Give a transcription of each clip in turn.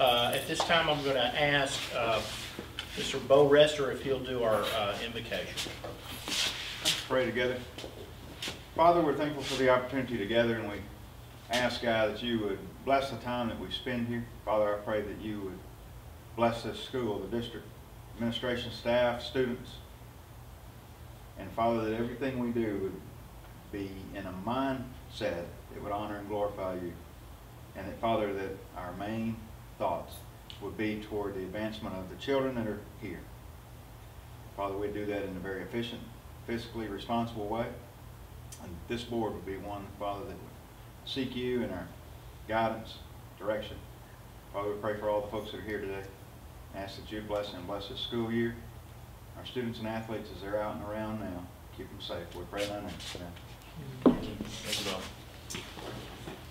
At this time, I'm going to ask Mr. Bo Rester if he'll do our invocation. Let's pray together. Father, we're thankful for the opportunity together, and we ask, God, that you would bless the time that we spend here. Father, I pray that you would bless this school, the district, administration staff, students, and Father, that everything we do would be in a mindset that would honor and glorify you, and that, Father, that our main thoughts would be toward the advancement of the children that are here. Father, we do that in a very efficient, fiscally responsible way, and this board would be one, Father, that would seek you in our guidance, direction. Father, we pray for all the folks that are here today. Ask that you bless and bless this school year. Our students and athletes as they're out and around now, keep them safe. We pray in thy name.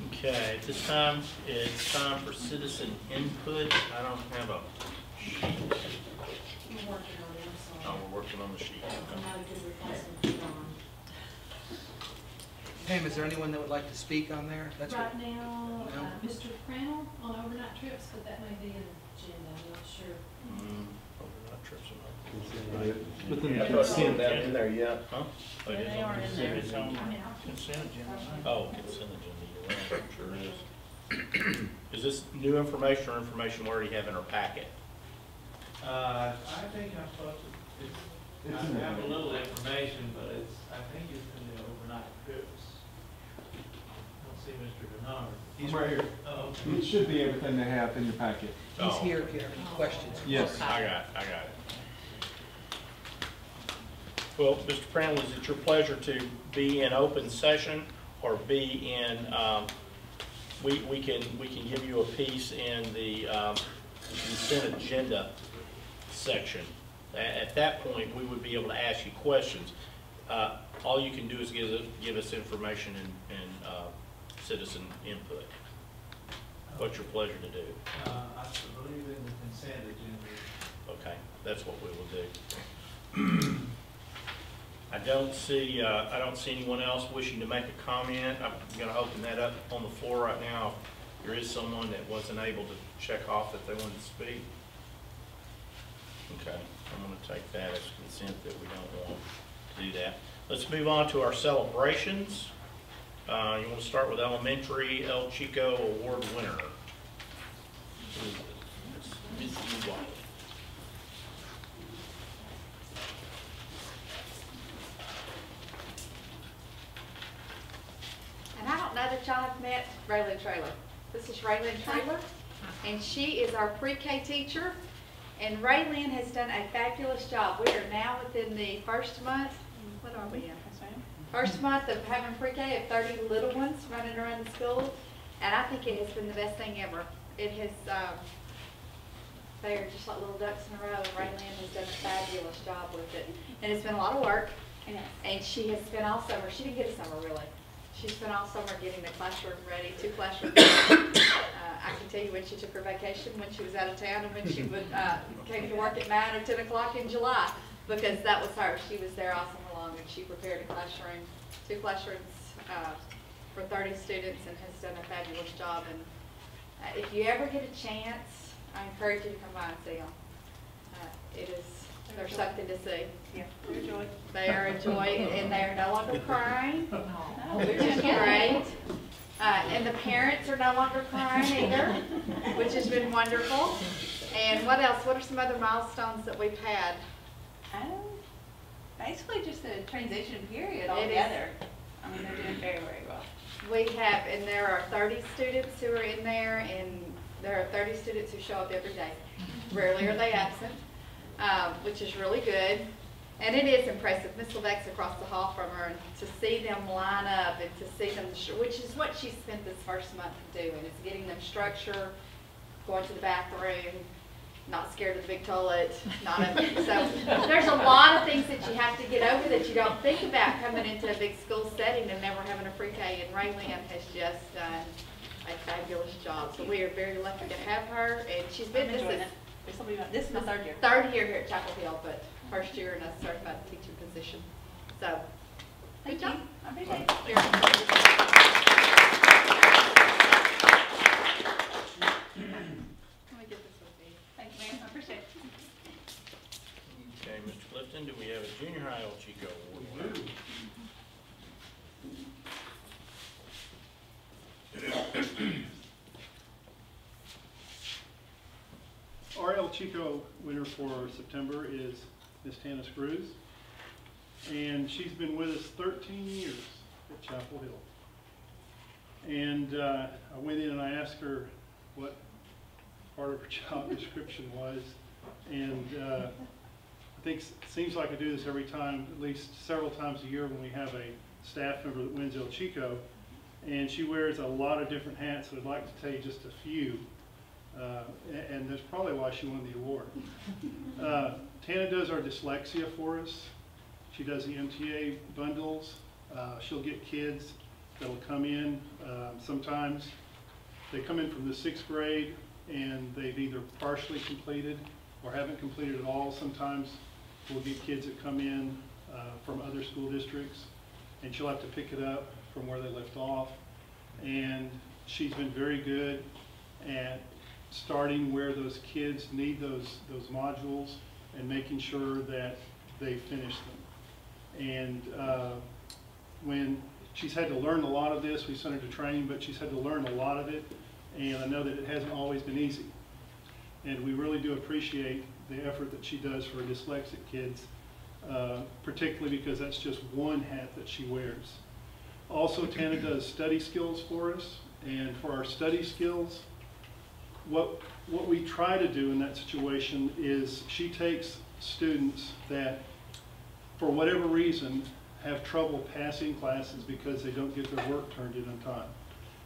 Okay, at this time, it's time for citizen input. I don't have a sheet. We're working on it, I'm sorry. Oh, we're working on the sheet. I'm not a good replacement for Dawn. Pam, is there anyone that would like to speak on there? That's Right now, No? Mr. Crannell on overnight trips, but that may be an agenda, I'm not sure. Overnight trips or not. Within the consent down in there, yeah. Huh? Oh, it is They on are the in there, consent so. agenda. Consent agenda. Oh, consent agenda, you're right, sure is. Is this new information or information we already have in our packet? I think I'm supposed to, I have a little information, but I think it's in the overnight trips. I don't see Mr. Bernard. He's right here. Oh, It should be everything they have in your packet. He's Oh. here if you have any questions. Yes. I got it. Well, Mr. Crandall, is it your pleasure to be in open session or be in, we can give you a piece in the consent agenda section. At that point, we would be able to ask you questions. All you can do is give us information and citizen input. What's your pleasure to do? I believe in the consent agenda. Okay, that's what we will do. I don't see anyone else wishing to make a comment. I'm going to open that up on the floor right now. If there is someone that wasn't able to check off that they wanted to speak. Okay, I'm going to take that as consent that we don't want to do that. Let's move on to our celebrations. You want to start with elementary El Chico Award winner. Ms. Ewald. And I don't know that y'all have met Raylyn Traylor. This is Raylyn Traylor, and she is our pre-K teacher. And Raylyn has done a fabulous job. We are now within the first month. What are we in? First month of having pre-K of 30 little ones running around the school, and I think it has been the best thing ever. It has. They are just like little ducks in a row. And Raylyn has done a fabulous job with it, and it's been a lot of work. And she has spent all summer. She didn't get a summer really. She spent all summer getting the classroom ready, 2 classrooms. I can tell you when she took her vacation, when she was out of town, and when she would came to work at 9 or 10 o'clock in July, because that was her. She was there all summer long, and she prepared a classroom, 2 classrooms for 30 students, and has done a fabulous job. And if you ever get a chance, I encourage you to come by and see them. They're something to see. Yeah, they're a joy. They are a joy, and they are no longer crying, which is great. And the parents are no longer crying either, which has been wonderful. And what else? What are some other milestones that we've had? Basically just a transition period altogether. I mean, they're doing very, very well. We have, and there are 30 students who are in there, and there are 30 students who show up every day. Rarely are they absent, which is really good. And it is impressive. Miss Levesque's across the hall from her, and to see them line up and to see them, which is what she spent this first month doing, is getting them structure, going to the bathroom, not scared of the big toilet, so there's a lot of things that you have to get over that you don't think about coming into a big school setting and never having a pre-K, and Raylyn has just done a fabulous job. So we are very lucky to have her, and she's been, This is my third year. Third year here at Chapel Hill, but first year in a certified teaching position. So, good job. I appreciate it. Can we Clifton, do we have a junior high El Chico award? Our El Chico winner for September is Miss Tana Screws, and she's been with us 13 years at Chapel Hill. And I went in and I asked her what part of her job description was, and I think it seems like I do this every time, at least several times a year when we have a staff member that wins El Chico, and she wears a lot of different hats, so I'd like to tell you just a few. And that's probably why she won the award. Tana does our dyslexia for us. She does the MTA bundles. She'll get kids that'll come in. Sometimes they come in from the 6th grade and they've either partially completed or haven't completed at all. Sometimes we'll get kids that come in from other school districts, and she'll have to pick it up from where they left off. And she's been very good at starting where those kids need those modules and making sure that they finish them. And when she's had to learn a lot of this, we sent her to training, but she's had to learn a lot of it, and I know that it hasn't always been easy. And we really do appreciate the effort that she does for dyslexic kids, particularly because that's just one hat that she wears. Also, Tana does study skills for us, and for our study skills, what we try to do in that situation is she takes students that, for whatever reason, have trouble passing classes because they don't get their work turned in on time.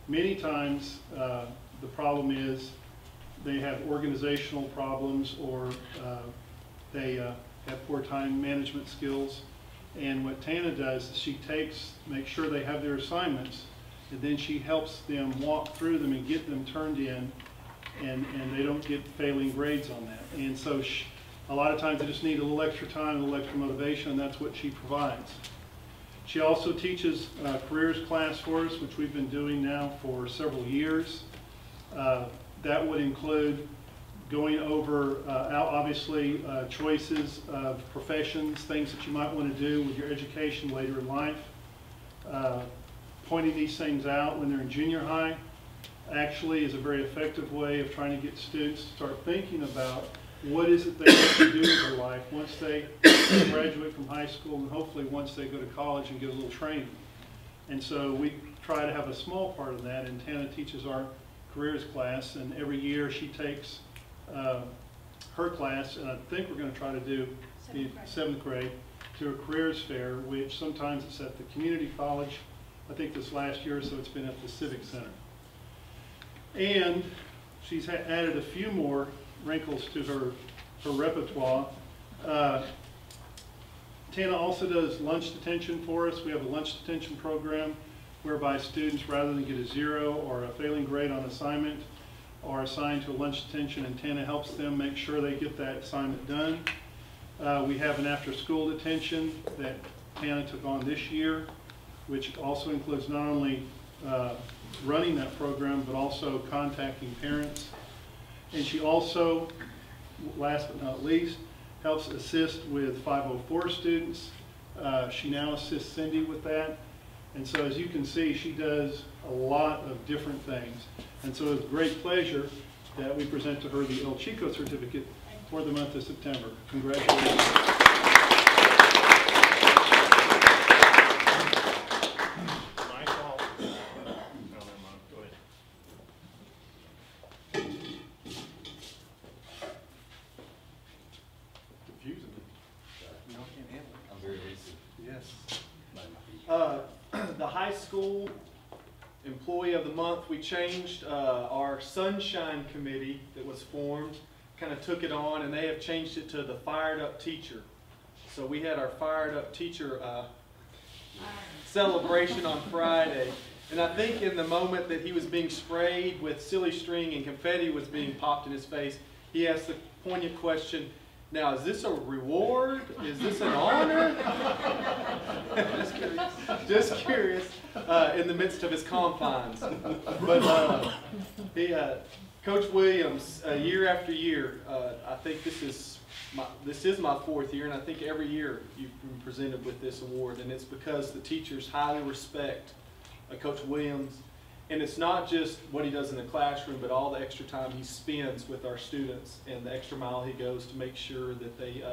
Many times, the problem is they have organizational problems, or they have poor time management skills. And what Tana does is she makes sure they have their assignments, and then she helps them walk through them and get them turned in, and they don't get failing grades on that. And so a lot of times they just need a little extra time, a little extra motivation, and that's what she provides. She also teaches a careers class for us, which we've been doing now for several years. That would include going over, obviously, choices of professions, things that you might want to do with your education later in life. Pointing these things out when they're in junior high actually is a very effective way of trying to get students to start thinking about what is it they want to do with their life once they graduate from high school, and hopefully once they go to college and get a little training. And so we try to have a small part of that, and Tana teaches our careers class, and every year she takes her class, and I think we're going to try to do the 7th grade to a careers fair, which sometimes it's at the community college. I think this last year or so it's been at the Civic Center. And she's added a few more wrinkles to her repertoire. Tana also does lunch detention for us. We have a lunch detention program whereby students, rather than get a 0 or a failing grade on assignment, are assigned to a lunch detention, and Tana helps them make sure they get that assignment done. We have an after-school detention that Tana took on this year, which also includes not only running that program, but also contacting parents. And she also, last but not least, helps assist with 504 students. She now assists Cindy with that. And so as you can see, she does a lot of different things. And so it's a great pleasure that we present to her the El Chico certificate for the month of September. Congratulations. The high school employee of the month, we changed our Sunshine Committee that was formed, kind of took it on, and they have changed it to the Fired Up Teacher. So we had our Fired Up Teacher celebration on Friday. And I think in the moment that he was being sprayed with silly string and confetti was being popped in his face, he asked the poignant question, "Now, is this a reward? Is this an honor?" Just curious, in the midst of his confines. But Coach Williams, year after year, I think this is this is my 4th year, and I think every year you've been presented with this award, and it's because the teachers highly respect Coach Williams. And it's not just what he does in the classroom, but all the extra time he spends with our students and the extra mile he goes to make sure that they,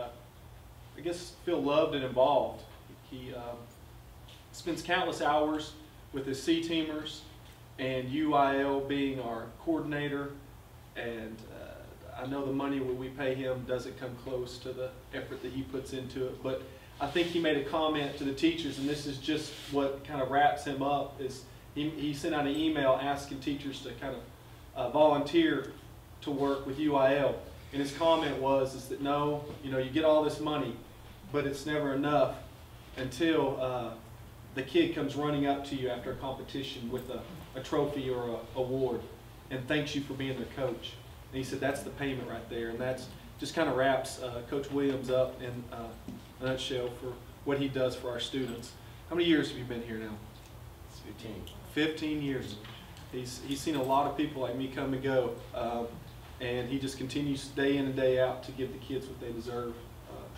I guess, feel loved and involved. He spends countless hours with his C-teamers, and UIL being our coordinator, and I know the money we pay him doesn't come close to the effort that he puts into it, but I think he made a comment to the teachers, and this is just what kind of wraps him up, is he sent out an email asking teachers to kind of volunteer to work with UIL. And his comment was that no, you get all this money, but it's never enough until the kid comes running up to you after a competition with a trophy or an award and thanks you for being their coach. And he said that's the payment right there. And that's just kind of wraps Coach Williams up in a nutshell for what he does for our students. How many years have you been here now? 15 years. He's seen a lot of people like me come and go, and he just continues day in and day out to give the kids what they deserve.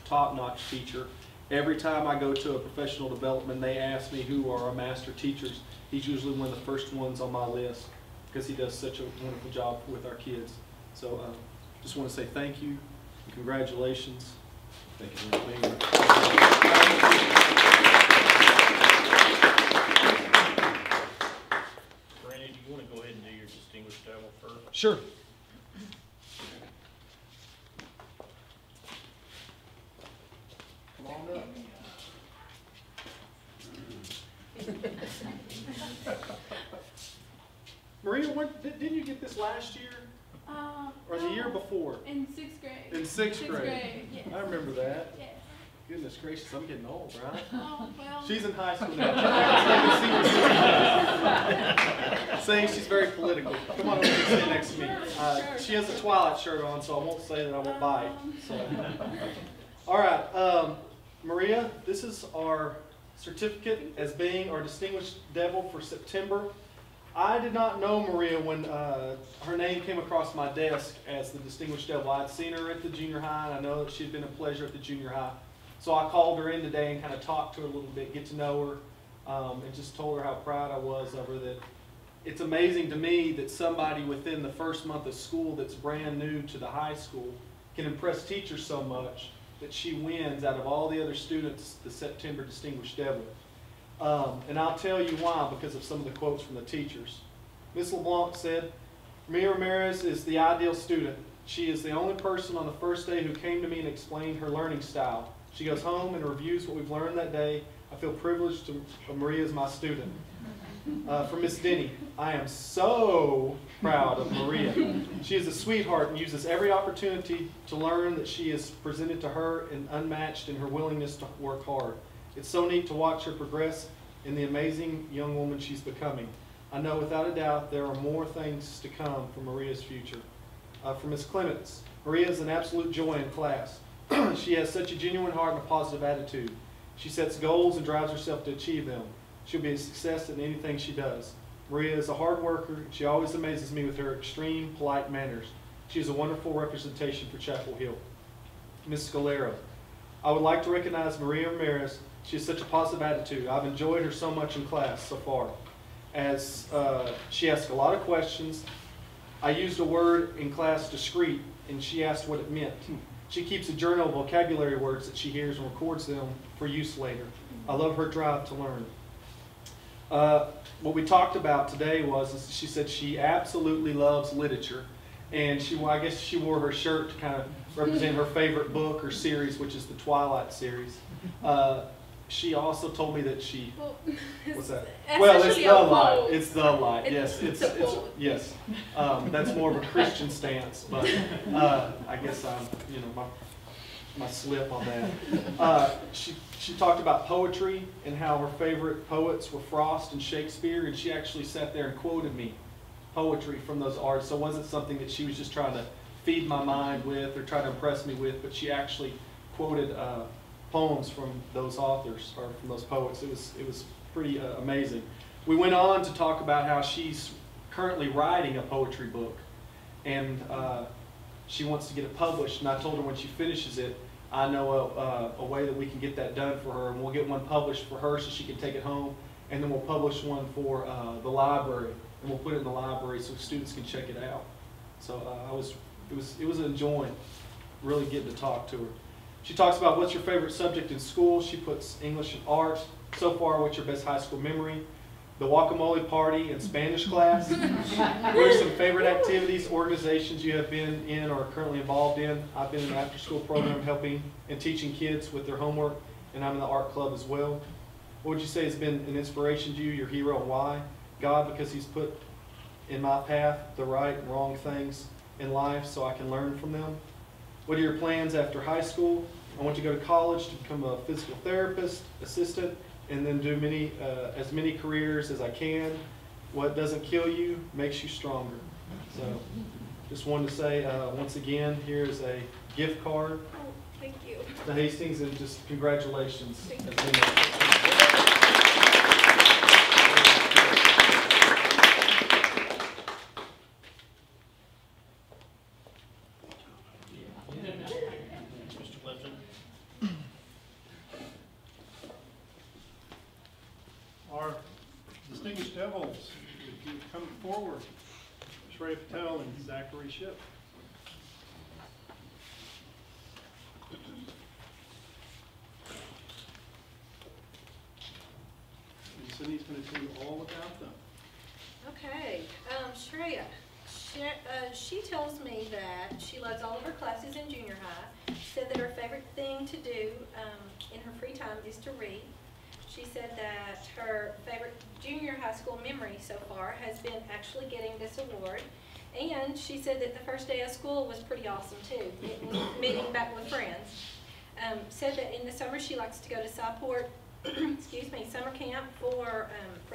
Top-notch teacher. Every time I go to a professional development, they ask me who are our master teachers. He's usually one of the first ones on my list because he does such a wonderful job with our kids. So just want to say thank you and congratulations. Thank you for being here. Do you want to go ahead and do your Distinguished Devil first? Sure. Come on up. Maria, didn't you get this last year or the year before? In 6th grade. In sixth grade. Yes. I remember that. Yes. Goodness gracious, I'm getting old, right? Oh, well. She's in high school now. Saying she's very political. Come on over and sit next to me. She has a Twilight shirt on, so I won't say that I won't buy it. So. All right, Maria, this is our certificate as being our Distinguished Devil for September. I did not know Maria when her name came across my desk as the Distinguished Devil. I'd seen her at the junior high, and I know that she'd been a pleasure at the junior high. So I called her in today and kind of talked to her a little bit, get to know her, and just told her how proud I was of her. That it's amazing to me that somebody within the first month of school that's brand new to the high school can impress teachers so much that she wins out of all the other students the September Distinguished Devil. And I'll tell you why, because of some of the quotes from the teachers. Ms. LeBlanc said, Maria Ramirez is the ideal student. She is the only person on the first day who came to me and explained her learning style. She goes home and reviews what we've learned that day. I feel privileged to Maria as my student. From Miss Denny, I am so proud of Maria. She is a sweetheart and uses every opportunity to learn that she is presented to her and unmatched in her willingness to work hard. It's so neat to watch her progress in the amazing young woman she's becoming. I know without a doubt there are more things to come for Maria's future. From Ms. Clements, Maria is an absolute joy in class. She has such a genuine heart and a positive attitude. She sets goals and drives herself to achieve them. She'll be a success in anything she does. Maria is a hard worker, and she always amazes me with her extreme, polite manners. She is a wonderful representation for Chapel Hill. Ms. Scalera, I would like to recognize Maria Ramirez. She has such a positive attitude. I've enjoyed her so much in class so far. As she asks a lot of questions. I used a word in class, discreet, and she asked what it meant. She keeps a journal of vocabulary words that she hears and records them for use later. I love her drive to learn. What we talked about today was she said she absolutely loves literature, and I guess she wore her shirt to kind of represent her favorite book or series, which is the Twilight series. She also told me that she. What's that? Well, it's the light. It's the light. Yes, it's yes. That's more of a Christian stance, but I guess I'm my slip on that. She talked about poetry and how her favorite poets were Frost and Shakespeare, and she actually sat there and quoted me poetry from those artists. So it wasn't something that she was just trying to feed my mind with or try to impress me with, but she actually quoted poems from those authors or from those poets. It was pretty amazing. We went on to talk about how she's currently writing a poetry book, and she wants to get it published, and I told her when she finishes it, I know a way that we can get that done for her, and we'll get one published for her so she can take it home, and then we'll publish one for the library, and we'll put it in the library so students can check it out. So it was enjoying really getting to talk to her. She talks about what's your favorite subject in school. She puts English and art. So far, what's your best high school memory? The guacamole party and Spanish class. What are some favorite activities, organizations you have been in or are currently involved in? I've been in an after-school program helping and teaching kids with their homework, and I'm in the art club as well. What would you say has been an inspiration to you, your hero, and why? God, because he's put in my path the right and wrong things in life so I can learn from them. What are your plans after high school? I want to go to college to become a physical therapist, assistant, and then do as many careers as I can. What doesn't kill you makes you stronger. So just wanted to say once again, here is a gift card Thank you. to Hastings, and just congratulations. Mr. Clifton? Our distinguished devils, if you come forward, Shreya Patel and Zachary Ship. And Cindy's going to tell you all about them. Okay, Shreya, she tells me that she loves all of her classes in junior high. She said that her favorite thing to do in her free time is to read. She said that her favorite junior high school memory so far has been actually getting this award. And she said that the first day of school was pretty awesome too, meeting back with friends. Said that in the summer she likes to go to Southport, excuse me, summer camp for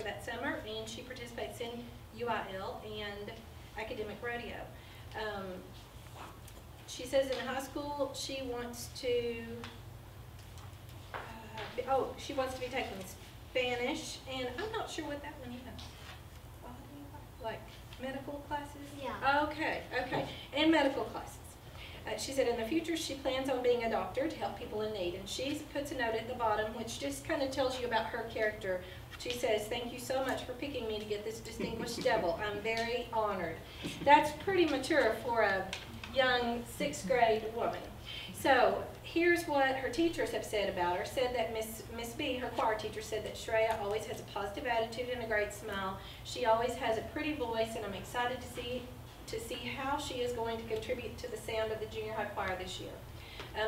that summer, and she participates in UIL and academic rodeo. She says in high school she wants to she wants to be taking Spanish, and I'm not sure what that one is. Like medical classes? Yeah. Okay, and medical classes. She said in the future she plans on being a doctor to help people in need, and she puts a note at the bottom which just kind of tells you about her character. She says, "Thank you so much for picking me to get this distinguished devil. I'm very honored." That's pretty mature for a young 6th grade woman. So here's what her teachers have said about her. Said that Miss B, her choir teacher, said that Shreya always has a positive attitude and a great smile. She always has a pretty voice, and I'm excited to see how she is going to contribute to the sound of the junior high choir this year.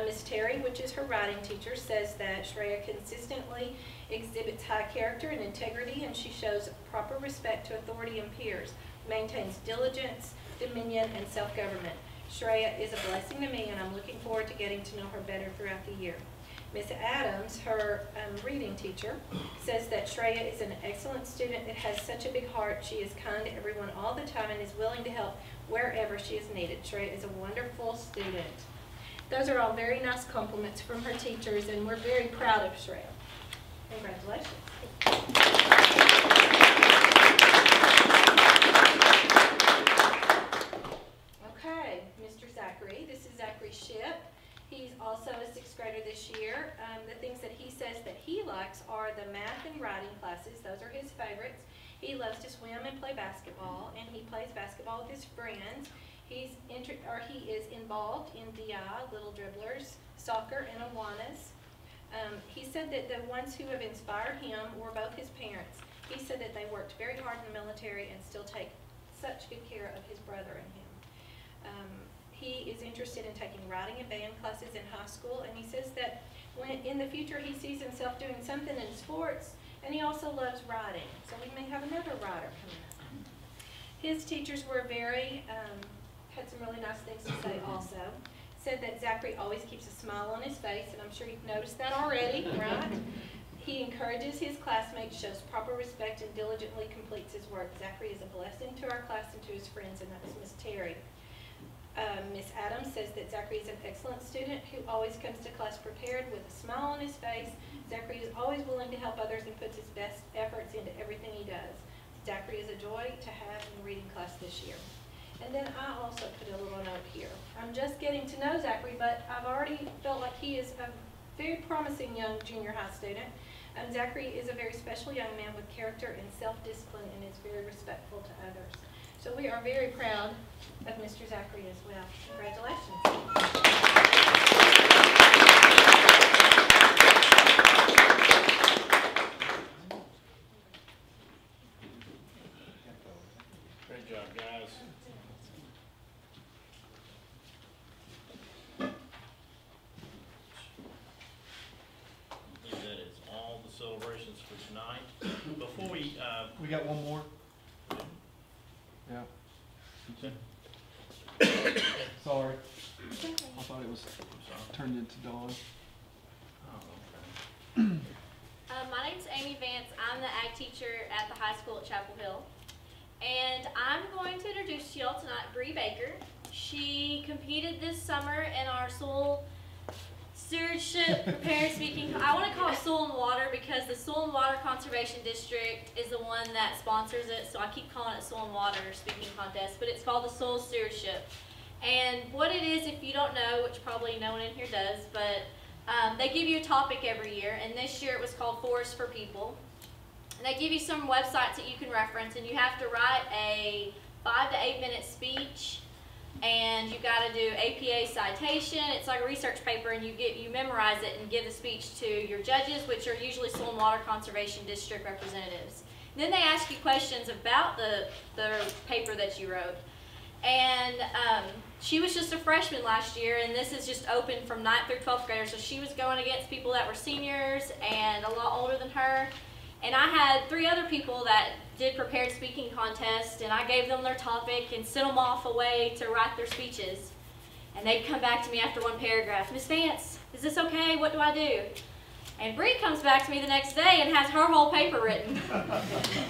Miss Terry, which is her writing teacher, says that Shreya consistently exhibits high character and integrity, and she shows proper respect to authority and peers, maintains diligence, dominion, and self-government. Shreya is a blessing to me, and I'm looking forward to getting to know her better throughout the year. Miss Adams, her reading teacher, says that Shreya is an excellent student that has such a big heart. She is kind to everyone all the time and is willing to help wherever she is needed. Shreya is a wonderful student. Those are all very nice compliments from her teachers, and we're very proud of Shreya. Congratulations. Okay, Mr. Zachary. This is Zachary Ship. He's also a 6th grader this year. The things that he says that he likes are the math and writing classes. Those are his favorites. He loves to swim and play basketball, and he plays basketball with his friends. He is involved in DI, Little Dribblers, soccer, and Awanas. He said that the ones who have inspired him were both his parents. He said that they worked very hard in the military and still take such good care of his brother and him. He is interested in taking writing and band classes in high school, and he says that when in the future he sees himself doing something in sports, and he also loves writing. So we may have another writer coming up. His teachers were had some really nice things to say also. Said that Zachary always keeps a smile on his face, and I'm sure you've noticed that already, right? He encourages his classmates, shows proper respect, and diligently completes his work. Zachary is a blessing to our class and to his friends, and that was Miss Terry. Miss Adams says that Zachary is an excellent student who always comes to class prepared with a smile on his face. Zachary is always willing to help others and puts his best efforts into everything he does. Zachary is a joy to have in reading class this year. And then I also put a little note here. I'm just getting to know Zachary, but I've already felt like he is a very promising young junior high student. Zachary is a very special young man with character and self-discipline and is very respectful to others. So we are very proud of Mr. Zachary as well. Congratulations. Great job, guys. That is all the celebrations for tonight. Before We got one more. Yeah. Sorry. I thought it was turned into Dawn. My name's Amy Vance. I'm the ag teacher at the high school at Chapel Hill. And I'm going to introduce to y'all tonight Bree Baker. She competed this summer in our soil stewardship prepared speaking. I want to call it Soil and Water because the Soil and Water Conservation District is the one that sponsors it. So I keep calling it Soil and Water Speaking Contest, but it's called the Soil Stewardship. And what it is, if you don't know, which probably no one in here does, but they give you a topic every year, and this year it was called Forest for People. And they give you some websites that you can reference, and you have to write a 5 to 8 minute speech, and you got to do APA citation. It's like a research paper, and you memorize it and give the speech to your judges, which are usually Soil and Water Conservation District representatives. Then they ask you questions about the paper that you wrote. And she was just a freshman last year, and this is just open from 9th through 12th graders. So she was going against people that were seniors and a lot older than her. And I had 3 other people that did prepared speaking contests, and I gave them their topic and sent them off away to write their speeches. And they'd come back to me after one paragraph, "Miss Vance, is this okay? What do I do?" And Bree comes back to me the next day and has her whole paper written.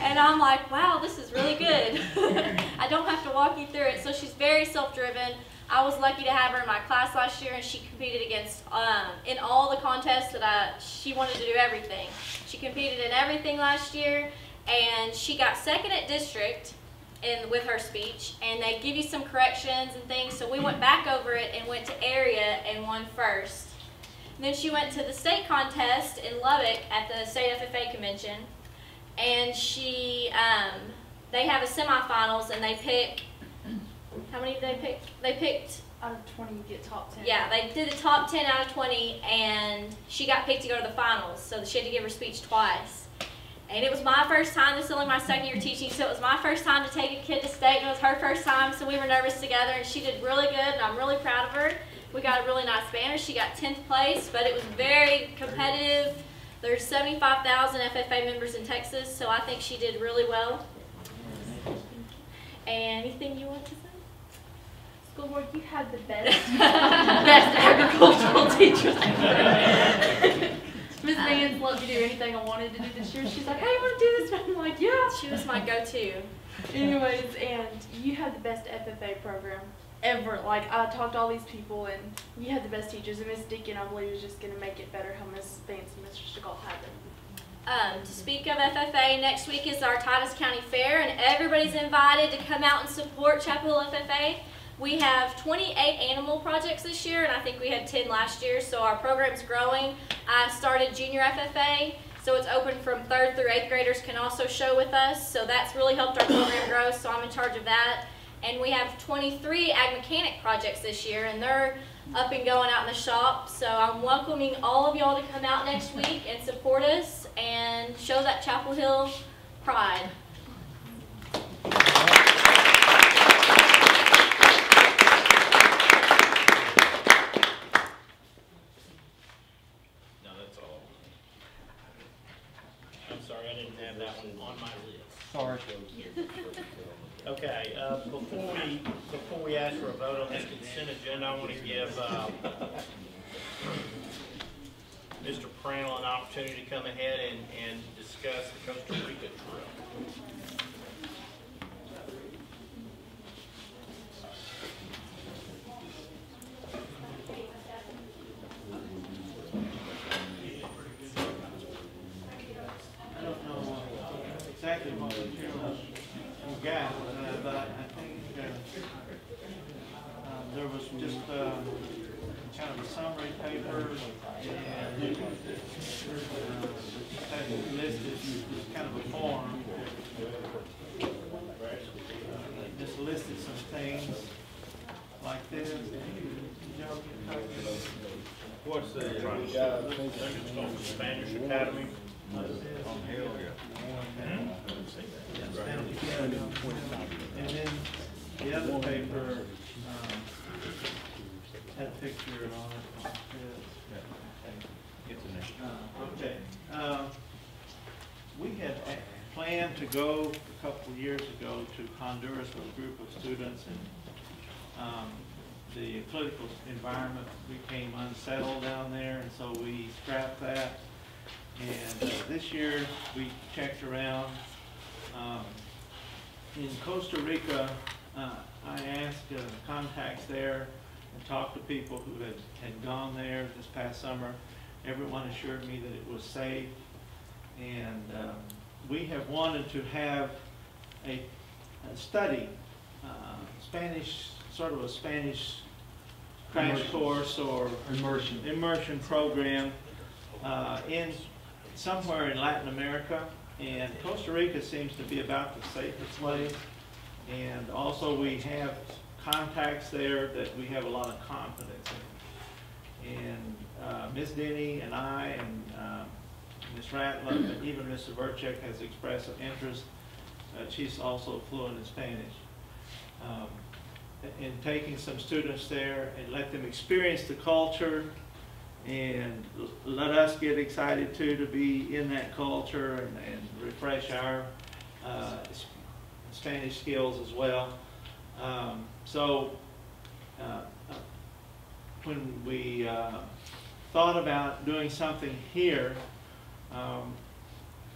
And I'm like, wow, this is really good. I don't have to walk you through it. So she's very self-driven. I was lucky to have her in my class last year, and she competed against, in all the contests that she wanted to do everything. She competed in everything last year, and she got second at district with her speech, and they give you some corrections and things. So we went back over it and went to area and won first. And then she went to the state contest in Lubbock at the state FFA convention, and they have a semifinals, and they pick, how many did they pick? They picked, Out of 20, you get top 10. yeah, they did the top 10 out of 20, and she got picked to go to the finals, so she had to give her speech twice. And it was my first time, this is only my second year teaching, so it was my first time to take a kid to state, and it was her first time, so we were nervous together, and she did really good, and I'm really proud of her. We got a really nice banner. She got 10th place, but it was very competitive. There's 75,000 FFA members in Texas, so I think she did really well. Anything you want to say? School board, you had the best, Best agricultural teachers. Miss Vance let me do anything I wanted to do this year. She's like, hey, you want to do this? I'm like, yeah. She was my go-to. Anyways, and you had the best FFA program ever. Like, I talked to all these people, and you had the best teachers. And Miss Deacon, I believe, is just going to make it better how Miss Vance and Mr. Stegall had them. To speak of FFA, next week is our Titus County Fair, and everybody's invited to come out and support Chapel Hill FFA. We have 28 animal projects this year, and I think we had 10 last year, so our program's growing. I started junior FFA, so it's open from 3rd through 8th graders can also show with us, so that's really helped our program grow, so I'm in charge of that. And we have 23 ag mechanic projects this year, and they're up and going out in the shop, so I'm welcoming all of y'all to come out next week and support us and show that Chapel Hill pride. That one on my list. Sorry. Okay, before we ask for a vote on this consent agenda, I want to give Mr. Prandtl an opportunity to come ahead and discuss the Costa Rica trip. Exactly what we got, but I think kind of a summary paper, and had listed kind of a form. Just listed some things like this. Did y'all get copies? What's the, I think it's called the Spanish Academy. And then the other paper had a picture on it. Okay. We had planned to go a couple of years ago to Honduras with a group of students, and the political environment became unsettled down there, and so we scrapped that. And this year we checked around. In Costa Rica, I asked contacts there and talked to people who had gone there this past summer. Everyone assured me that it was safe, and we have wanted to have a study, Spanish, sort of a Spanish crash course or immersion program in somewhere in Latin America, and Costa Rica seems to be about the safest place. And also we have contacts there that we have a lot of confidence in. And Ms. Denny and I and Ms. Ratliff and even Mr. Verchek has expressed an interest. She's also fluent in Spanish. In taking some students there and let them experience the culture and let us get excited too to be in that culture and refresh our Spanish skills as well. When we thought about doing something here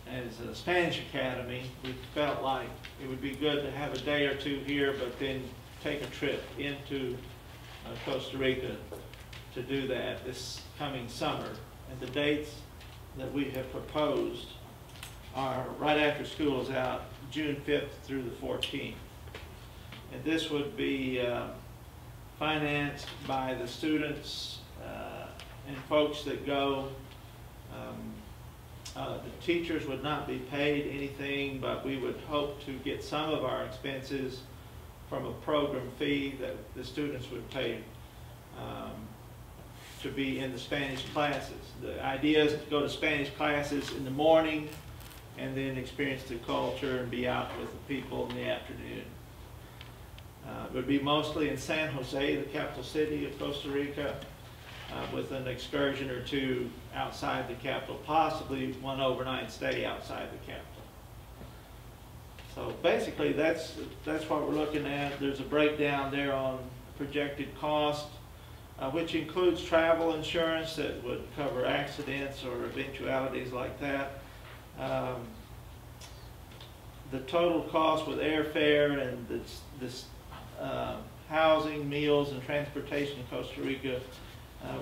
as a Spanish Academy, we felt like it would be good to have a day or two here, but then take a trip into Costa Rica to do that this coming summer. And the dates that we have proposed are right after school is out, June 5th through the 14th. And this would be financed by the students and folks that go. The teachers would not be paid anything, but we would hope to get some of our expenses from a program fee that the students would pay to be in the Spanish classes. The idea is to go to Spanish classes in the morning and then experience the culture and be out with the people in the afternoon. It would be mostly in San Jose, the capital city of Costa Rica, with an excursion or two outside the capital, possibly one overnight stay outside the capital. So basically that's what we're looking at. There's a breakdown there on projected cost, which includes travel insurance that would cover accidents or eventualities like that. The total cost with airfare and this housing, meals, and transportation in Costa Rica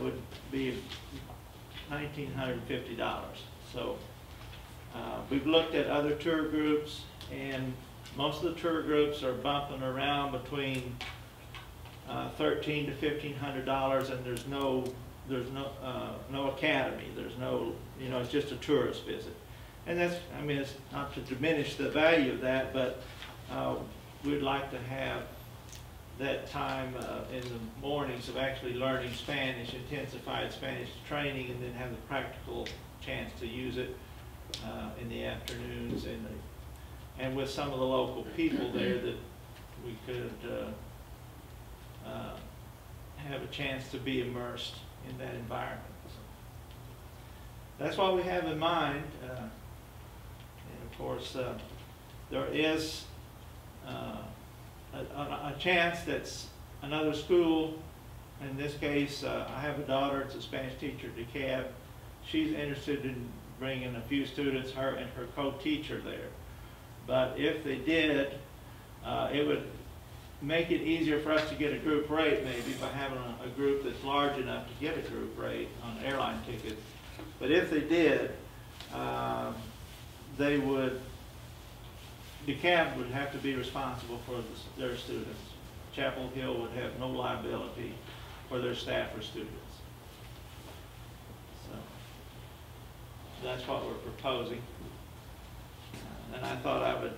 would be $1,950. So we've looked at other tour groups, and most of the tour groups are bumping around between $1,300 to $1,500, and there's no academy. There's no, it's just a tourist visit. And that's, I mean, it's not to diminish the value of that, but we'd like to have that time in the mornings of actually learning Spanish, intensified Spanish training, and then have the practical chance to use it in the afternoons and with some of the local people there that we could have a chance to be immersed in that environment. So that's what we have in mind. And of course, there is a chance that's another school. In this case, I have a daughter, it's a Spanish teacher, DeKalb. She's interested in bringing a few students, her and her co-teacher there. But if they did, it would make it easier for us to get a group rate maybe by having a group that's large enough to get a group rate on airline tickets. But if they did, they would, DeKalb would have to be responsible for their students. Chapel Hill would have no liability. for their staff or students. So that's what we're proposing. And I thought I would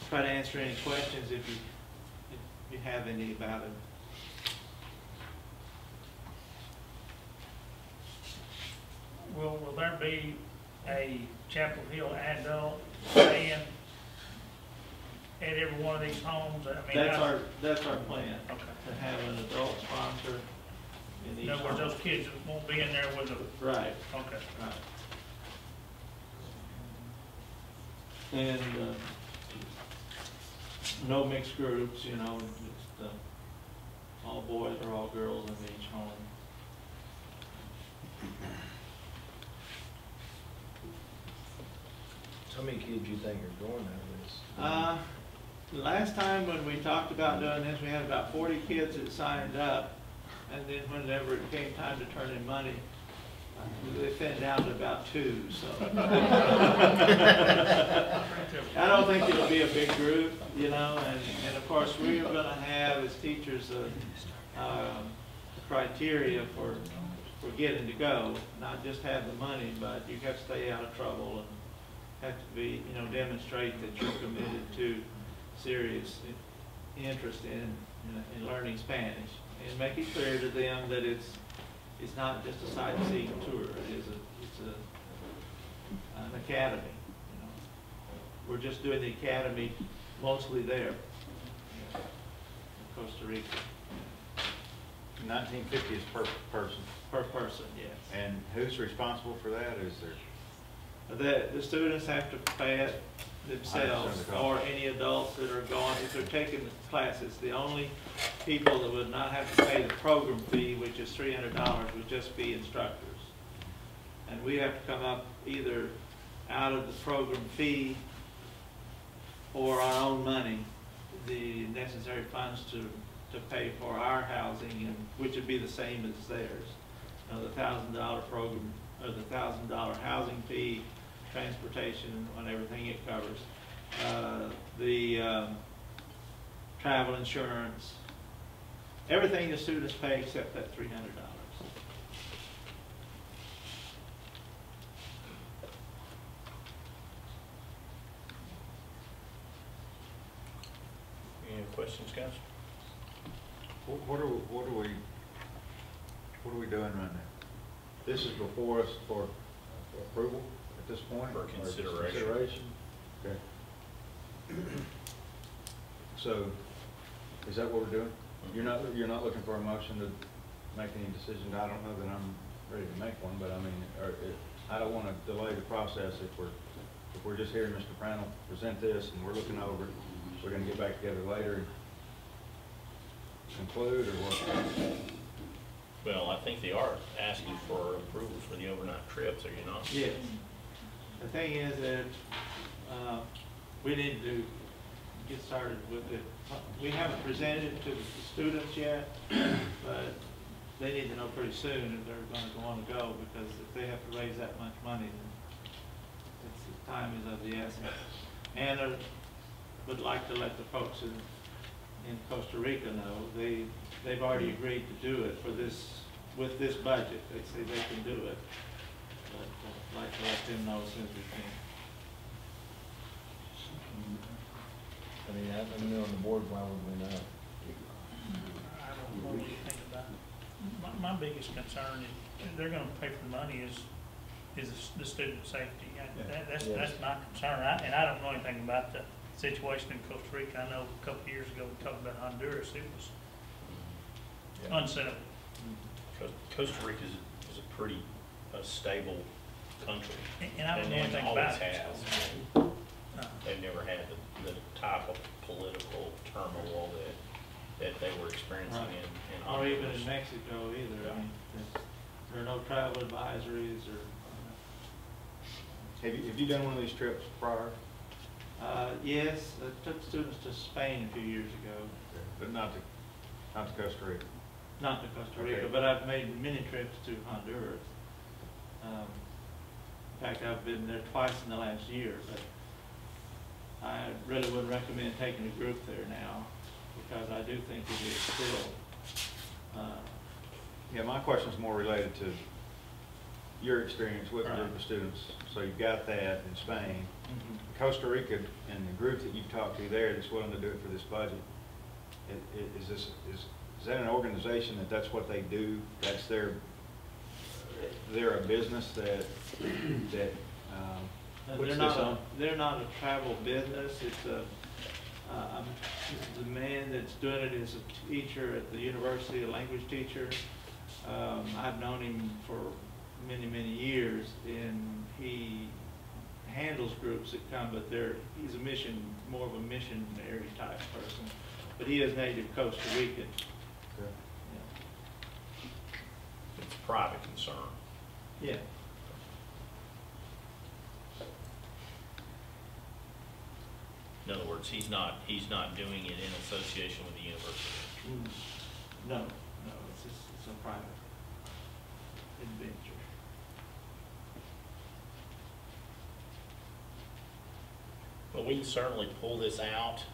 try to answer any questions if you have any about it. Will there be a Chapel Hill adult band at every one of these homes? I mean, That's our plan. Okay. To have an adult sponsor in each In other words, home. those kids won't be in there with a. Right. Okay. Right. And no mixed groups, you know, just all boys or all girls in each home. How many kids do you think are going out of this? Last time when we talked about doing this, we had about 40 kids that signed up, and then whenever it came time to turn in money, they thinned down to about 2, so. I don't think it'll be a big group, you know, and of course, we're gonna have as teachers criteria for getting to go, not just have the money, but you have to stay out of trouble and have to be, you know, demonstrate that you're committed to serious interest in learning Spanish, and make it clear to them that it's not just a sightseeing tour. It's an academy. You know, we're just doing the academy mostly there in Costa Rica. $19.50 is per person. Per person, yes. And who's responsible for that? Is there? The students have to pay it themselves, or any adults that are going, if they're taking the classes. The only people that would not have to pay the program fee, which is $300, would just be instructors. And we have to come up either out of the program fee or our own money, the necessary funds to pay for our housing, and which would be the same as theirs. The $1,000 program, or the $1,000 housing fee, transportation, and everything it covers. The travel insurance, everything the students pay except that $300. Any questions, guys? What are we doing right now? This is before us for approval at this point? For or just consideration. Consideration? Okay. So, is that what we're doing? You're not looking for a motion to make any decision? I don't know that I'm ready to make one, but I mean, I don't want to delay the process if we're just hearing Mr. Prannell present this and we're looking over it. We're going to get back together later and conclude, or what? Well, I think they are asking for approval for the overnight trips, are you not? Yes. The thing is that we need to get started with it. We haven't presented it to the students yet, but they need to know pretty soon if they're going to want to go, because if they have to raise that much money, then the time is of the essence. And I would like to let the folks in Costa Rica know they've already agreed to do it for this, with this budget. They say they can do it, but I'd like to let them know as soon as we can. I mean, I'm new on the board, why would we not? I don't know what you think about it. My biggest concern is, they're gonna pay for the money is the student safety. That's my concern. And I don't know anything about the situation in Costa Rica. I know a couple of years ago we talked about Honduras. It was unsettled. Costa Rica is a pretty stable country. And I don't know anything always about it. has. They've never had the type of political turmoil that they were experiencing in Or Honduras. even in Mexico either. I mean, there are no travel advisories or. Have you done one of these trips prior? Yes, I took students to Spain a few years ago. But not to Costa Rica? Not to Costa Rica, Okay. but I've made many trips to Honduras. In fact, I've been there twice in the last year, but I really would recommend taking a group there now, because I do think it is still Yeah, my question's more related to your experience with a Right. group of students. So you've got that in Spain. Mhm. Costa Rica and the group that you've talked to there that's willing to do it for this budget, is that an organization that's what they do? That's they're a business that puts They're this not, on? they're not a travel business. It's the man that's doing it is a teacher at the university, a language teacher. I've known him for many, many years, and he handles groups that come, but he's more of a missionary type person. But he is native Costa Rican. Okay. It's a private concern. Yeah. In other words, he's not doing it in association with the university. No, it's a private adventure. But we can certainly pull this out,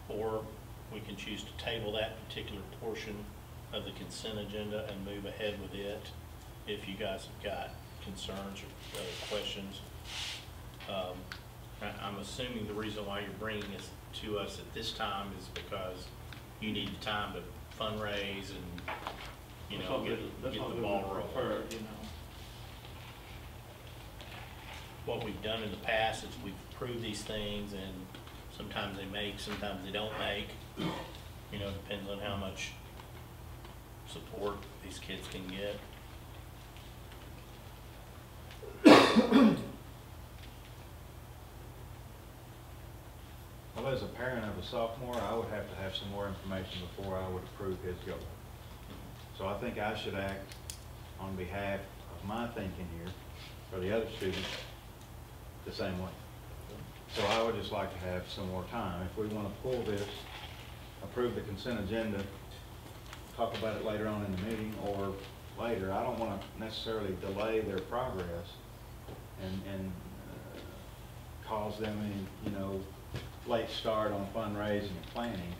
or we can choose to table that particular portion of the consent agenda and move ahead with it if you guys have got concerns or other questions. I'm assuming the reason why you're bringing this to us at this time is because you need the time to fundraise and, That's what get we the ball would prefer, rolling. What we've done in the past is we've approved these things, and sometimes they make, sometimes they don't make. Depends on how much support these kids can get. Well, as a parent of a sophomore, I would have to have some more information before I would approve his goal. So I think I should act on behalf of my thinking here for the other students the same way. So I would just like to have some more time. If we want to pull this, approve the consent agenda, talk about it later on in the meeting or later, I don't want to necessarily delay their progress and cause them any, late start on fundraising and planning.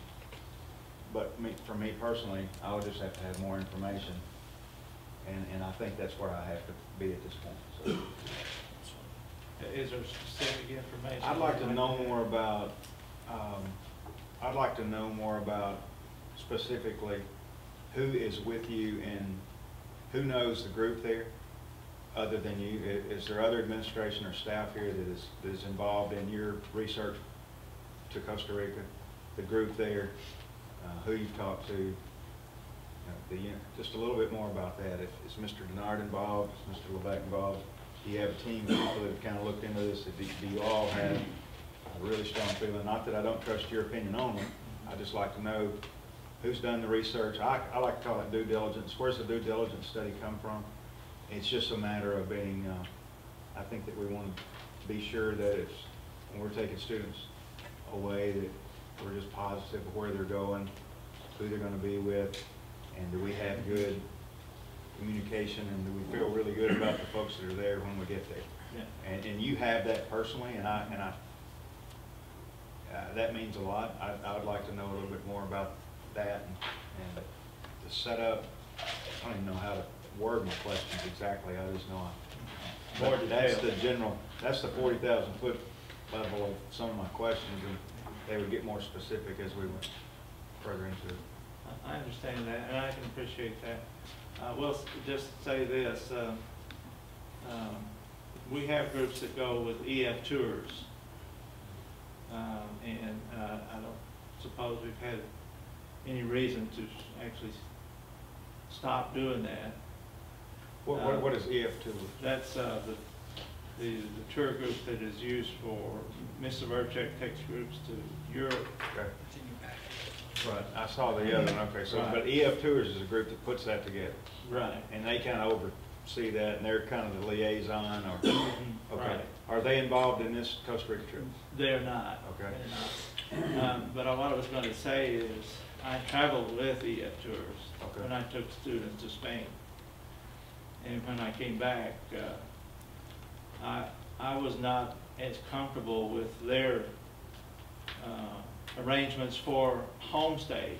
But for me personally, I would just have to have more information. And I think that's where I have to be at this point. So. Is there specific information? I'd like to know more about, specifically who is with you and who knows the group there other than you. Is there other administration or staff here that is involved in your research to Costa Rica, the group there, who you've talked to, just a little bit more about that. Is Mr. Denard involved? Is Mr. Lebec involved? Do you have a team of people that have kind of looked into this? Do you all have a really strong feeling? Not that I don't trust your opinion on them. I just like to know who's done the research. I like to call it due diligence. Where's the due diligence study come from? It's just a matter of being, I think that we want to be sure that when we're taking students away, that we're just positive of where they're going, who they're going to be with, and do we have good communication, and do we feel really good about the folks that are there when we get there? Yeah. And you have that personally, and that means a lot. I would like to know a little bit more about that and the setup. I don't even know how to word my questions exactly. I just know that's the 40,000 foot level of some of my questions, and they would get more specific as we went further into it. I understand that, and I can appreciate that. We'll just say this. We have groups that go with EF tours, and I don't suppose we've had any reason to actually stop doing that. What is EF tour? That's the tour group that is used for Mr. Verchek takes groups to Europe. Okay. Right, I saw the other one, okay, so, right. But EF Tours is a group that puts that together. Right. And they kind of oversee that, and they're kind of the liaison, or, okay. Right. Are they involved in this Costa Rica trip? They're not. Okay. They're not. But what I was going to say is, I traveled with EF Tours when I took students to Spain. And when I came back, I was not as comfortable with their arrangements for homestays.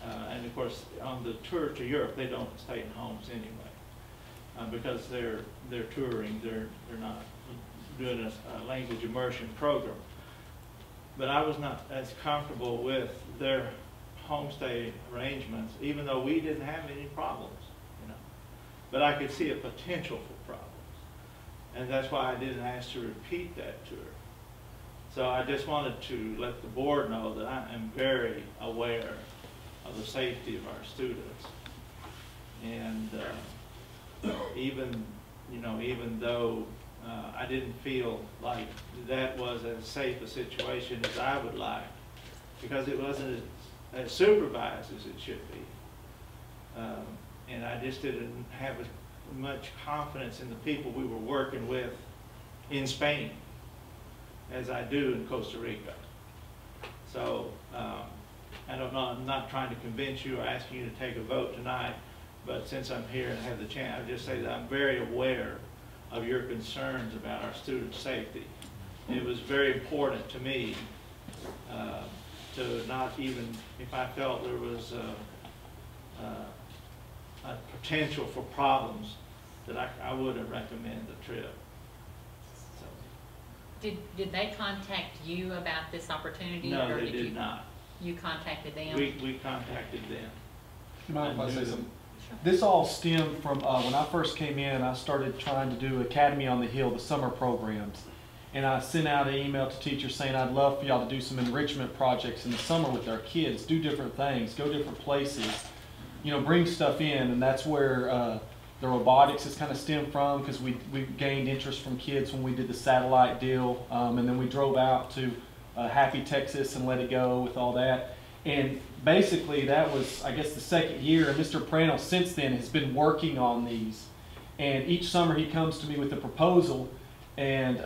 And of course, on the tour to Europe, they don't stay in homes anyway, because they're touring, they're not doing a language immersion program. But I was not as comfortable with their homestay arrangements, even though we didn't have any problems, you know. But I could see a potential for problems. And that's why I didn't ask to repeat that tour. So I just wanted to let the board know that I am very aware of the safety of our students. And even though I didn't feel like that was as safe a situation as I would like, because it wasn't as supervised as it should be. And I just didn't have as much confidence in the people we were working with in Spain as I do in Costa Rica. So I don't know, I'm not trying to convince you or asking you to take a vote tonight, but since I'm here and have the chance, I'll just say that I'm very aware of your concerns about our student safety. It was very important to me to not even, if I felt there was a potential for problems, that I wouldn't recommend the trip. So. Did they contact you about this opportunity? No, or they did not. You contacted them? We contacted them. You mind if I say something? This all stemmed from when I first came in, I started trying to do Academy on the Hill, the summer programs. And I sent out an email to teachers saying I'd love for y'all to do some enrichment projects in the summer with our kids, do different things, go different places, you know, bring stuff in. And that's where the robotics has kind of stemmed from, because we gained interest from kids when we did the satellite deal. And then we drove out to Happy, Texas and let it go with all that. And basically that was, I guess, the second year, and Mr. Prano since then has been working on these. And each summer he comes to me with a proposal, and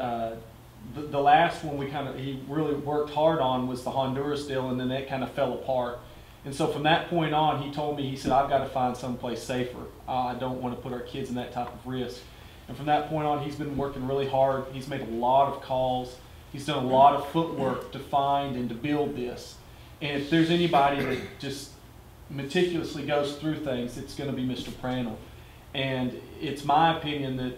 the last one he really worked hard on was the Honduras deal, and then that kind of fell apart. And so from that point on, he told me, he said, I've got to find someplace safer. I don't want to put our kids in that type of risk. And from that point on, he's been working really hard. He's made a lot of calls. He's done a lot of footwork to find and to build this. And if there's anybody that just meticulously goes through things, it's going to be Mr. Prano. And it's my opinion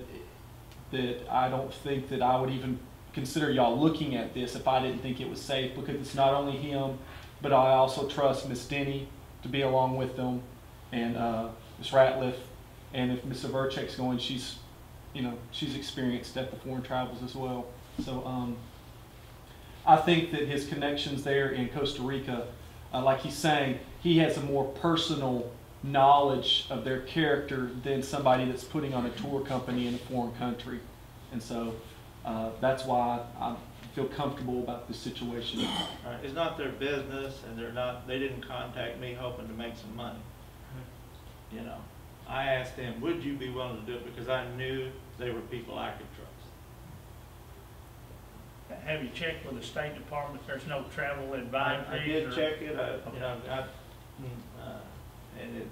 that I don't think that I would even consider y'all looking at this if I didn't think it was safe, because it's not only him, but I also trust Miss Denny to be along with them, and Miss Ratliff. And if Miss Verchek's going, she's experienced at the foreign travels as well. So I think that his connections there in Costa Rica, like he's saying, he has a more personal knowledge of their character than somebody that's putting on a tour company in a foreign country. And so that's why I feel comfortable about this situation. Right. It's not their business, and they didn't contact me hoping to make some money. You know, I asked them, would you be willing to do it, because I knew they were people I could trust. Have you checked with the State Department? There's no travel advisory? I did check it.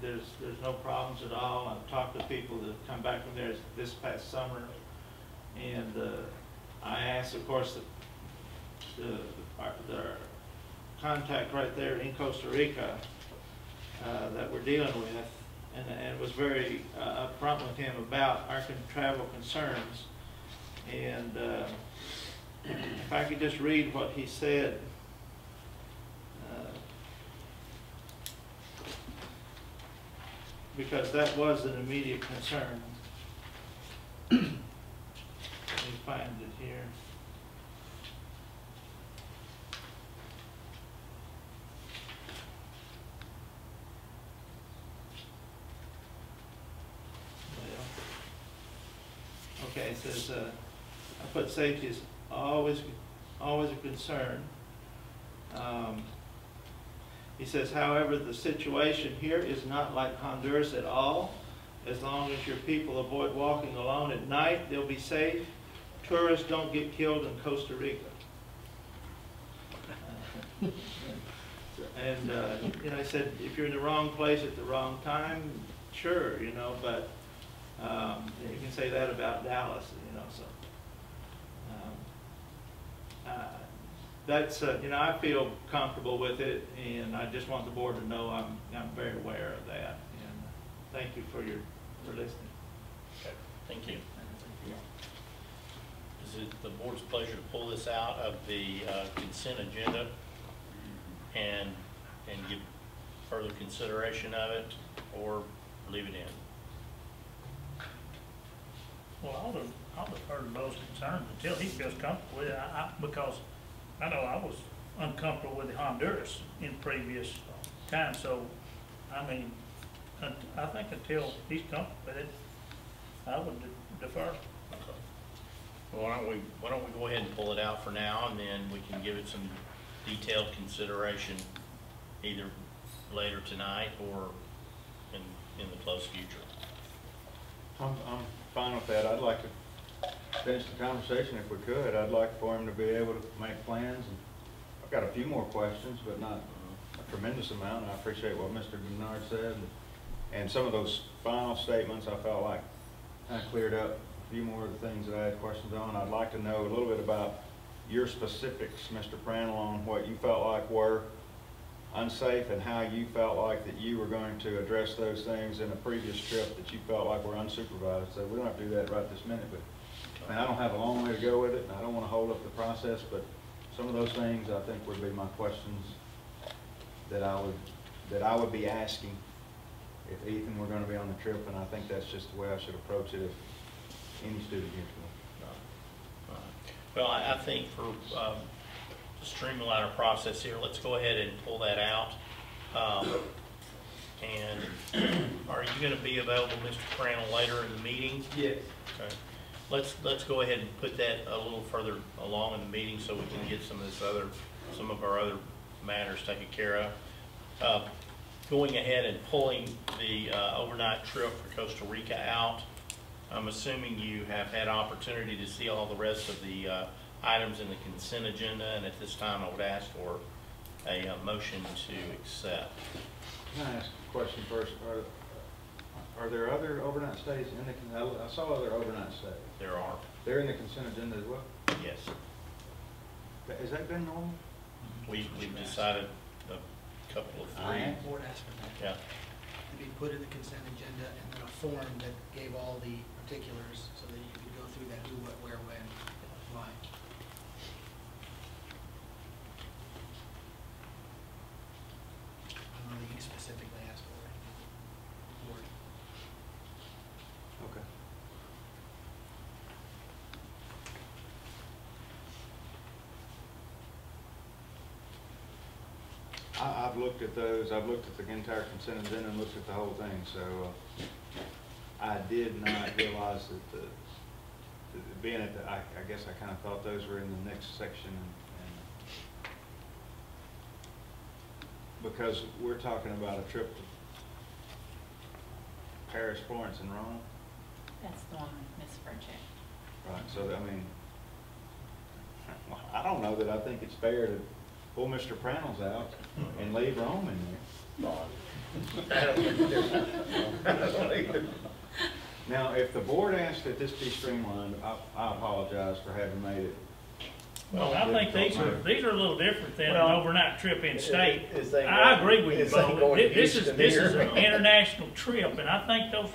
There's no problems at all. I've talked to people that come back from there this past summer, and I asked, of course, the contact right there in Costa Rica that we're dealing with, and was very upfront with him about our travel concerns. And if I could just read what he said. Because that was an immediate concern. Let me find it here. Okay, it says, I put safety is always a concern. He says, however, the situation here is not like Honduras at all. As long as your people avoid walking alone at night, they'll be safe. Tourists don't get killed in Costa Rica. And I said, if you're in the wrong place at the wrong time, sure, but you can say that about Dallas, so. that's, I feel comfortable with it, and I just want the board to know I'm very aware of that. And thank you for listening. Okay, thank you. Is it the board's pleasure to pull this out of the consent agenda and give further consideration of it, or leave it in? Well, I'll defer to those concerned until he feels comfortable with it, because I know I was uncomfortable with the Honduras in previous times, so, I mean, I think until he's comfortable with it, I would defer. Well, why don't we go ahead and pull it out for now, and then we can give it some detailed consideration either later tonight or in the close future. I'm fine with that. I'd like to finish the conversation if we could. I'd like for him to be able to make plans. And I've got a few more questions, but not a tremendous amount. And I appreciate what Mr. Bernard said. And some of those final statements I felt like kind of cleared up a few more of the things that I had questions on. I'd like to know a little bit about your specifics, Mr. Prandtl, on what you felt like were unsafe and how you felt like that you were going to address those things in a previous trip that you felt like were unsupervised. So we don't have to do that right this minute, but I mean, I don't have a long way to go with it, and I don't want to hold up the process, but some of those things I think would be my questions that I would be asking if Ethan were going to be on the trip, and I think that's just the way I should approach it if any student here to me. Well, I think for to streamline our process here, let's go ahead and pull that out. And are you going to be available, Mr. Prandtl, later in the meeting? Yes. Okay. Let's go ahead and put that a little further along in the meeting so we can get some of our other matters taken care of. Going ahead and pulling the overnight trip for Costa Rica out, I'm assuming you have had opportunity to see all the rest of the items in the consent agenda, and at this time I would ask for a motion to accept. Can I ask a question first? Are there other overnight stays in the, I saw other overnight stays. There are. They're in the consent agenda as well? Yes. Has that been normal? We've decided a couple of three. The board asked for that. Yeah. To be put in the consent agenda and then a form that gave all the particulars so that you could go through that, who, what, where, when, why. I don't know that you specifically asked for it. Board. Okay. I've looked at those. I've looked at the entire consent agenda and looked at the whole thing. So I did not realize that being at the, I guess I kind of thought those were in the next section. And because we're talking about a trip to Paris, Florence, and Rome. That's the one with Ms. Furcheck. Right, so, I mean, I don't know that I think it's fair to pull Mr. Prandtl's out and leave Rome in there. No. Now, if the board asks that this be streamlined, I apologize for having made it. Well, I think these are a little different than an overnight trip in state. I I agree with you, Bo. This is an international trip, and I think those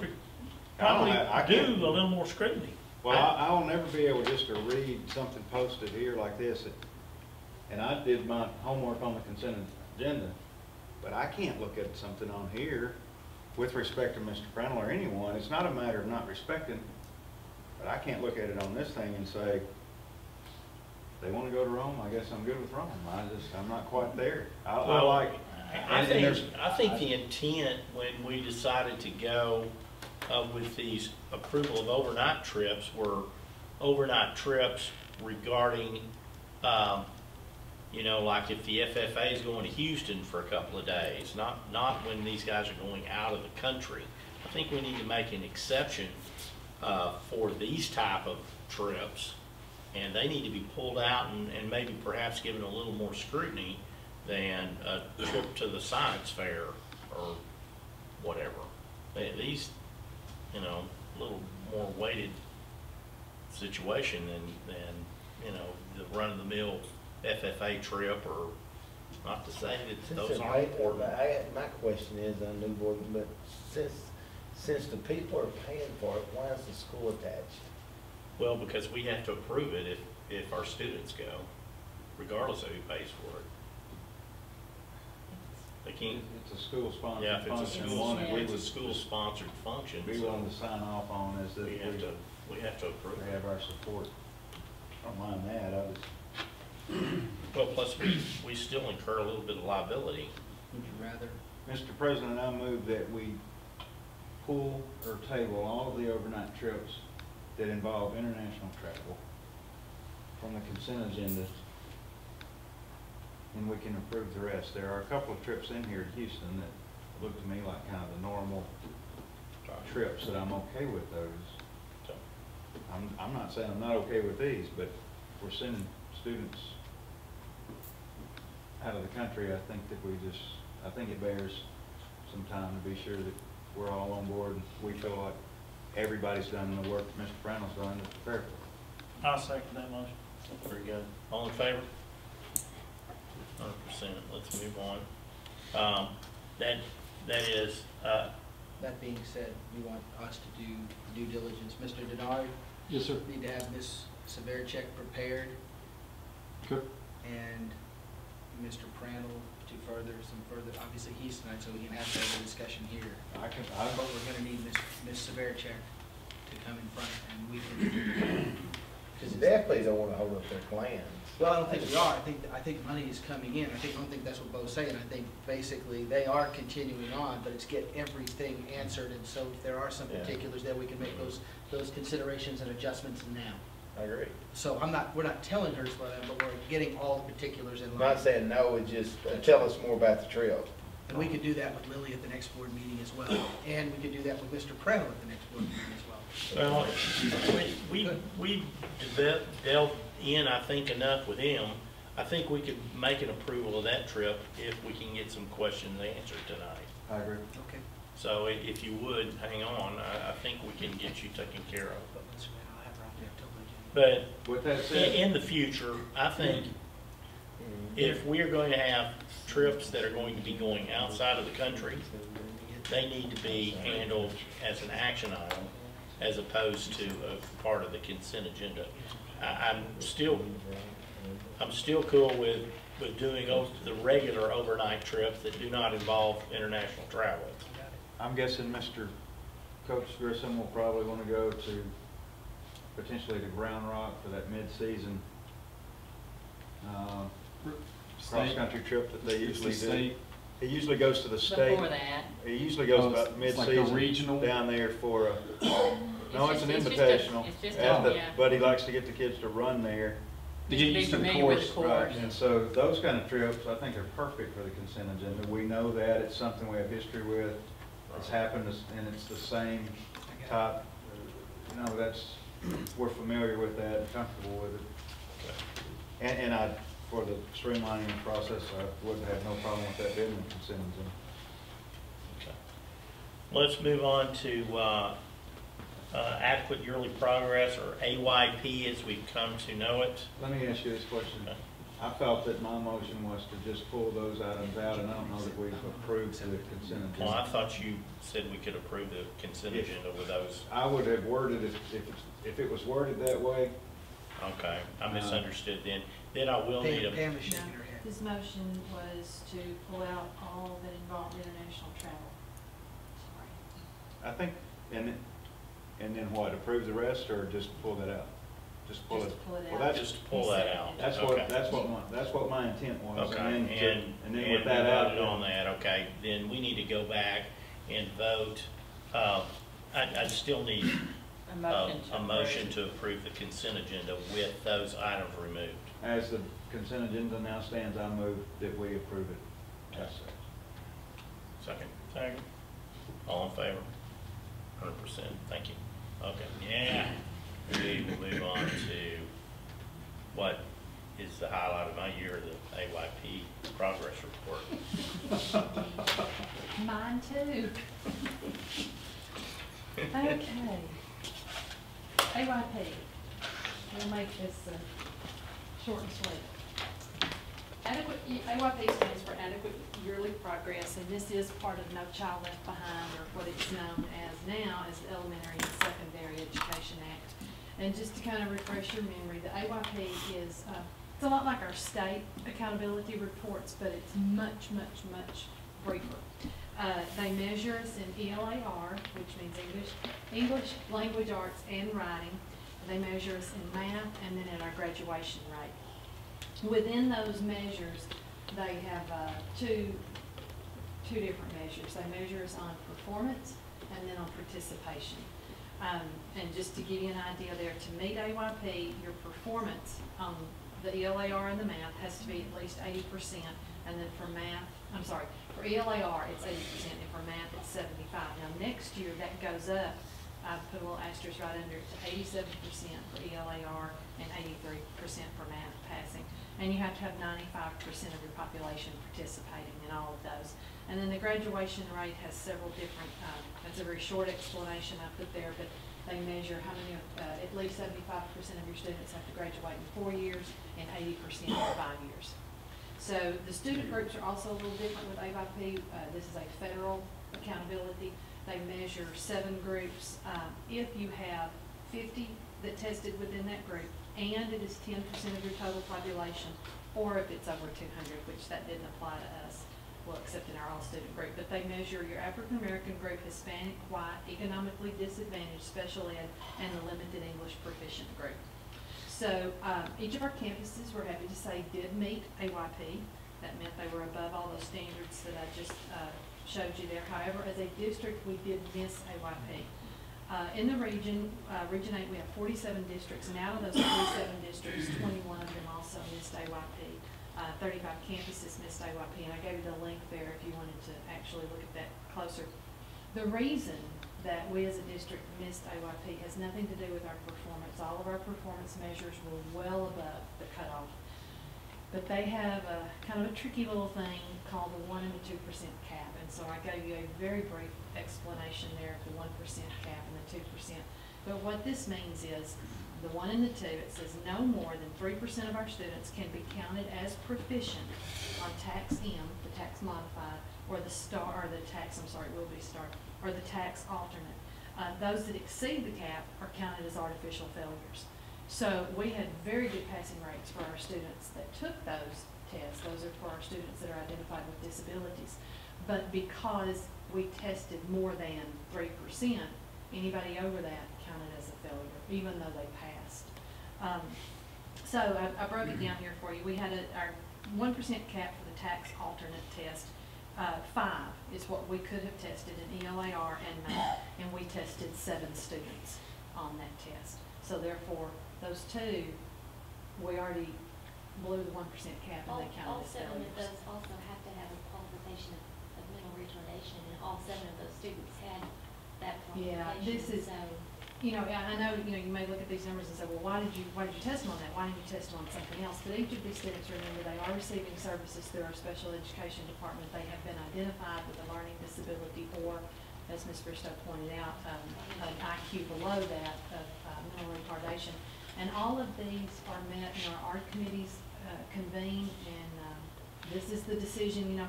probably do a little more scrutiny. Well, I will never be able just to read something posted here like this, and I did my homework on the consent agenda, but I can't look at something on here with respect to Mr. Prandtl or anyone. It's not a matter of not respecting, but I can't look at it on this thing and say, they want to go to Rome, I guess I'm good with Rome. I'm not quite there. I think the intent when we decided to go with these approval of overnight trips were overnight trips regarding, like if the FFA is going to Houston for a couple of days, not when these guys are going out of the country. I think we need to make an exception for these type of trips, and they need to be pulled out and maybe perhaps given a little more scrutiny than a trip to the science fair or whatever. These, a little more weighted situation than the run-of-the-mill FFA trip, or not to say that Since those the aren't people- important. my question is on new board, but since the people are paying for it, why is the school attached? Well, because we have to approve it if our students go, regardless of who pays for it. They can't, It's a school-sponsored yeah, if it's a function. school, One that we it's a would school-sponsored function, be so willing to sign off on is that we have to approve they it. have our support. I don't mind that, I was, Well, plus we still incur a little bit of liability. Would you rather? Mr. President, I move that we pull or table all of the overnight trips that involve international travel from the consent agenda, and we can approve the rest. There are a couple of trips in here to Houston that look to me like kind of the normal trips that I'm okay with those. So, I'm not saying I'm not okay with these, but if we're sending students out of the country, I think that I think it bears some time to be sure that we're all on board and we feel like everybody's done the work that Mr. Brownell's done to prepare for. I'll second that motion. very good. All in favor? 100%. Let's move on. That is, That being said, we want us to do due diligence. Mr. Denard, Yes, sir. need to have Ms. Severcek prepared Good. and Mr. Prandtl to some further, obviously he's tonight, so we can have that discussion here. But we're gonna need Ms. Severcek to come in front and we can. Because definitely don't want to hold up their plans. Well, I don't think we are. I think money is coming in. I don't think that's what Bo's saying. I think basically they are continuing on, but it's get everything answered. And so if there are some Yeah. particulars there, we can make those considerations and adjustments now. I agree. So we're not telling her for that, but we're getting all the particulars in I'm line. not saying no, it's just tell us more about the trip. And we could do that with Lily at the next board meeting as well. And we could do that with Mr. Prandtl at the next board meeting as well. well, we delved in, I think, enough with him. I think we could make an approval of that trip if we can get some questions answered tonight. I agree. Okay. So if you would, hang on, I think we can get you taken care of. But let's, I'll have her out there till the But With that said, in the future, I think if we're going to have trips that are going to be going outside of the country, they need to be handled as an action item as opposed to a part of the consent agenda. I'm still cool with doing the regular overnight trips that do not involve international travel. I'm guessing Mr. Coach Grissom will probably want to go to potentially to Ground Rock for that mid-season cross-country trip that they usually do. State. He usually goes to the state. Before that. He usually goes Oh, about it's like a mid-season regional? down there for a, no, it's an It's just invitational. it's just at the- yeah. But he likes to get the kids to run there. To Just get be used to the familiar with course. the Right, course. and so those kind of trips, I think are perfect for the consent agenda. We know that, it's something we have history with, it's happened, and it's the same type. You know, we're familiar with that and comfortable with it. And for the streamlining the process, I would have no problem with that being the consent agenda. Okay. Let's move on to adequate yearly progress, or AYP as we've come to know it. Let me ask you this question. I felt that my motion was to just pull those items out, and I don't know that we've approved the consent Well, I agenda. thought you said we could approve the consent agenda with those. I would have worded it, if it was worded that way. Okay, I misunderstood then. Then I will need a, Pam is shaking her head. His motion was to pull out all that involved international travel. Sorry. I think, and then what, approve the rest, or just pull that out? Just pull it? Just pull it Well, out. that's, just pull that out. that's Okay. what my intent was. Okay, And then and with we that out. voted on that, okay, then we need to go back and vote. I still need a motion to approve the consent agenda with those items removed. As the consent agenda now stands, I move that we approve it. Yes, sir. Second. Second. All in favor? 100%, thank you. Okay, yeah. We will move on to what is the highlight of my year, the AYP progress report. Mine too. Okay. AYP. We'll make this short and sweet. Adequate, AYP stands for Adequate Yearly Progress, and this is part of No Child Left Behind, or what it's known as now as the Elementary and Secondary Education Act. And just to kind of refresh your memory, the AYP is, it's a lot like our state accountability reports, but it's much, much, much briefer. They measure us in ELAR, which means English, language arts, and writing. They measure us in math, and then in our graduation rate. Within those measures, they have two different measures. They measure us on performance and then on participation. And just to give you an idea there, to meet AYP, your performance on the ELAR and the math has to be at least 80%, and then for math, I'm sorry, for ELAR it's 80%, and for math it's 75%. Now next year that goes up. I put a little asterisk right under it to 87% for ELAR and 83% for math passing. And you have to have 95% of your population participating in all of those. And then the graduation rate has several different, it's a very short explanation I put there, but they measure how many, at least 75% of your students have to graduate in 4 years and 80% in 5 years. So the student groups are also a little different with AYP. This is a federal accountability. They measure 7 groups. If you have 50 that tested within that group, and it is 10% of your total population, or if it's over 200, which that didn't apply to us, well, except in our all-student group. But they measure your African-American group, Hispanic, white, economically disadvantaged, special ed, and the limited English proficient group. So each of our campuses, we're happy to say, did meet AYP. That meant they were above all those standards that I just showed you there. However, as a district, we did miss AYP. In the region, Region 8, we have 47 districts, and out of those 47 districts, 21 of them also missed AYP. 35 campuses missed AYP, and I gave you the link there if you wanted to actually look at that closer. The reason that we as a district missed AYP has nothing to do with our performance. All of our performance measures were well above the cutoff. But they have a kind of a tricky little thing called the 1% and the 2% cap. And so I gave you a very brief explanation there of the 1% cap and the 2%. But what this means is the 1 and the 2, it says no more than 3% of our students can be counted as proficient on tax M, the tax modified, or the STAR, or the tax, I'm sorry, it will be STAR, or the tax alternate. Those that exceed the cap are counted as artificial failures. So we had very good passing rates for our students that took those tests. Those are for our students that are identified with disabilities. But because we tested more than 3%, anybody over that counted as a failure, even though they passed. So I broke it down here for you. We had our 1% cap for the tax alternate test. 5 is what we could have tested in ELAR and math, and we tested 7 students on that test. So therefore, those 2, we already blew the 1% cap, and they counted as failures. All 7 of those also have to have a qualification of mental retardation, and all 7 of those students had that qualification. Yeah, this is, so, you know, I know, you know, you may look at these numbers and say, well, why did you test them on that? Why didn't you test them on something else? But each of these students, remember, they are receiving services through our special education department. They have been identified with a learning disability or, as Ms. Bristow pointed out, an IQ below that of mental retardation. And all of these are met, you know, our art committees convene, and this is the decision, you know.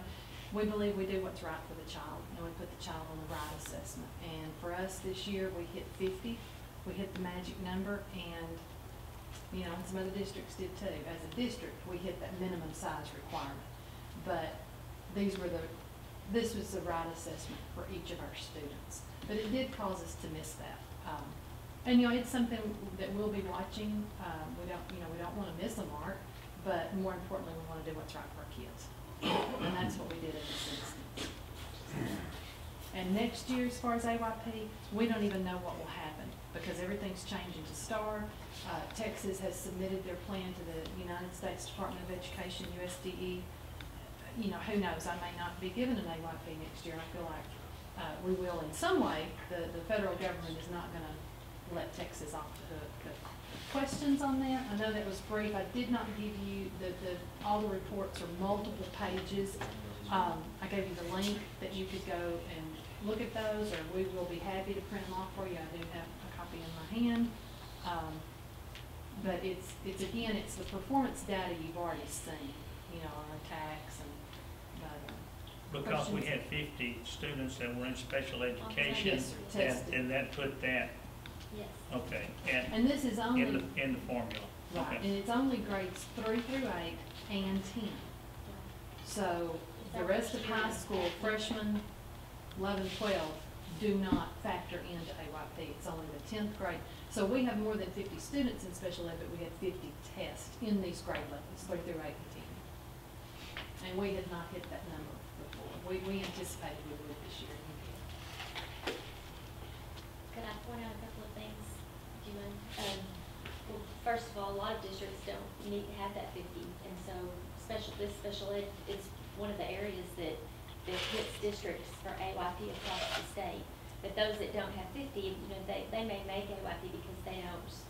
We believe we do what's right for the child, and we put the child on the right assessment. And for us this year, we hit 50. We hit the magic number, and, you know, some other districts did too. As a district, we hit that minimum size requirement. But this was the right assessment for each of our students. But it did cause us to miss that. And, you know, it's something that we'll be watching. We don't want to miss a mark, but more importantly, we want to do what's right for our kids. And that's what we did in this instance. And next year, as far as AYP, we don't even know what will happen because everything's changing to STAR. Texas has submitted their plan to the United States Department of Education, USDE. You know, who knows? I may not be given an AYP next year. I feel like we will in some way. The federal government is not going to let Texas off the hook. But questions on that? I know that was brief. I did not give you all the reports are multiple pages. I gave you the link that you could go and look at those, or we will be happy to print them off for you. I do have a copy in my hand. But it's again, it's the performance data you've already seen. you know, our attacks and, Because we had 50 students that were in special education, Yes, sir, tested. and that put that, Yes. okay, And this is only, in the formula. right, Okay. and it's only grades 3 through 8 and 10. So the rest of high school, freshmen, 11, 12, do not factor into AYP. It's only the 10th grade. So we have more than 50 students in special ed, but we had 50 tests in these grade levels, 3 through 8 and 10. And we had not hit that number before. We anticipated we would this year. Could I point out a couple of things, do you mind? Well, first of all, a lot of districts don't have that 50, and so this special ed is one of the areas that hits districts for AYP across the state. But those that don't have 50, you know, they may make AYP because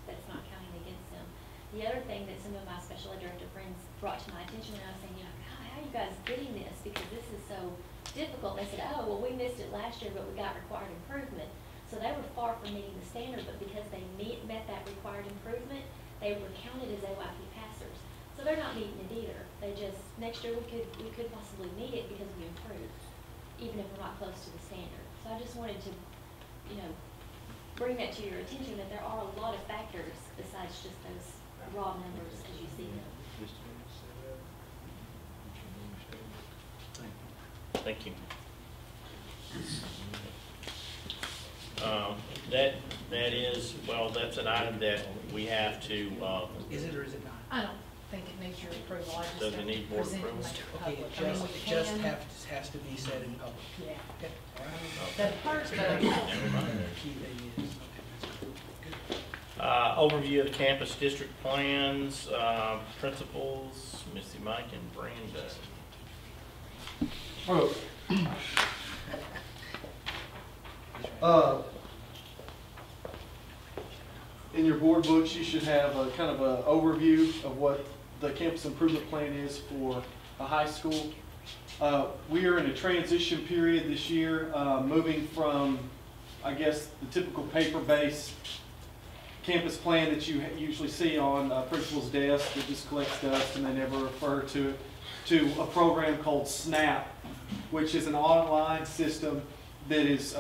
that's not counting against them. The other thing that some of my special ed director friends brought to my attention when I was saying, you know, God, how are you guys getting this? Because this is so difficult. They said, oh, well, we missed it last year, but we got required improvement. So they were far from meeting the standard, but because they met that required improvement, they were counted as AYP passers. So they're not meeting it either. They just, next year we could possibly meet it because we improved, even if we're not close to the standard. So I just wanted to, you know, bring that to your attention that there are a lot of factors besides just those raw numbers as you see them. Thank you. That is, well, that's an item that we have to, Is it or is it not? I don't think it needs your approval. I just Does it have need to board present and approval? make it Okay, public. it I mean, just, we it just can- has to be said in public. Yeah. Okay, all right. That hurts, but The key thing is, okay, that's good. overview of the campus district plans, principals, Missy, Mike, and Brenda. In your board books, you should have a kind of an overview of what the campus improvement plan is for a high school. We are in a transition period this year, moving from, I guess, the typical paper-based campus plan that you usually see on a principal's desk that just collects dust and they never refer to it, to a program called SNAP, which is an online system that is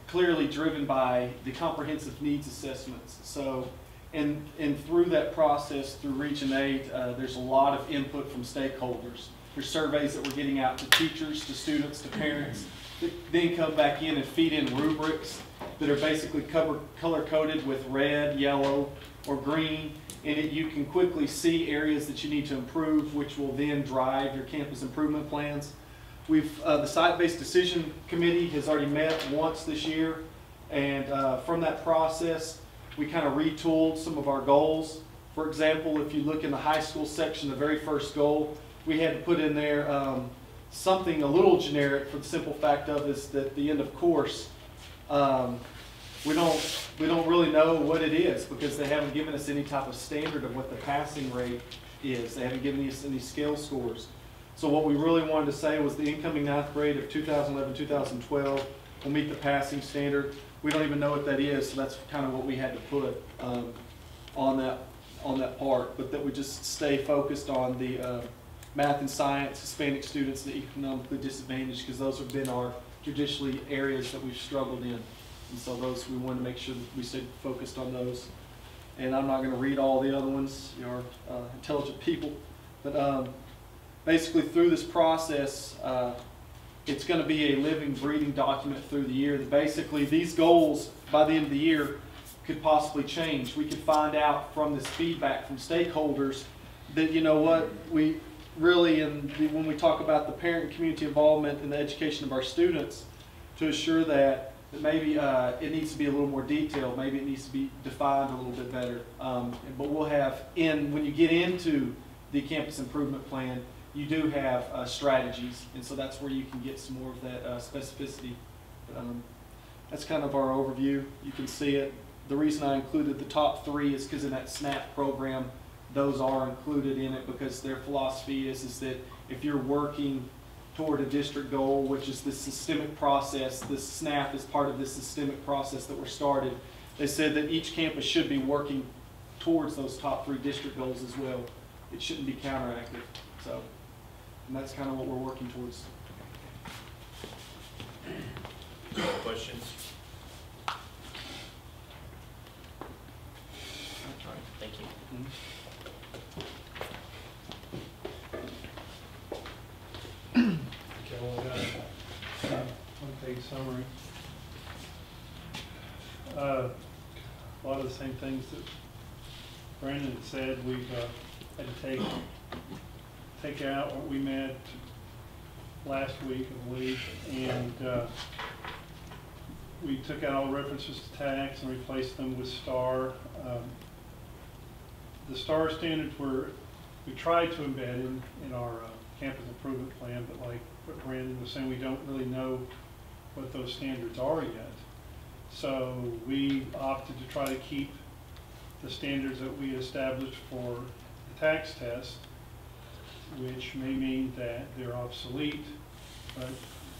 clearly driven by the comprehensive needs assessments. So, and through that process, through Region 8, there's a lot of input from stakeholders. There's surveys that we're getting out to teachers, to students, to parents, that then come back in and feed in rubrics that are basically color-coded with red, yellow, or green, and you can quickly see areas that you need to improve, which will then drive your campus improvement plans. The Site-Based Decision Committee has already met once this year, and from that process, we kind of retooled some of our goals. For example, if you look in the high school section, the very first goal, we had to put in there something a little generic for the simple fact of is that at the end of course, we don't really know what it is because they haven't given us any type of standard of what the passing rate is. They haven't given us any scale scores. So what we really wanted to say was the incoming 9th grade of 2011-2012 will meet the passing standard. We don't even know what that is, so that's kind of what we had to put on that part. But that we just stay focused on the math and science, Hispanic students, the economically disadvantaged, because those have been our traditionally areas that we've struggled in. And so those, we want to make sure that we stay focused on those. And I'm not going to read all the other ones. You're intelligent people. But basically through this process, it's going to be a living, breathing document through the year. That basically these goals, by the end of the year, could possibly change. We could find out from this feedback from stakeholders that, you know what, we really, when we talk about the parent and community involvement in the education of our students, to assure that maybe it needs to be a little more detailed, maybe it needs to be defined a little bit better. But we'll have, when you get into the campus improvement plan, you do have strategies, and so that's where you can get some more of that specificity. That's kind of our overview. You can see it. The reason I included the top 3 is because in that SNAP program, those are included in it because their philosophy is that if you're working toward a district goal, which is this systemic process, this SNAP is part of this systemic process that we're started. They said that each campus should be working towards those top 3 district goals as well. It shouldn't be counteractive. So And that's kind of what we're working towards. Questions? All right, thank you. Okay, well, we got a one-page summary. A lot of the same things that Brandon had said, we've had to take out what we met last week, I believe, and we took out all references to tax and replaced them with STAR. The STAR standards we tried to embed in our campus improvement plan, but like what Brandon was saying, we don't really know what those standards are yet. So we opted to try to keep the standards that we established for the tax test, which may mean that they're obsolete, but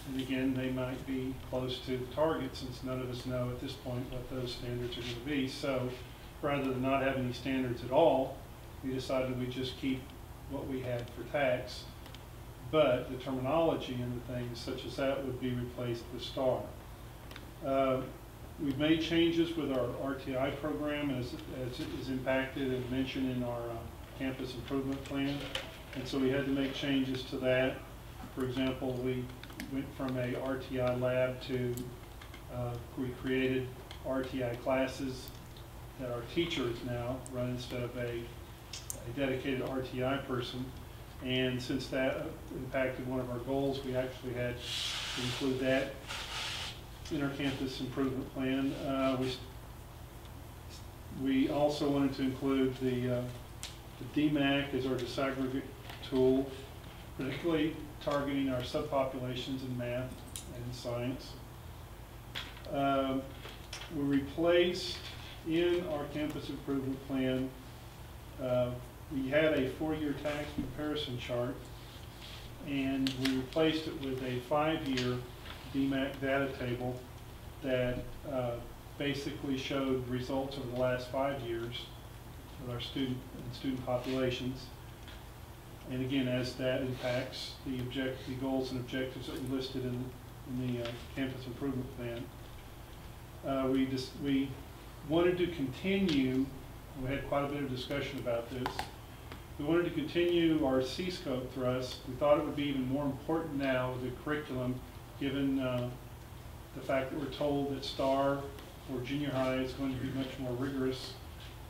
and again, they might be close to the target, since none of us know at this point what those standards are going to be. So rather than not have any standards at all, we decided we'd just keep what we had for tax, but the terminology and the things such as that would be replaced with STAR. We've made changes with our RTI program as it is impacted and mentioned in our campus improvement plan. And so we had to make changes to that. For example, we went from a RTI lab to, we created RTI classes that our teachers now run instead of a dedicated RTI person. And since that impacted one of our goals, we actually had to include that in our campus improvement plan. We also wanted to include the DMAC as our disaggregate tool, particularly targeting our subpopulations in math and science. We replaced in our campus improvement plan, we had a 4-year tax comparison chart, and we replaced it with a 5-year DMAC data table that basically showed results over the last 5 years with our student populations. And again, as that impacts the goals and objectives that we listed in the campus improvement plan. We wanted to continue, we had quite a bit of discussion about this, we wanted to continue our C-scope thrust. We thought it would be even more important now with the curriculum, given the fact that we're told that STAR for junior high is going to be much more rigorous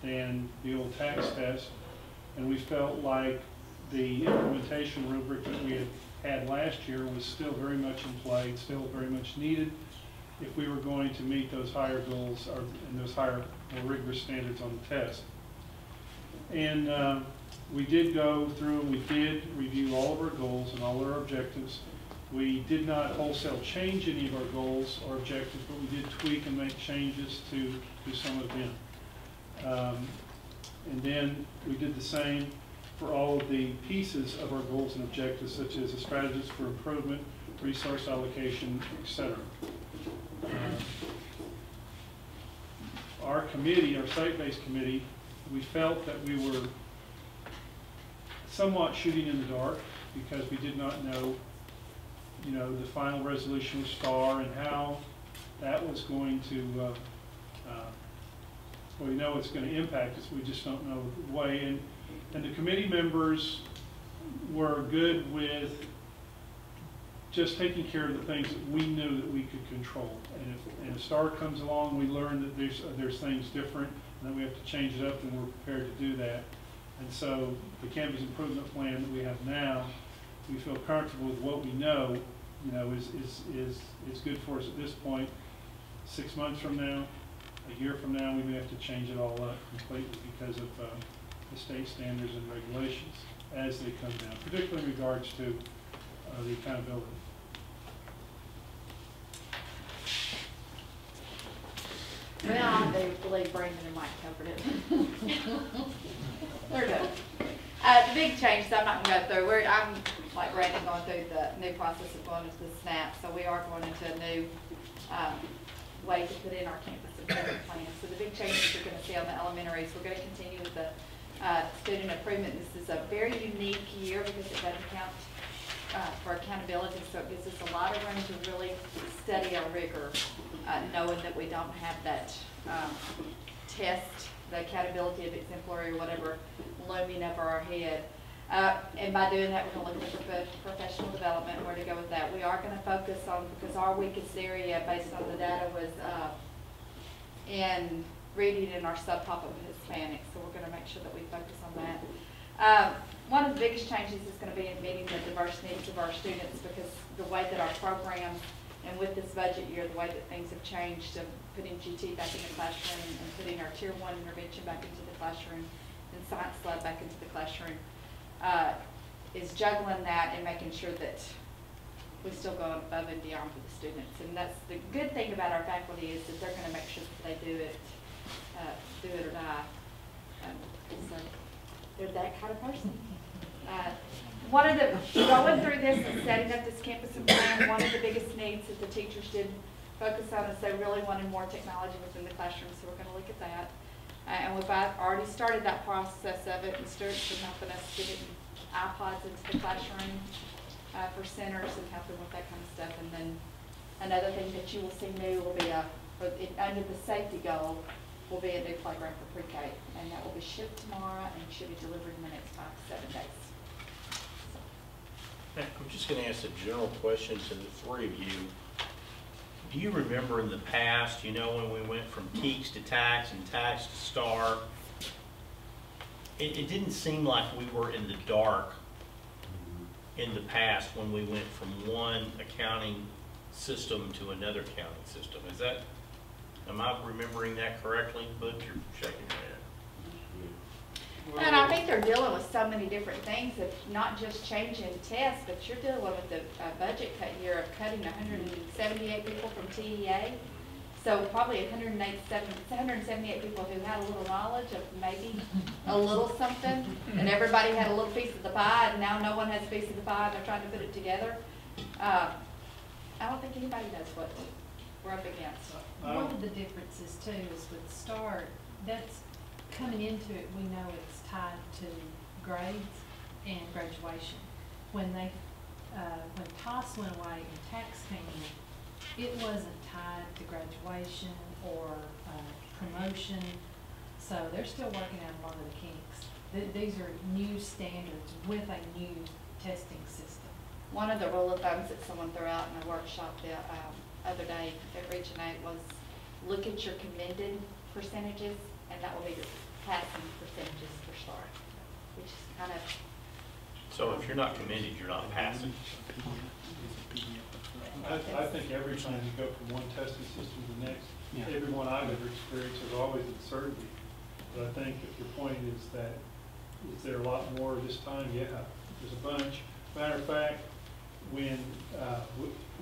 than the old tax test. And we felt like the implementation rubric that we had last year was still very much in play, still very much needed if we were going to meet those higher goals and those higher, more rigorous standards on the test. And we did go through and we did review all of our goals and all of our objectives. We did not wholesale change any of our goals or objectives, but we did tweak and make changes to some of them. And then we did the same for all of the pieces of our goals and objectives, such as the strategies for improvement, resource allocation, etc. Our committee, our site-based committee, we felt that we were somewhat shooting in the dark because we did not know, the final resolution of STAR and how that was going to, well, we know it's going to impact us, we just don't know the way. And the committee members were good with just taking care of the things that we knew that we could control. And if STAR comes along, we learn that there's things different and that we have to change it up, and we're prepared to do that. And so the campus improvement plan that we have now, we feel comfortable with what we know, is good for us at this point. 6 months from now, a year from now, we may have to change it all up completely because of the state standards and regulations as they come down, particularly in regards to the accountability. Well, I do believe Brandon and Mike covered it. They're done. The big changes I'm not going to go through. I'm like Brandon going through the new process of going into the SNAP, so we are going into a new way to put in our campus improvement plan. So the big changes you're going to see on the elementaries, we're going to continue with the student improvement. This is a very unique year because it doesn't count for accountability, so it gives us a lot of room to really study our rigor, knowing that we don't have that test, the accountability of exemplary or whatever looming over our head. And by doing that, we're going to look at professional development and where to go with that. We are going to focus on, because our weakest area based on the data was in reading and our subtopic of Hispanic, so we're going to make sure that we focus on that. One of the biggest changes is going to be in meeting the diverse needs of our students, because the way that our programs, and with this budget year, the way that things have changed, of putting GT back in the classroom and putting our Tier 1 intervention back into the classroom and Science Lab back into the classroom, is juggling that and making sure that we still go above and beyond for the students. And that's the good thing about our faculty, is that they're going to make sure that they do it or die. So they're that kind of person. One of the, going through this and setting up this campus plan, one of the biggest needs that the teachers did focus on is they really wanted more technology within the classroom, so we're going to look at that. And we've already started that process of it, and students have been helping us get iPods into the classroom for centers and helping with that kind of stuff. And then another thing that you will see new will be under the safety goal, will be a new playground for pre-K, and that will be shipped tomorrow and should be delivered in the next 5 to 7 days. I'm just going to ask a general question to the three of you. Do you remember in the past, you know, when we went from TEKS to TAKS and TAKS to STAR, it didn't seem like we were in the dark in the past when we went from one accounting system to another accounting system. Am I remembering that correctly? Bud, you're shaking your head. And I think they're dealing with so many different things, of not just changing tests, but you're dealing with the budget cut year of cutting 178 people from TEA. So probably 178 people who had a little knowledge of maybe a little something, and everybody had a little piece of the pie, and now no one has a piece of the pie, and they're trying to put it together. I don't think anybody knows what we're up against. One of the differences too is with STAR, that's coming into it, we know it's tied to grades and graduation. When TOS went away and TAKS came in, it wasn't tied to graduation or promotion, so they're still working out a lot of the kinks. These are new standards with a new testing system. One of the rule of thumbs that someone threw out in a workshop the other day at Region 8 was, look at your commended percentages, and that will be your passing percentages for STAR, which is kind of... So if you're not commended, you're not passing. I think every time you go from one testing system to the next, every one I've ever experienced, there's always uncertainty. But I think if your point is that, is there a lot more this time? Yeah, there's a bunch. Matter of fact, when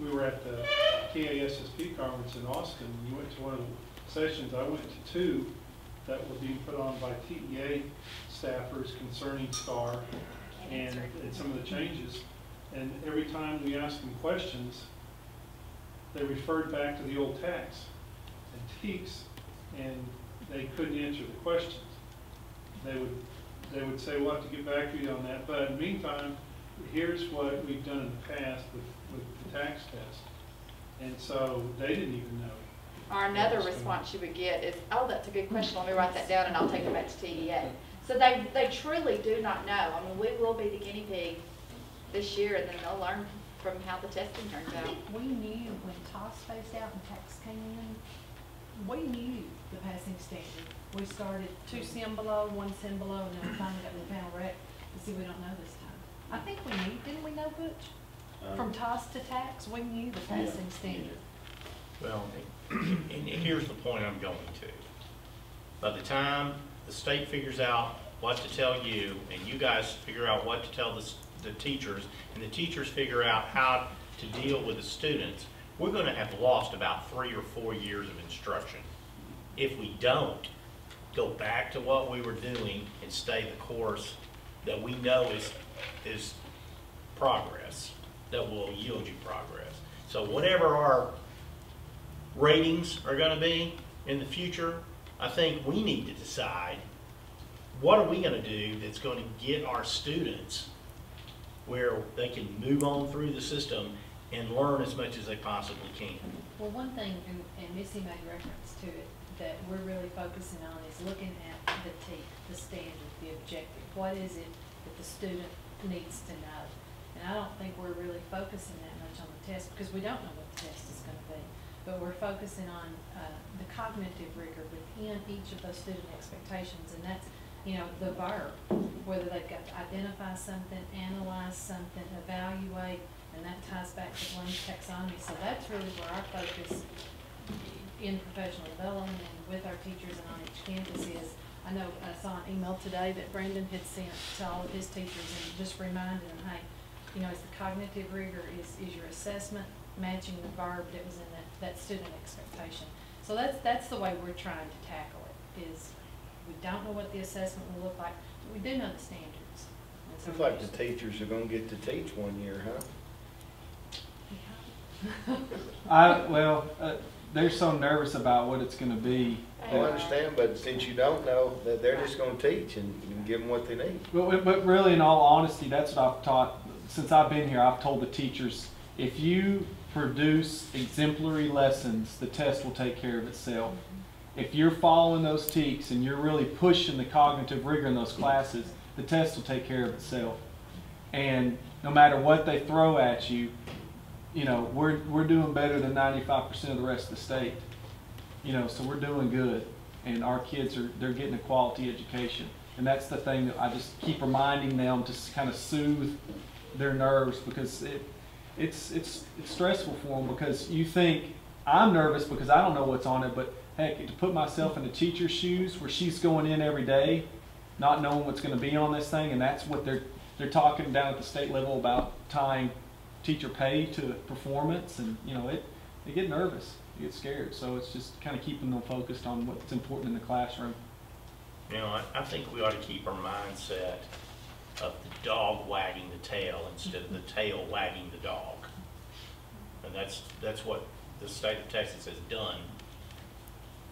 we were at the TASSP conference in Austin, you went to one of the sessions, I went to 2 that were being put on by TEA staffers concerning STAR and some of the changes. And every time we asked them questions, they referred back to the old TAKS and TEKS, and they couldn't answer the questions. They would say, we'll have to get back to you on that. But in the meantime, here's what we've done in the past with the TAKS test. And so they didn't even know. Or another response you would get is, oh, that's a good question, let me write that down and I'll take it back to TEA. So they truly do not know. I mean, we will be the guinea pig this year, and then they'll learn from how the testing turns out. We knew when TOS phased out and TAKS came in, we knew the passing standard. We started 2 sim below, 1 sim below, and then we finally got to the final rec. But see, we don't know this time. I think we knew, didn't we know, Butch? From TOS to TAKS, we knew the passing standard. Well, and here's the point I'm going to. By the time the state figures out what to tell you, and you guys figure out what to tell the teachers, and the teachers figure out how to deal with the students, we're going to have lost about 3 or 4 years of instruction. If we don't go back to what we were doing and stay the course that we know is progress, that will yield you progress. So whatever our ratings are going to be in the future, I think we need to decide, what are we going to do that's going to get our students where they can move on through the system and learn as much as they possibly can. Well, one thing, and Missy made reference to it, that we're really focusing on is looking at the standard, the objective. What is it that the student needs to know? And I don't think we're really focusing that much on the test because we don't know what the test is going to be. But we're focusing on the cognitive rigor within each of those student expectations, and that's, you know, the verb, whether they've got to identify something, analyze something, evaluate, and that ties back to Bloom's taxonomy. So that's really where our focus in professional development and with our teachers and on each campus is. I know I saw an email today that Brandon had sent to all of his teachers and just reminded them, hey, you know, it's the cognitive rigor is your assessment matching the verb that was in that student expectation. So that's the way we're trying to tackle it, is we don't know what the assessment will look like, but we do know the standards. Looks like the teachers are gonna get to teach 1 year, huh? They're so nervous about what it's going to be. I understand, but since you don't know, that they're just going to teach and give them what they need. But really, in all honesty, that's what I've taught. Since I've been here, I've told the teachers, if you produce exemplary lessons, the test will take care of itself. If you're following those TEKS and you're really pushing the cognitive rigor in those classes, the test will take care of itself. And no matter what they throw at you, you know, we're doing better than 95% of the rest of the state. You know, so we're doing good, and our kids they're getting a quality education, and that's the thing that I just keep reminding them to kind of soothe their nerves, because it's stressful for them, because you think I'm nervous because I don't know what's on it, but heck, to put myself in the teacher's shoes where she's going in every day, not knowing what's going to be on this thing, and that's what they're talking down at the state level about, tying teacher pay to performance, and you know they get nervous, they get scared. So it's just kind of keeping them focused on what's important in the classroom. You know, I think we ought to keep our mindset of the dog wagging the tail instead of the tail wagging the dog, and that's what the state of Texas has done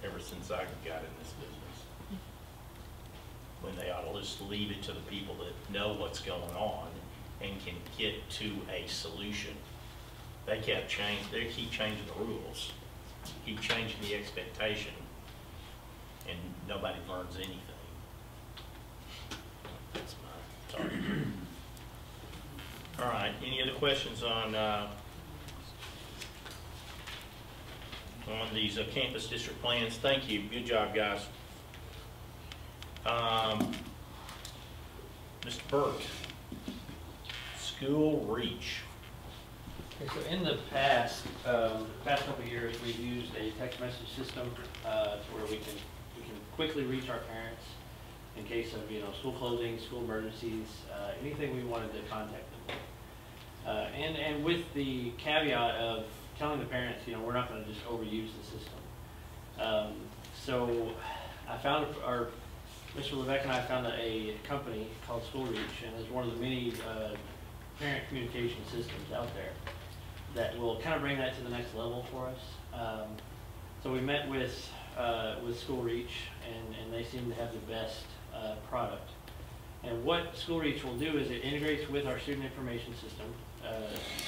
ever since I got in this business. When they ought to just leave it to the people that know what's going on and can get to a solution. They keep changing the rules, keep changing the expectation, and nobody learns anything. That's my target. All right, any other questions on these campus district plans? Thank you, good job, guys. Mr. Burt. School Reach. Okay, so in the past couple of years, we've used a text message system to where we can quickly reach our parents in case of school closings, school emergencies, anything we wanted to contact them with. And with the caveat of telling the parents, we're not going to just overuse the system. So I found Mr. Levesque and I found a company called School Reach, and it's one of the many parent communication systems out there that will kind of bring that to the next level for us. So we met with School Reach, and they seem to have the best product. And what School Reach will do is it integrates with our student information system,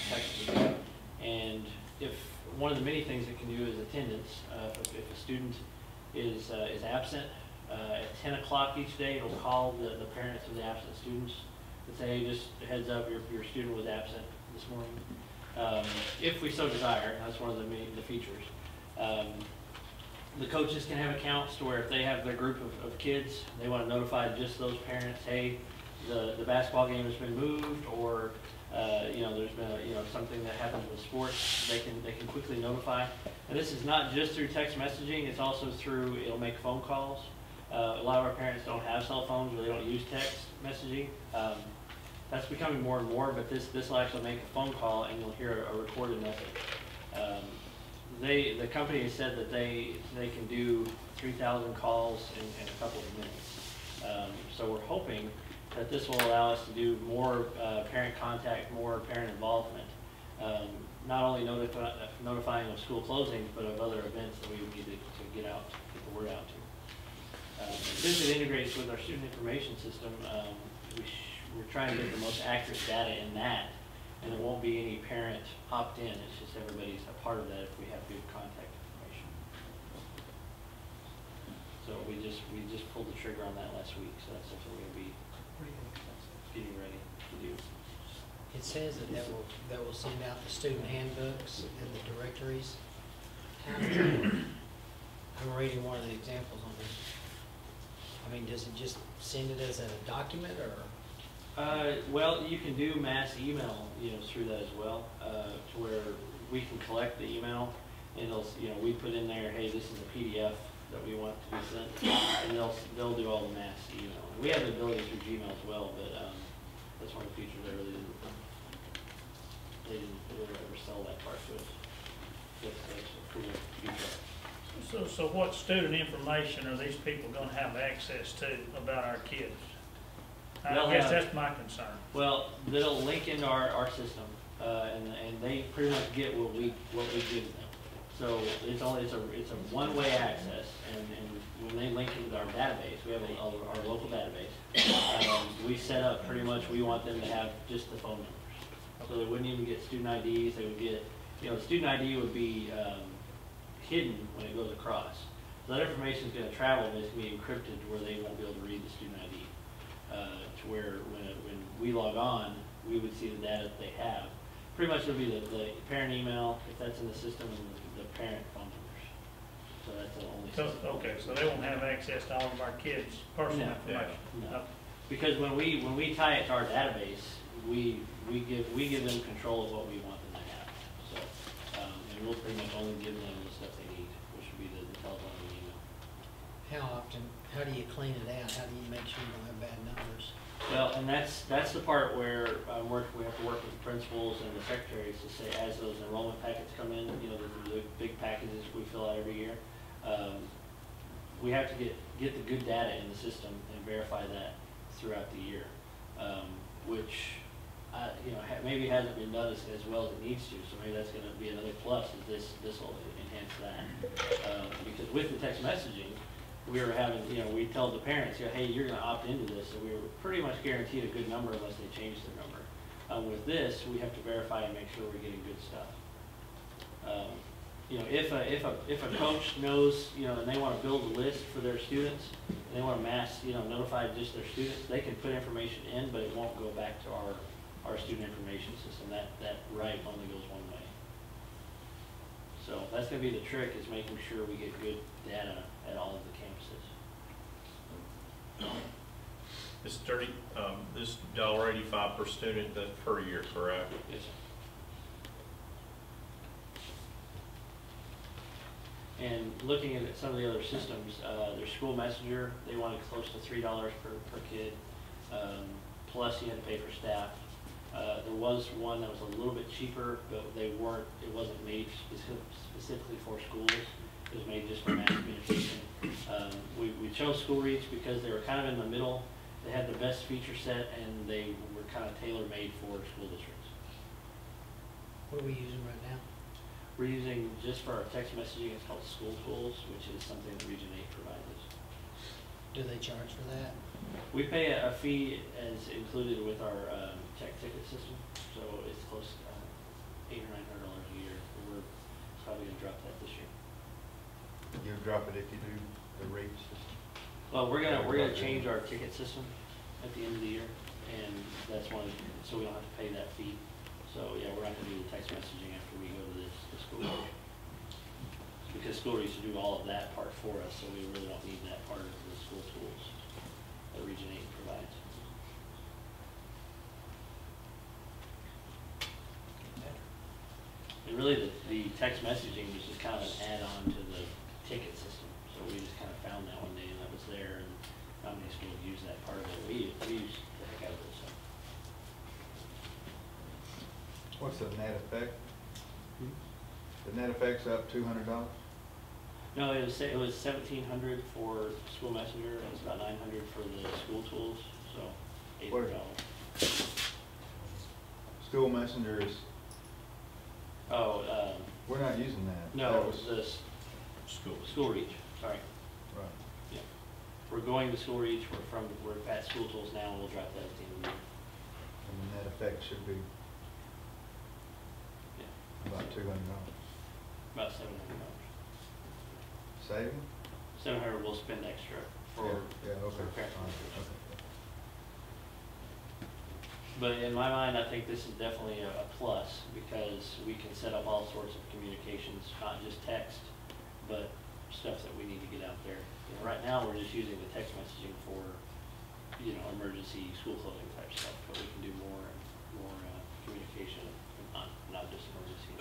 technically. And if one of the many things it can do is attendance. If a student is absent, at 10 o'clock each day, it'll call the parents of the absent students and say, hey, just a heads up, your student was absent this morning. If we so desire, that's one of the features. The coaches can have accounts to where if they have their group of kids, they want to notify just those parents, hey, the basketball game has been moved, or there's been something that happens with sports, they can quickly notify. And this is not just through text messaging, it's also through, it'll make phone calls. A lot of our parents don't have cell phones or they don't use text messaging. That's becoming more and more, but this will actually make a phone call and you'll hear a recorded message. The company has said that they can do 3,000 calls in a couple of minutes. So we're hoping that this will allow us to do more parent contact, more parent involvement. Not only notifying of school closings, but of other events that we would need to get the word out to. Since it integrates with our student information system, we're trying to get the most accurate data in that, and there won't be any parent opt-in, it's just everybody's a part of that if we have good contact information. So we just pulled the trigger on that last week, so that's something we're gonna be getting ready to do. It says that will send out the student handbooks and the directories. I'm reading one of the examples on this. I mean, does it just send it as a document or? Well, you can do mass email, through that as well, to where we can collect the email, and it'll, we put in there, hey, this is a PDF that we want to be sent, and they'll do all the mass email. We have the ability through Gmail as well, but that's one of the features they really didn't ever sell that part to us. That's a cool feature. So what student information are these people gonna have access to about our kids? I guess that's my concern. Well, they'll link into our system, and they pretty much get what we give them. So it's a one-way access, and when they link into our database, we have our local database. We set up pretty much, we want them to have just the phone numbers. So they wouldn't even get student IDs. They would get, the student ID would be hidden when it goes across. So that information is going to travel, but it's going to be encrypted to where they won't be able to read the student ID. To where when we log on, we would see the data that they have. Pretty much it'll be the parent email, if that's in the system, and the parent phone numbers. So that's the only system. Okay, so they won't have access to all of our kids' personal information? No. Because when we tie it to our database, we give them control of what we want them to have. So, and we'll pretty much only give them the stuff they need, which would be the telephone and email. How do you clean it out? How do you make sure you don't have bad numbers? Well, and that's the part where we have to work with the principals and the secretaries to say, as those enrollment packets come in, the big packages we fill out every year, we have to get the good data in the system and verify that throughout the year, which maybe hasn't been done as well as it needs to. So maybe that's going to be another plus. Is this will enhance that because with the text messaging, we were having, we tell the parents, hey, you're going to opt into this, and we were pretty much guaranteed a good number unless they change their number. With this, we have to verify and make sure we're getting good stuff. If a coach knows, and they want to build a list for their students, and they want to mass, notify just their students, they can put information in, but it won't go back to our student information system. That right only goes one way. So that's going to be the trick, is making sure we get good data at all of the campuses. This this $1.85 per student per year, correct? Yes, sir. And looking at some of the other systems, their school messenger, they wanted close to $3 per kid. Plus you had to pay for staff. There was one that was a little bit cheaper, but it wasn't made specifically for schools. It was made just for mass communication. We chose SchoolReach because they were kind of in the middle. They had the best feature set, and they were kind of tailor-made for school districts. What are we using right now? We're using, just for our text messaging, it's called School Tools, which is something that Region 8 provides us. Do they charge for that? We pay a fee as included with our tech ticket system, so it's close to $800 or $900 a year. We're probably going to drop that this year. You drop it if you do the rate system? Well, we're gonna change our ticket system at the end of the year, and that's one, so we don't have to pay that fee. So yeah, we're not gonna do the text messaging after we go to the school. Because school used to do all of that part for us, so we really don't need that part of the school tools that Region 8 provides. And really, the text messaging was just kind of an add-on to the ticket system. So we just kind of found that one day, and that was there, and not many schools use that part of it. We use the heck out of it. So. What's the net effect? The net effect's up $200? No, it was $1,700 for School Messenger, and it's about $900 for the school tools. So $800. School Messenger is. Oh, we're not using that. No, that was the SchoolReach. Sorry. Right. Yeah. We're going to SchoolReach. We're at School Tools now, and we'll drop that at the end of the year. and the net effect should be about $200. About $700. Saving? 700 we'll spend extra for. Yeah, okay. for parents. All right, okay. But in my mind, I think this is definitely a plus because we can set up all sorts of communications, not just text, but stuff that we need to get out there. You know, right now, we're just using the text messaging for, you know, emergency school closing type stuff, but we can do more communication, not just emergency.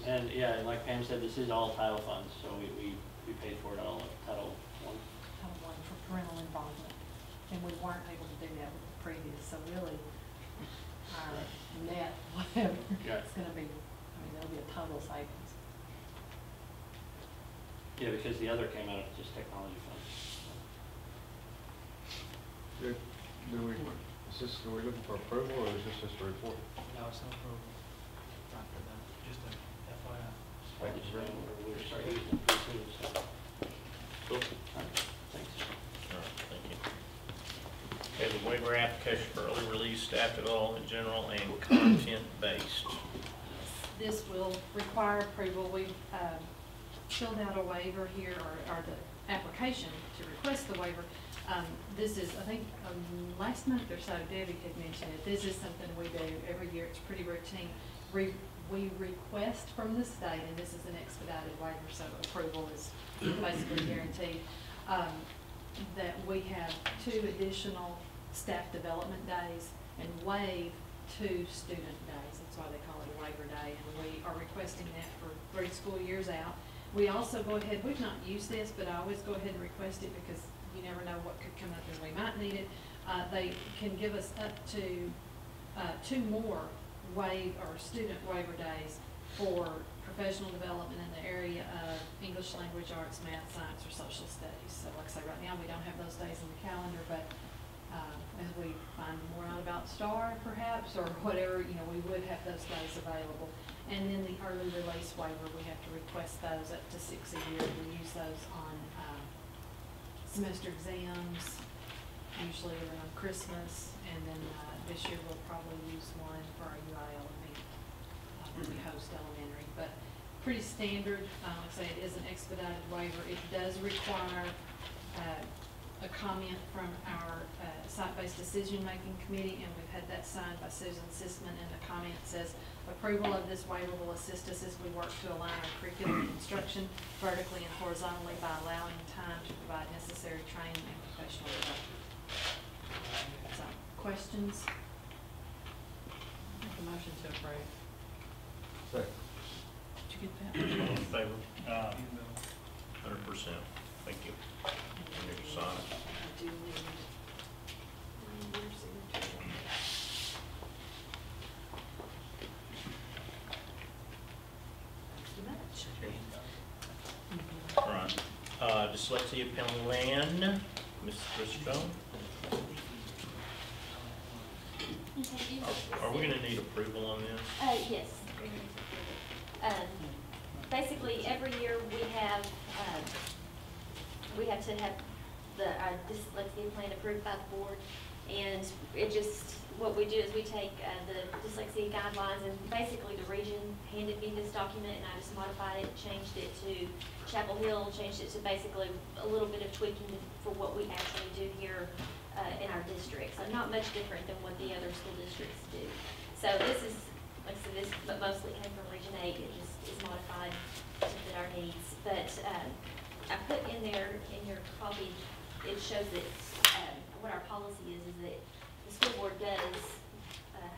And yeah, and like Pam said, this is all title funds, so we paid for it all, Title I. Title I for parental involvement, and we weren't able to do that with the previous, so really, our net, whatever, Yeah. it's gonna be, I mean, there'll be a total savings. Yeah, because the other came out of just technology funds. Are we looking for approval, or is this just a report? No, it's not approval. Not for them, just a FYI. Right, just we're starting using it pretty soon, so. Cool. All right, thanks. All right, thank you. Okay, the waiver application for early release, staff development, general, and content-based. This will require approval. We've filled out a waiver here, or the application to request the waiver. This is, I think, last month or so, Debbie had mentioned it. This is something we do every year. It's pretty routine. We request from the state, and this is an expedited waiver, so approval is basically guaranteed, that we have 2 additional staff development days and waive 2 student days. That's why they call it a waiver day, and we are requesting that for 3 school years out. We also go ahead, we've not used this, but I always go ahead and request it because you never know what could come up and we might need it. They can give us up to 2 more student waiver days for professional development in the area of English language, arts, math, science, or social studies. So like I say, right now we don't have those days in the calendar, but as we find more out about STAR perhaps, or whatever, you know, we would have those days available. And then the early release waiver, we have to request those up to 6 a year. We use those on semester exams, usually around Christmas, and then this year we'll probably use one for our UILME when we host elementary. But pretty standard. Like I say, it is an expedited waiver. It does require a comment from our site-based decision-making committee, and we've had that signed by Susan Sisman, and the comment says, approval of this waiver will assist us as we work to align our curriculum and instruction vertically and horizontally by allowing time to provide necessary training and professional development. So, questions? Make a motion to approve. Second. Did you get that? All in favor? 100%. Thank you. You need to sign it. I do need your signature on that. All right. Dyslexia Plan, Ms. Christo. Are we gonna need approval on this? Yes. Basically, every year we have to have our dyslexia plan approved by the board. And it just, what we do is we take the dyslexia guidelines, and basically the region handed me this document, and I just modified it, changed it to Chapel Hill, changed it to basically a little bit of tweaking for what we actually do here in our district. So not much different than what the other school districts do. So this is, like I said, this but mostly came from Region 8. It just is modified to fit our needs. But I put in there, in your copy, it shows that what our policy is that the school board does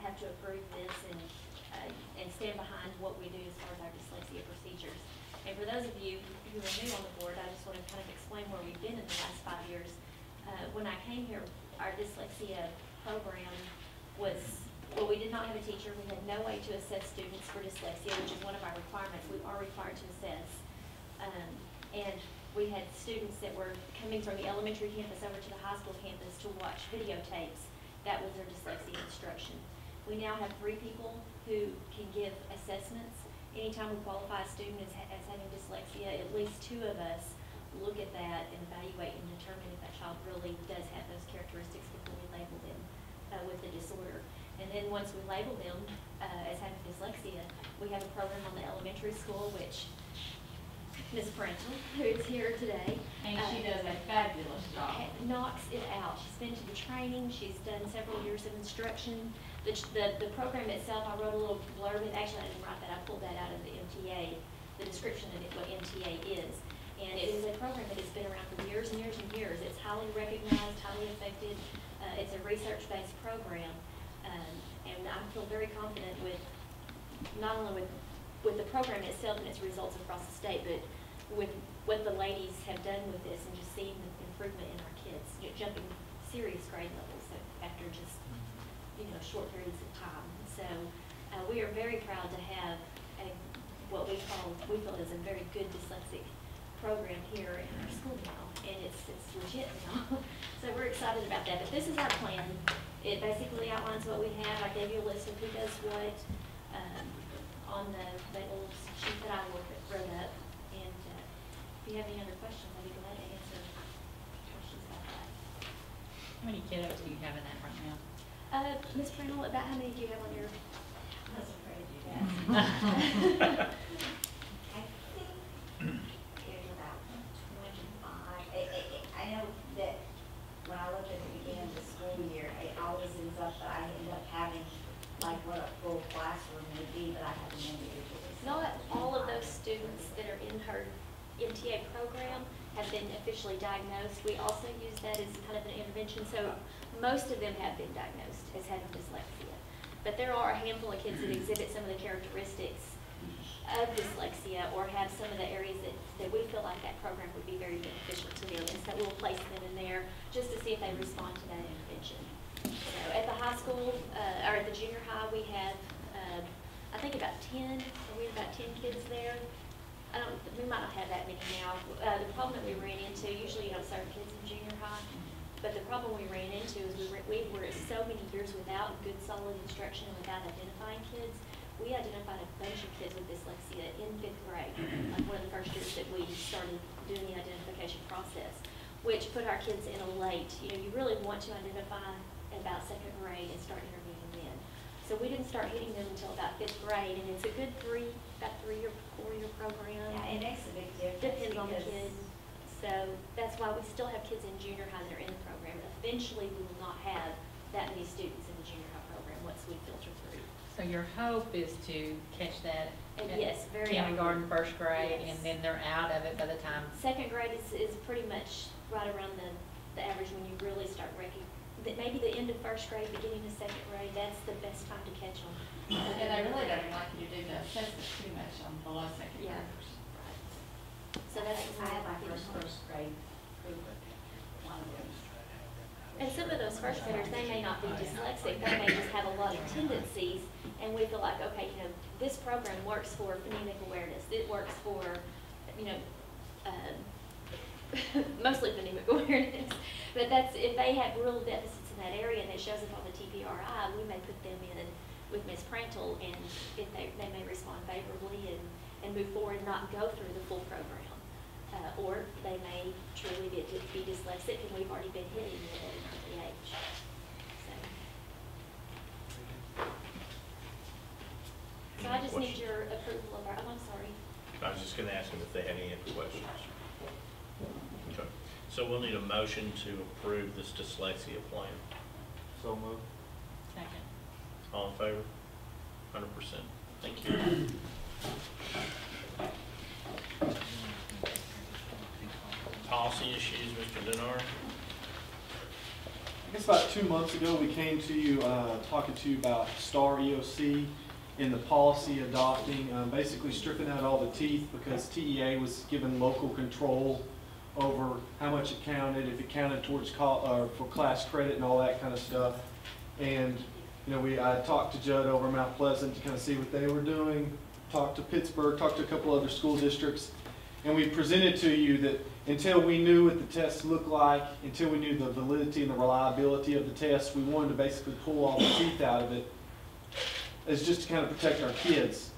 have to approve this and stand behind what we do as far as our dyslexia procedures. And for those of you who are new on the board, I just want to kind of explain where we've been in the last 5 years. When I came here, our dyslexia program was, well, we did not have a teacher. We had no way to assess students for dyslexia, which is one of our requirements. We are required to assess. And we had students that were coming from the elementary campus over to the high school campus to watch videotapes. That was their dyslexia instruction. We now have 3 people who can give assessments. Anytime we qualify a student as having dyslexia, at least 2 of us look at that and evaluate and determine if that child really does have those characteristics before we label them with the disorder. And then once we label them as having dyslexia, we have a program on the elementary school, which Ms. Prentle, who is here today. And she does a fabulous job. Knocks it out. She's been to the training. She's done several years of instruction. The program itself, I wrote a little blurb. Actually, I didn't write that. I pulled that out of the MTA, the description of it, what MTA is. And it is a program that has been around for years and years and years. It's highly recognized, highly effective. It's a research-based program. And I feel very confident with, not only with the program itself and its results across the state, but with what the ladies have done with this and just seeing the improvement in our kids, jumping serious grade levels after just, short periods of time. So we are very proud to have what we feel is a very good dyslexic program here in our school now, and it's legit now. So we're excited about that. But this is our plan. It basically outlines what we have. I gave you a list of who does what on the little sheet that I wrote up. And if you have any other questions, I'd be glad to answer questions about that. How many kiddos do you have in that right now? Ms. Pringle, about how many do you have on your? I was afraid you'd ask. I think there's about 25. I know that when I look at the beginning of the school year, it always ends up that I end up having like what a full classroom would be, but I have an individual. Not all of those students that are in her MTA program have been officially diagnosed. We also use that as kind of an intervention. So most of them have been diagnosed as having dyslexia. But there are a handful of kids that exhibit some of the characteristics of dyslexia or have some of the areas that we feel like that program would be very beneficial to them. And so we'll place them in there just to see if they respond to that intervention. So at the high school, or at the junior high, we have, I think about 10, we have about 10 kids there. We might not have that many now. The problem that we ran into, usually you don't serve kids in junior high, but the problem we ran into is we were so many years without good solid instruction and without identifying kids. We identified a bunch of kids with dyslexia in 5th grade, like one of the first years that we started doing the identification process, which put our kids in a late, you really want to identify at about 2nd grade and start interviewing then. So we didn't start hitting them until about 5th grade, and it's a good about 3 or 4 year program. Yeah, it makes a big difference. Depends on the kid. So that's why we still have kids in junior high that are in the program. Eventually, we will not have that many students in the junior high program once we filter through. So your hope is to catch that Yes, very kindergarten, often. 1st grade, Yes. and then they're out of it by the time. 2nd grade is pretty much right around the average when you really start recognizing. Maybe the end of 1st grade, beginning of 2nd grade, that's the best time to catch them. And they really don't like you to do the assessment too much on below 2nd Yeah. graders. So that's I had my first grade group, one of them. And some of those 1st graders, they may not be dyslexic, they may just have a lot of tendencies, and we feel like, okay, this program works for phonemic awareness, it works for, mostly phonemic awareness, but if they have real deficits in that area and it shows up on the TPRI, we may put them in with Ms. Prantle, and if they may respond favorably and move forward and not go through the full program. Or they may truly be dyslexic, and we've already been hitting it at an early age. So I just need your approval of I'm sorry. I was just going to ask them if they had any other questions. Okay. So we'll need a motion to approve this dyslexia plan. So moved. Second. All in favor? 100%. Thank you. Policy issues, Mr. Denard? I guess about 2 months ago, we came to you, talking to you about STAR EOC and the policy adopting, basically stripping out all the teeth because TEA was given local control over how much it counted, if it counted towards for class credit and all that kind of stuff. And I talked to Judd over Mount Pleasant to kind of see what they were doing, talked to Pittsburgh, talked to a couple other school districts, and we presented to you that until we knew what the tests looked like, until we knew the validity and the reliability of the test, we wanted to basically pull all the teeth out of it as just to kind of protect our kids.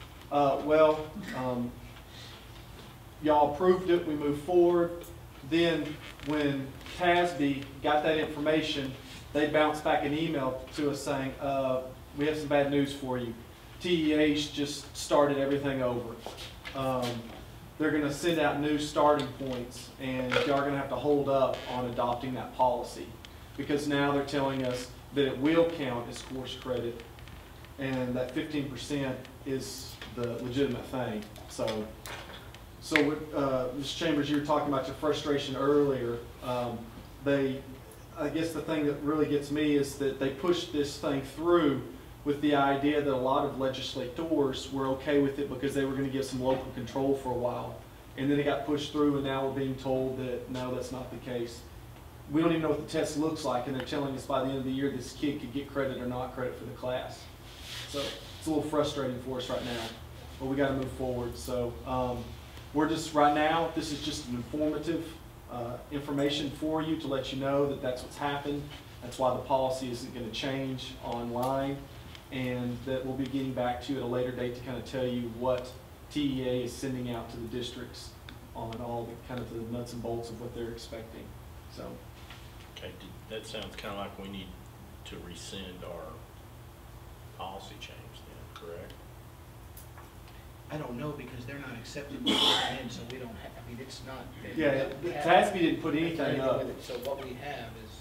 Y'all approved it, we moved forward. then when TASB got that information, they bounced back an email to us saying, we have some bad news for you. TEA's just started everything over. They're going to send out new starting points, and y'all are going to have to hold up on adopting that policy, because now they're telling us that it will count as course credit, and that 15% is the legitimate thing. So Ms. Chambers, you were talking about your frustration earlier. I guess the thing that really gets me is that they pushed this thing through with the idea that a lot of legislators were okay with it because they were going to give some local control for a while. And then it got pushed through, and now we're being told that no, that's not the case. We don't even know what the test looks like, and they're telling us by the end of the year this kid could get credit or not credit for the class. So it's a little frustrating for us right now, but we got to move forward. So we're just, right now, this is just an informative information for you to let you know that that's what's happened. That's why the policy isn't going to change online, and that we'll be getting back to you at a later date to kind of tell you what TEA is sending out to the districts on all the kind of the nuts and bolts of what they're expecting. So, okay, that sounds kind of like we need to rescind our policy change then, correct? I don't know, because they're not accepting what we're in, so we don't have, I mean, it's not. Yeah, TASB didn't put anything up. So what we have is.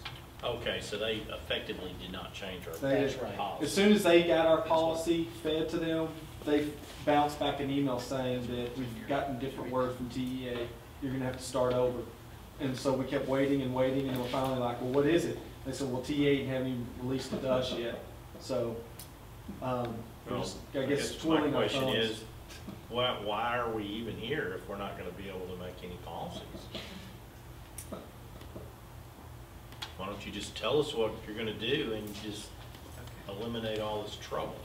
Okay, so they effectively did not change our That's right. policy. As soon as they got our policy fed to them, they bounced back an email saying that we've gotten a different word from TEA. You're going to have to start over. And so we kept waiting and waiting, and we're finally like, well, what is it? They said, well, TEA haven't even released it to us yet. So, I guess my twirling our question thumbs. is, why are we even here if we're not going to be able to make any policies? Why don't you just tell us what you're going to do and just eliminate all this trouble?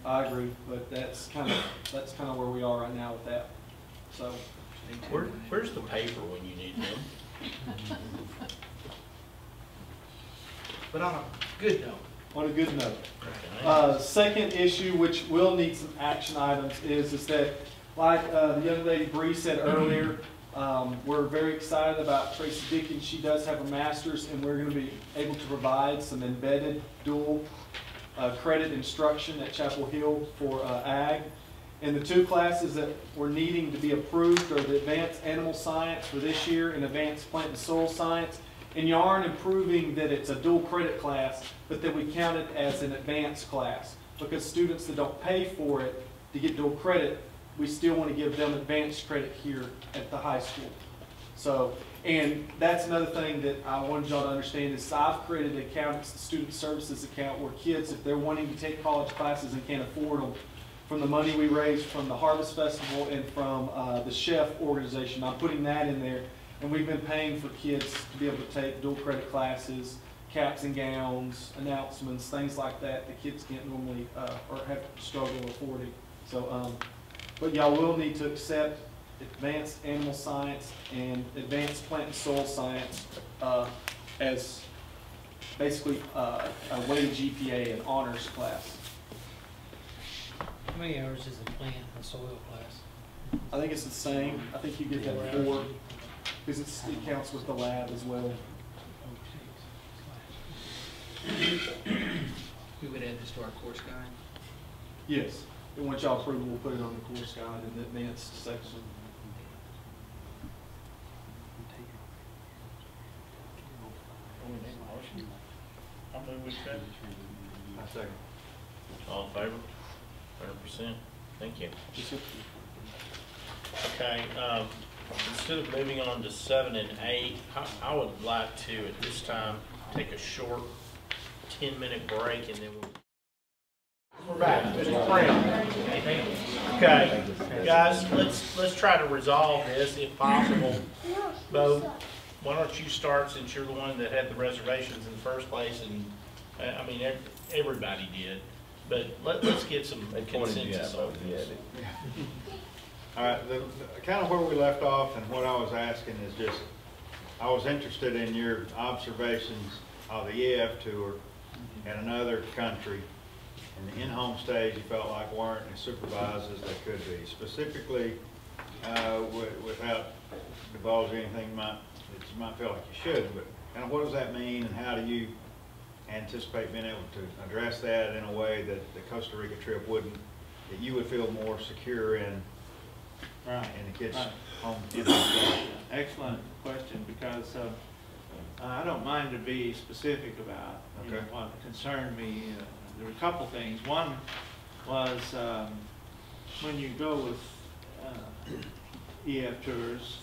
I agree, but that's kind of where we are right now with that. So, where's the paper when you need them? But on a good note. On a good note. Second issue, which will need some action items, is that, like the young lady Bree said earlier, we're very excited about Tracy Dickens. She does have a master's, and we're going to be able to provide some embedded dual credit instruction at Chapel Hill for ag. And the two classes that we're needing to be approved are the Advanced Animal Science for this year and Advanced Plant and Soil Science. And you aren't approving that it's a dual credit class, but that we count it as an advanced class. Because students that don't pay for it to get dual credit, we still want to give them advanced credit here at the high school. So, and that's another thing that I wanted y'all to understand is I've created an account, it's the Student Services account, where kids, if they're wanting to take college classes and can't afford them, from the money we raise from the Harvest Festival and from the Chef organization, I'm putting that in there. And we've been paying for kids to be able to take dual credit classes, caps and gowns, announcements, things like that that kids can't normally or have struggle affording. So, but y'all will need to accept Advanced Animal Science and Advanced Plant and Soil Science as basically a weighted GPA, an honors class. How many hours is the plant and soil class? I think it's the same. I think you get that 4. Because it counts with the lab as well. We would add this to our course guide? Yes. And once y'all approve it, we'll put it on the course guide in the advanced section. I'll move with that. I second. All in favor? 100%. Thank you. Okay, instead of moving on to 7 and 8, I would like to, at this time, take a short 10-minute break, and then we're back. Mr. Brown. Okay, guys, let's try to resolve this if possible. Bo, why don't you start, since you're the one that had the reservations in the first place, and I mean everybody did, but let's get some consensus on this. All right, kind of where we left off and what I was asking is just, I was interested in your observations of the EF tour in another country, and the in-home stays you felt like weren't as supervised as they could be. Specifically, with without divulging anything that you might feel like you should, but kind of what does that mean, and how do you anticipate being able to address that in a way that the Costa Rica trip wouldn't, that you would feel more secure in the kids' home? Excellent question, because I don't mind to be specific about what concerned me. There were a couple things. One was when you go with EF tours,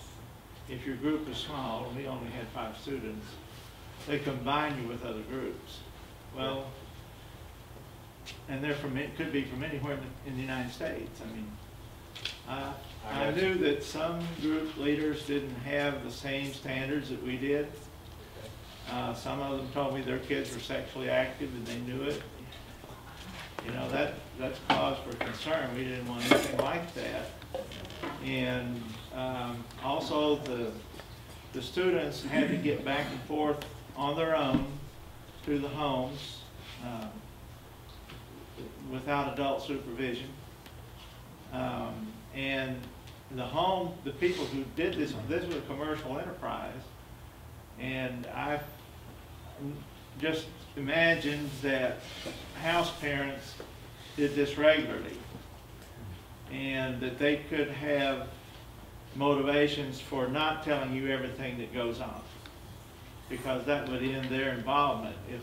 if your group is small, and we only had 5 students, they combine you with other groups. Well, and they're from, it could be from anywhere in the United States. I mean, I knew that some group leaders didn't have the same standards that we did. Some of them told me their kids were sexually active and they knew it. You know, that's cause for concern. We didn't want anything like that. And also the students had to get back and forth on their own to the homes without adult supervision. And the people who did this was a commercial enterprise. And I just imagined that house parents did this regularly, and that they could have motivations for not telling you everything that goes on, because that would end their involvement. If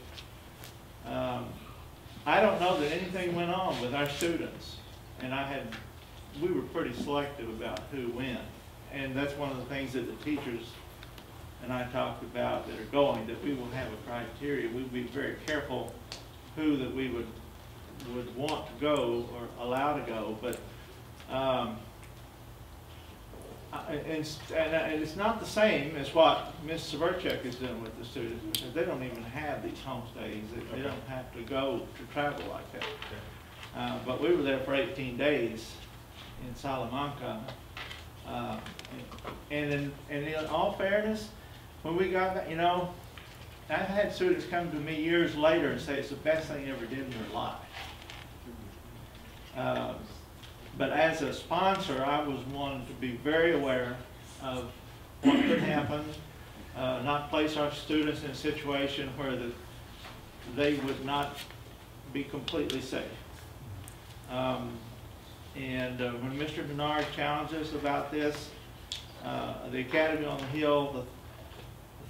I don't know that anything went on with our students, and we were pretty selective about who went, and that's one of the things that the teachers and I talked about that are going, that we will have a criteria. We'll be very careful who that we would want to go or allow to go. But and it's not the same as what Ms. Severchek is doing with the students, because they don't even have these homestays. They don't have to go to travel like that. But we were there for 18 days in Salamanca. And in all fairness, when we got back, you know, I've had students come to me years later and say it's the best thing they ever did in their life. But as a sponsor, I was wanting to be very aware of what could happen, not place our students in a situation where they would not be completely safe. And when Mr. Bernard challenged us about this, the Academy on the Hill, the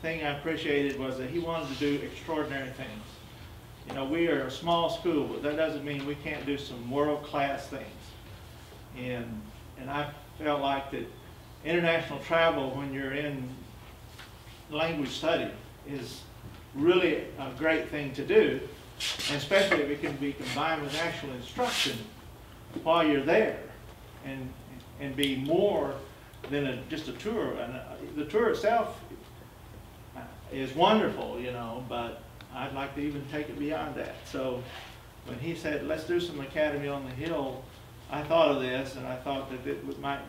thing I appreciated was that he wanted to do extraordinary things. You know, we are a small school, but that doesn't mean we can't do some world-class things. And I felt like that international travel, when you're in language study, is really a great thing to do, and especially if it can be combined with actual instruction while you're there, and be more than just a tour. And the tour itself is wonderful, you know, but I'd like to even take it beyond that. So when he said, let's do some Academy on the Hill, I thought of this, and I thought that it might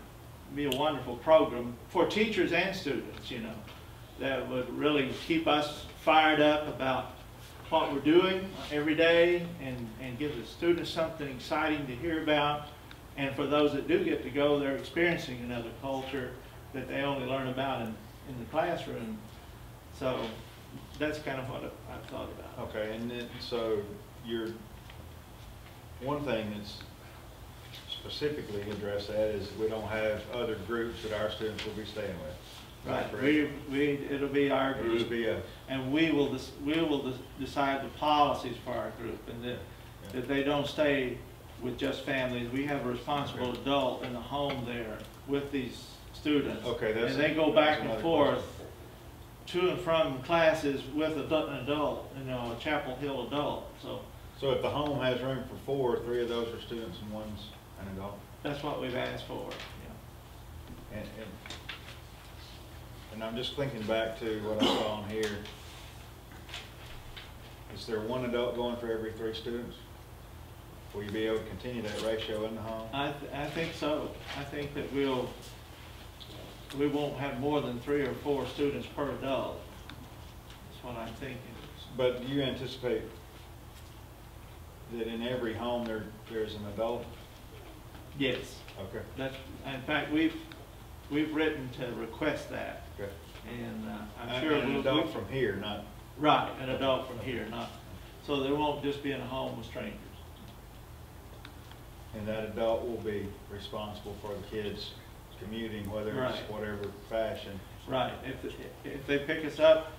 be a wonderful program for teachers and students, you know, that would really keep us fired up about what we're doing every day, and give the students something exciting to hear about. And for those that do get to go, they're experiencing another culture that they only learn about in the classroom. So that's kind of what I've thought about. Okay, and then, so one thing that's specifically addressed that is we don't have other groups that our students will be staying with. Right. It'll be our group. It'll be and we will decide the policies for our group, and that they don't stay with just families. We have a responsible adult in the home there with these students. Okay, and they go back and forth to and from classes with an adult, you know, a Chapel Hill adult. So if the home has room for 4, 3 of those are students and one's an adult? That's what we've asked for, yeah. And I'm just thinking back to what I saw on here. Is there one adult going for every 3 students? Will you be able to continue that ratio in the home? I think so. I think that we won't have more than 3 or 4 students per adult. That's what I'm thinking. But do you anticipate that in every home there's an adult? Yes. Okay. In fact, we've we've written to request that. Okay. And I'm sure An we'll. adult from here, not. Right, an adult from here, not, so they won't just be in a home with strangers. And that adult will be responsible for the kids commuting, whether it's Right. whatever fashion. Right, if they pick us up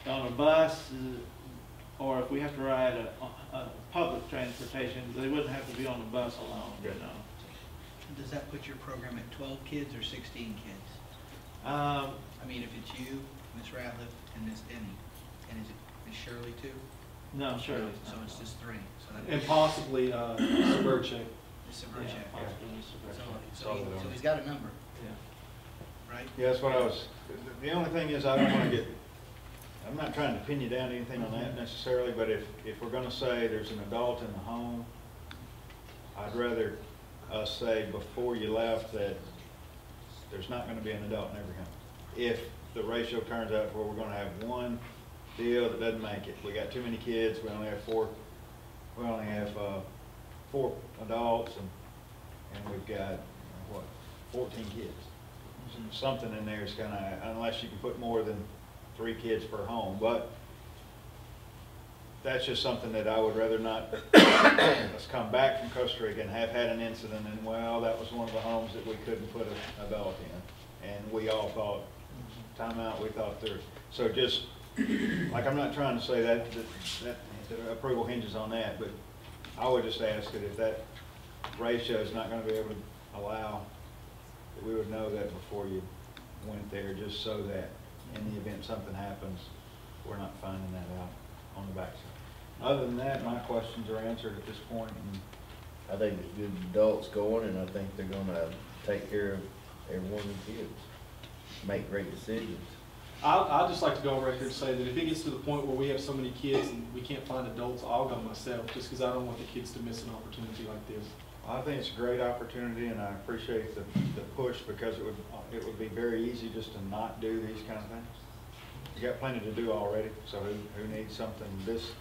on a bus, or if we have to ride a public transportation, they wouldn't have to be on the bus alone, you know. Does that put your program at 12 kids or 16 kids? I mean, if it's you, Miss Ratliff, and Miss Denny, and is it Miss Shirley too? No, Shirley. So it's just 3. So that And possibly, Suburchek. Miss Saberchek. Yeah, So he's got a number, yeah. right? Yeah, that's what I was, the only thing is I don't want to get, I'm not trying to pin you down to anything on that necessarily, but if we're going to say there's an adult in the home, I'd rather us say before you left that there's not going to be an adult in every home. If the ratio turns out where we're going to have one deal that doesn't make it, we got too many kids, we only have four adults, and we've got, what, 14 kids. Something in there is going to, unless you can put more than 3 kids per home, but that's just something that I would rather not. Let's come back from Costa Rica and have had an incident, and well, that was one of the homes that we couldn't put an adult in, and we all thought, time out, we thought there. So just, like, I'm not trying to say that approval hinges on that, but I would just ask that if that ratio is not going to be able to allow, that we would know that before you went there, just so that in the event something happens, we're not finding that out on the backside. Other than that, my questions are answered at this point. And I think it's good adults going, and I think they're gonna take care of every one of the kids, make great decisions. I'd just like to go on record and say that if it gets to the point where we have so many kids and we can't find adults, I'll go myself, just because I don't want the kids to miss an opportunity like this. I think it's a great opportunity, and I appreciate the push, because it would be very easy just to not do these kind of things. You got plenty to do already, so who needs something this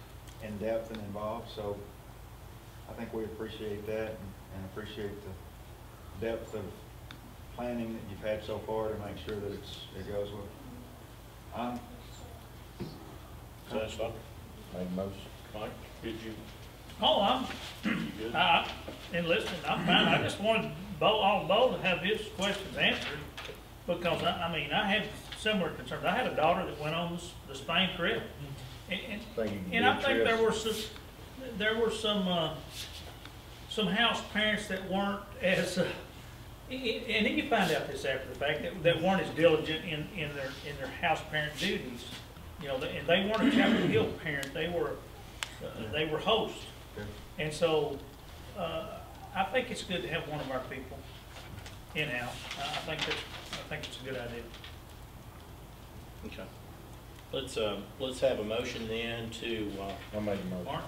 in-depth and involved? So I think we appreciate that, and appreciate the depth of planning that you've had so far to make sure that it goes well. So that's fine. Make a motion. Mike, did you? Oh, You good? in listening, I'm fine. I just wanted Bo to have his questions answered, because I mean, I had similar concerns. I had a daughter that went on the Spain trip, and I think there were some house parents that weren't as, and then you find out this after the fact, that weren't as diligent in their house parent duties. You know, and they weren't a Chapel Hill parent. They were hosts. And so, I think it's good to have one of our people in-house. I think it's a good idea. Okay. Let's have a motion then to, I'll make a motion.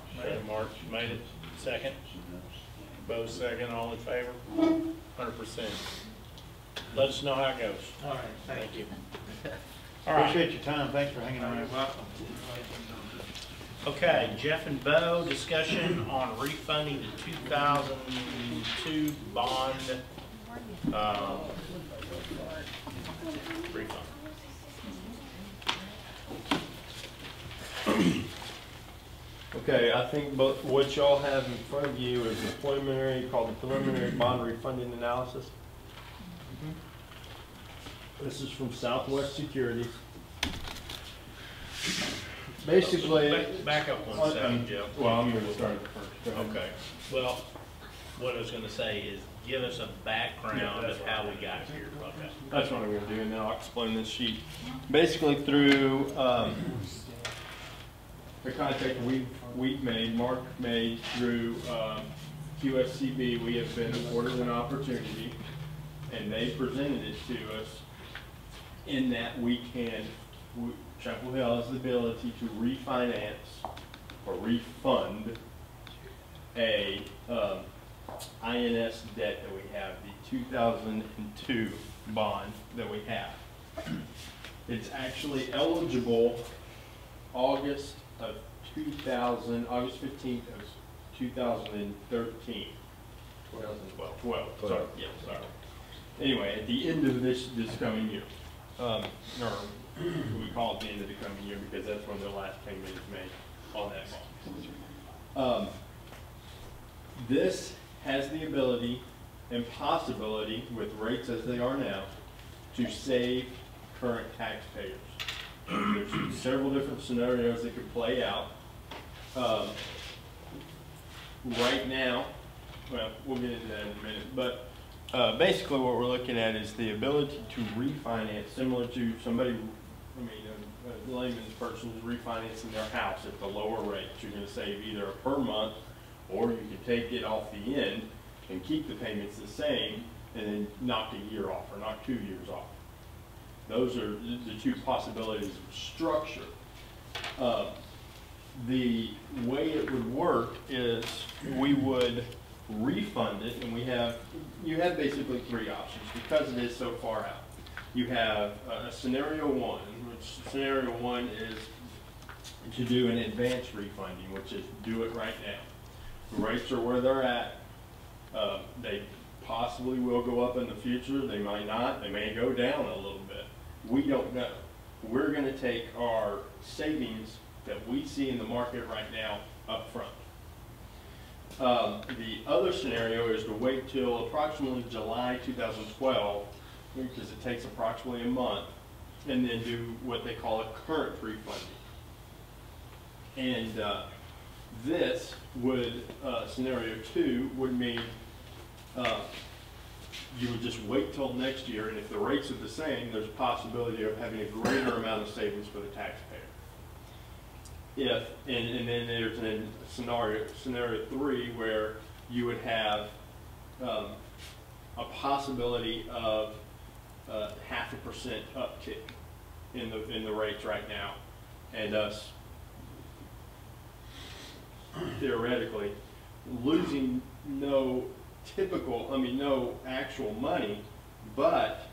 Mark made it, second. Bo second, all in favor? 100%. Let us know how it goes. All right, Thank you. All right. Appreciate your time. Thanks for hanging around. Okay, Jeff and Bo, discussion on refunding the 2002 bond refund. Okay, I think what y'all have in front of you is a preliminary, called the preliminary bond refunding analysis. This is from Southwest Securities. Basically, back up one second, Jeff. Well, I'm going to start first. Okay. Well, what I was going to say is give us a background of how we got here. Okay. That's what I'm going to do, and then I'll explain this sheet. Basically, through the contact we've made, Mark made through QSCB, we have been afforded an opportunity, and they presented it to us in that Chapel Hill has the ability to refinance or refund a INS debt that we have, the 2002 bond that we have. It's actually eligible August 15th of 2013. 2012. 12, sorry, yeah, sorry. anyway, at the end of this coming year, or we call it the end of the coming year because that's when the last payment is made on that bond. This has the ability and possibility, with rates as they are now, to save current taxpayers. There's several different scenarios that could play out. Right now, well, we'll get into that in a minute, but basically what we're looking at is the ability to refinance, similar to somebody, a layman's person is refinancing their house at the lower rate. You're going to save either per month, or you can take it off the end and keep the payments the same and then knock a year off or knock 2 years off. Those are the two possibilities of structure. The way it would work is we would refund it, and you have basically three options because it is so far out. You have scenario one, which scenario one is to do an advance refunding, which is do it right now. The rates are where they're at. They possibly will go up in the future. They might not. They may go down a little bit. We don't know. We're going to take our savings that we see in the market right now up front. The other scenario is to wait till approximately July 2012, because it takes approximately a month, and then do what they call a current refunding. And this would, scenario two, would mean you would just wait till next year, and if the rates are the same, there's a possibility of having a greater amount of savings for the taxpayer. If, and then there's a scenario three, where you would have a possibility of 0.5% uptick in the rates right now, and us theoretically losing no actual money, but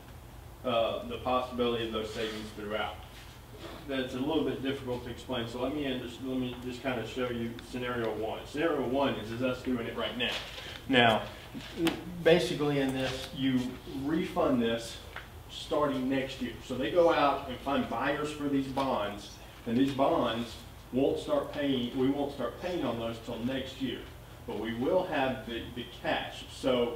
the possibility of those savings throughout. That's a little bit difficult to explain, so let me just kind of show you scenario one. Scenario one is us doing it right now. Now, basically in this, you refund this starting next year. So they go out and find buyers for these bonds, and these bonds won't start paying, we won't start paying on those till next year. But we will have the cash. So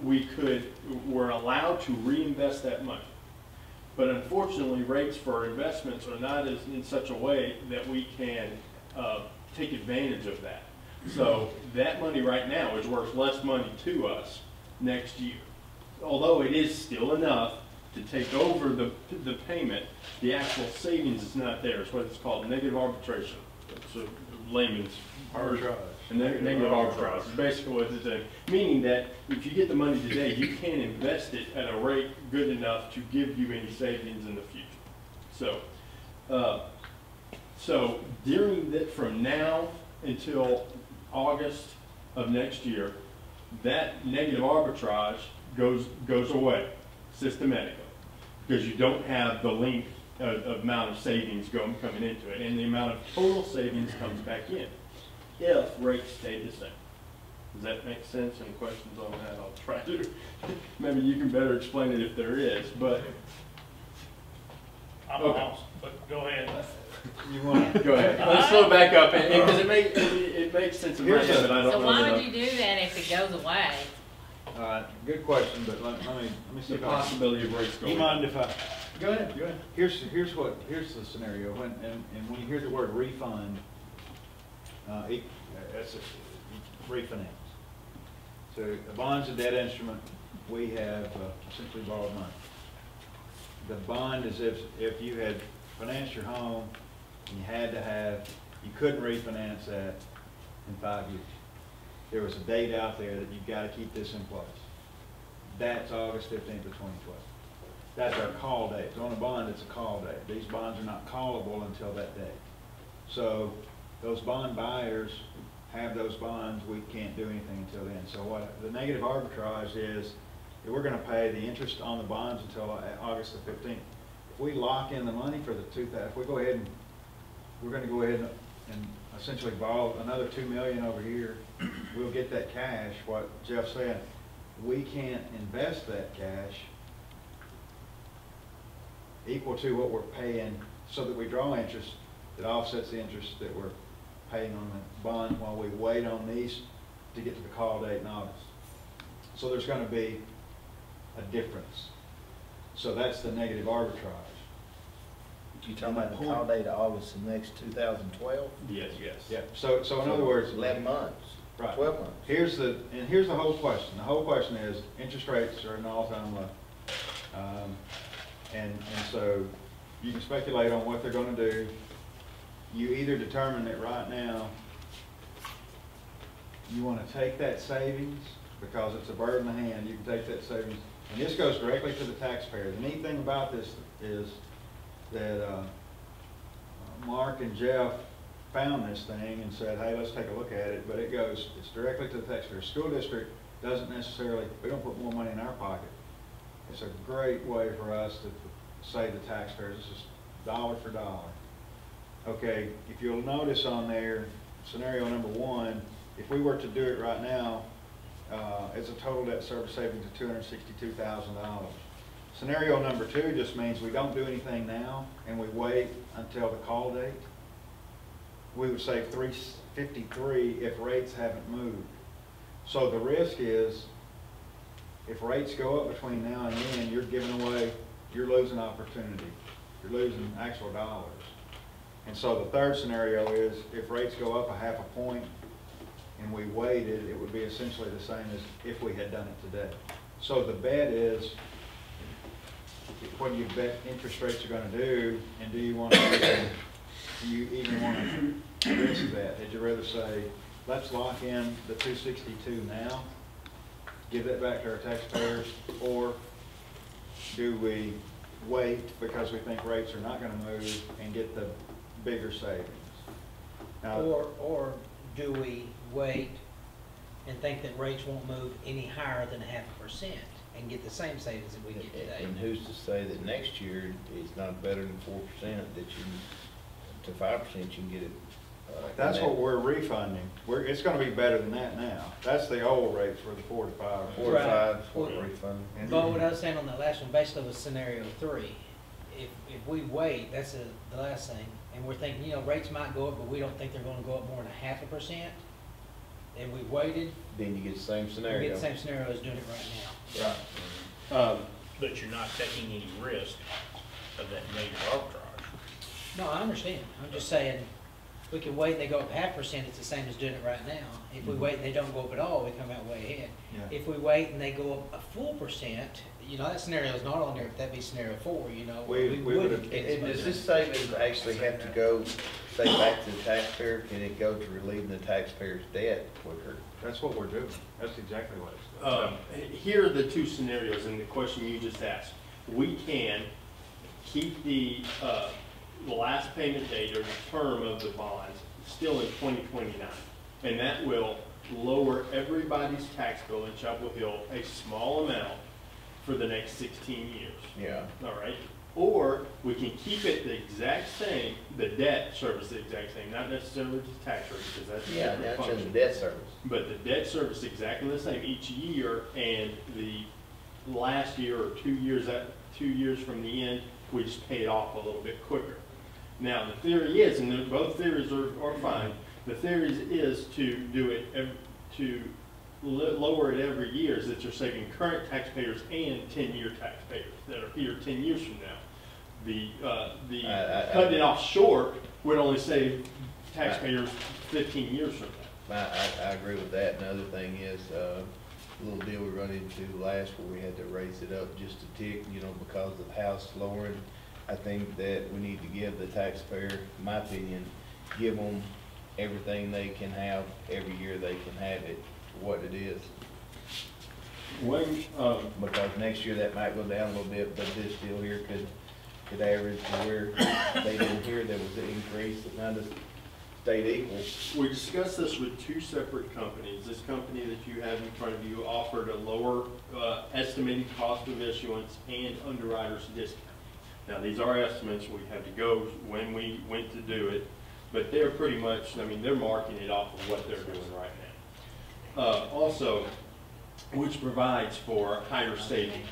we're allowed to reinvest that money. But unfortunately, rates for investments are not in such a way that we can take advantage of that. So that money right now is worth less money to us next year. Although it is still enough to take over the payment, the actual savings is not there. It's what it's called negative arbitration. It's a layman's version. Negative arbitrage is basically what it's saying. Meaning that if you get the money today, you can't invest it at a rate good enough to give you any savings in the future. So during that, from now until August of next year, that negative arbitrage goes away systematically, because you don't have the length of amount of savings coming into it, and the amount of total savings comes back in if rates stay the same. Does that make sense? Any questions on that? I'll try to. Maybe you can better explain it if there is, but. I'm lost, but go ahead. You want to go ahead? Let's slow back up, because it makes sense in my head, but I don't So really why know. would you do that if it goes away? good question, but let me see The if I possibility of rates going. You mind if I? Go ahead. Here's the scenario. And when you hear the word refund, that's a refinance. So a bond's a debt instrument. We have essentially borrowed money. The bond is if you had financed your home and you couldn't refinance that in 5 years. There was a date out there that you've got to keep this in place. That's August 15th of 2012. That's our call date. So on a bond, it's a call date. These bonds are not callable until that date. So those bond buyers have those bonds. We can't do anything until then. So what the negative arbitrage is, we're going to pay the interest on the bonds until August the 15th. If we lock in the money for the 2000, if we go ahead and we're going to go ahead and essentially borrow another $2 million over here, we'll get that cash, what Jeff said, we can't invest that cash equal to what we're paying so that we draw interest that offsets the interest that we're paying on the bond while we wait on these to get to the call date in August. So there's going to be a difference. So that's the negative arbitrage. You talking about the call date of August of next 2012? Yes. Yeah. So in other words, 11 months. right. 12 months. Here's the whole question. The whole question is interest rates are at an all-time low, and so you can speculate on what they're going to do. You either determine that right now you want to take that savings because it's a bird in the hand. You can take that savings, and this goes directly to the taxpayer. The neat thing about this is that Mark and Jeff found this thing and said, hey, let's take a look at it, but it's directly to the taxpayer. School district doesn't necessarily, we don't put more money in our pocket. It's a great way for us to save the taxpayers. It's just dollar for dollar. Okay, if you'll notice on there, scenario number 1, if we were to do it right now, it's a total debt service savings of $262,000. Scenario number 2 just means we don't do anything now and we wait until the call date. We would save $353 if rates haven't moved. So the risk is if rates go up between now and then, you're losing opportunity. You're losing actual dollars. And so the third scenario is if rates go up a half a point and we waited, it would be essentially the same as if we had done it today. So the bet is what do you bet interest rates are going to do, and do you even want to risk that? Would you rather say, let's lock in the 262 now, give that back to our taxpayers, or do we wait because we think rates are not going to move and get the bigger savings? Now, Or do we wait and think that rates won't move any higher than 0.5% and get the same savings that we get today? And who's to say that next year it's not better than 4% that to 5% you can get it? that's what we're refunding. It's going to be better than that now. That's the old rates for the 4 to 5. 4 to 5 Well, refund. But what I was saying on that last one, basically was scenario 3. If we wait, that's the last thing, and we're thinking, rates might go up, but we don't think they're gonna go up more than 0.5%, and we waited, Then you get the same we scenario. get the same scenario as doing it right now. Right. But you're not taking any risk of that negative arbitrage. No, I understand. I'm just saying, we can wait and they go up 0.5%, it's the same as doing it right now. If we wait and they don't go up at all, we come out way ahead. Yeah. If we wait and they go up a full percent, that scenario is not on there, but that'd be scenario 4, We would've- Does this savings actually have to go, say, back to the taxpayer? Can it go to relieving the taxpayer's debt quicker? That's what we're doing. That's exactly what it's doing. Here are the two scenarios in the question you just asked. We can keep the last payment date or the term of the bonds still in 2029, and that will lower everybody's tax bill in Chapel Hill a small amount for the next 16 years. Yeah. All right. Or we can keep it the exact same, the debt service the exact same, not necessarily the tax rate, because that's a different That's in function. the debt service. But the debt service exactly the same each year, and the last year or 2 years from the end, we just pay it off a little bit quicker. Now, the theory is, and both theories are fine, the theory is to do it, lower it every year, is that you're saving current taxpayers and 10-year taxpayers that are here 10 years from now. Cutting it off short would only save taxpayers 15 years from now. I agree with that. Another thing is, a little deal we run into last where we had to raise it up just a tick, because of the house lowering. I think that we need to give the taxpayer, in my opinion, give them everything they can have every year they can have it, what it is. Because next year that might go down a little bit, but this deal here could average to where they didn't hear there was an increase that kind of stayed equal. We discussed this with two separate companies. This company that you have in front of you offered a lower estimated cost of issuance and underwriter's discount. Now, these are estimates. We had to go when we went to do it, but they're pretty much, they're marking it off of what they're doing right now. Also, which provides for higher savings.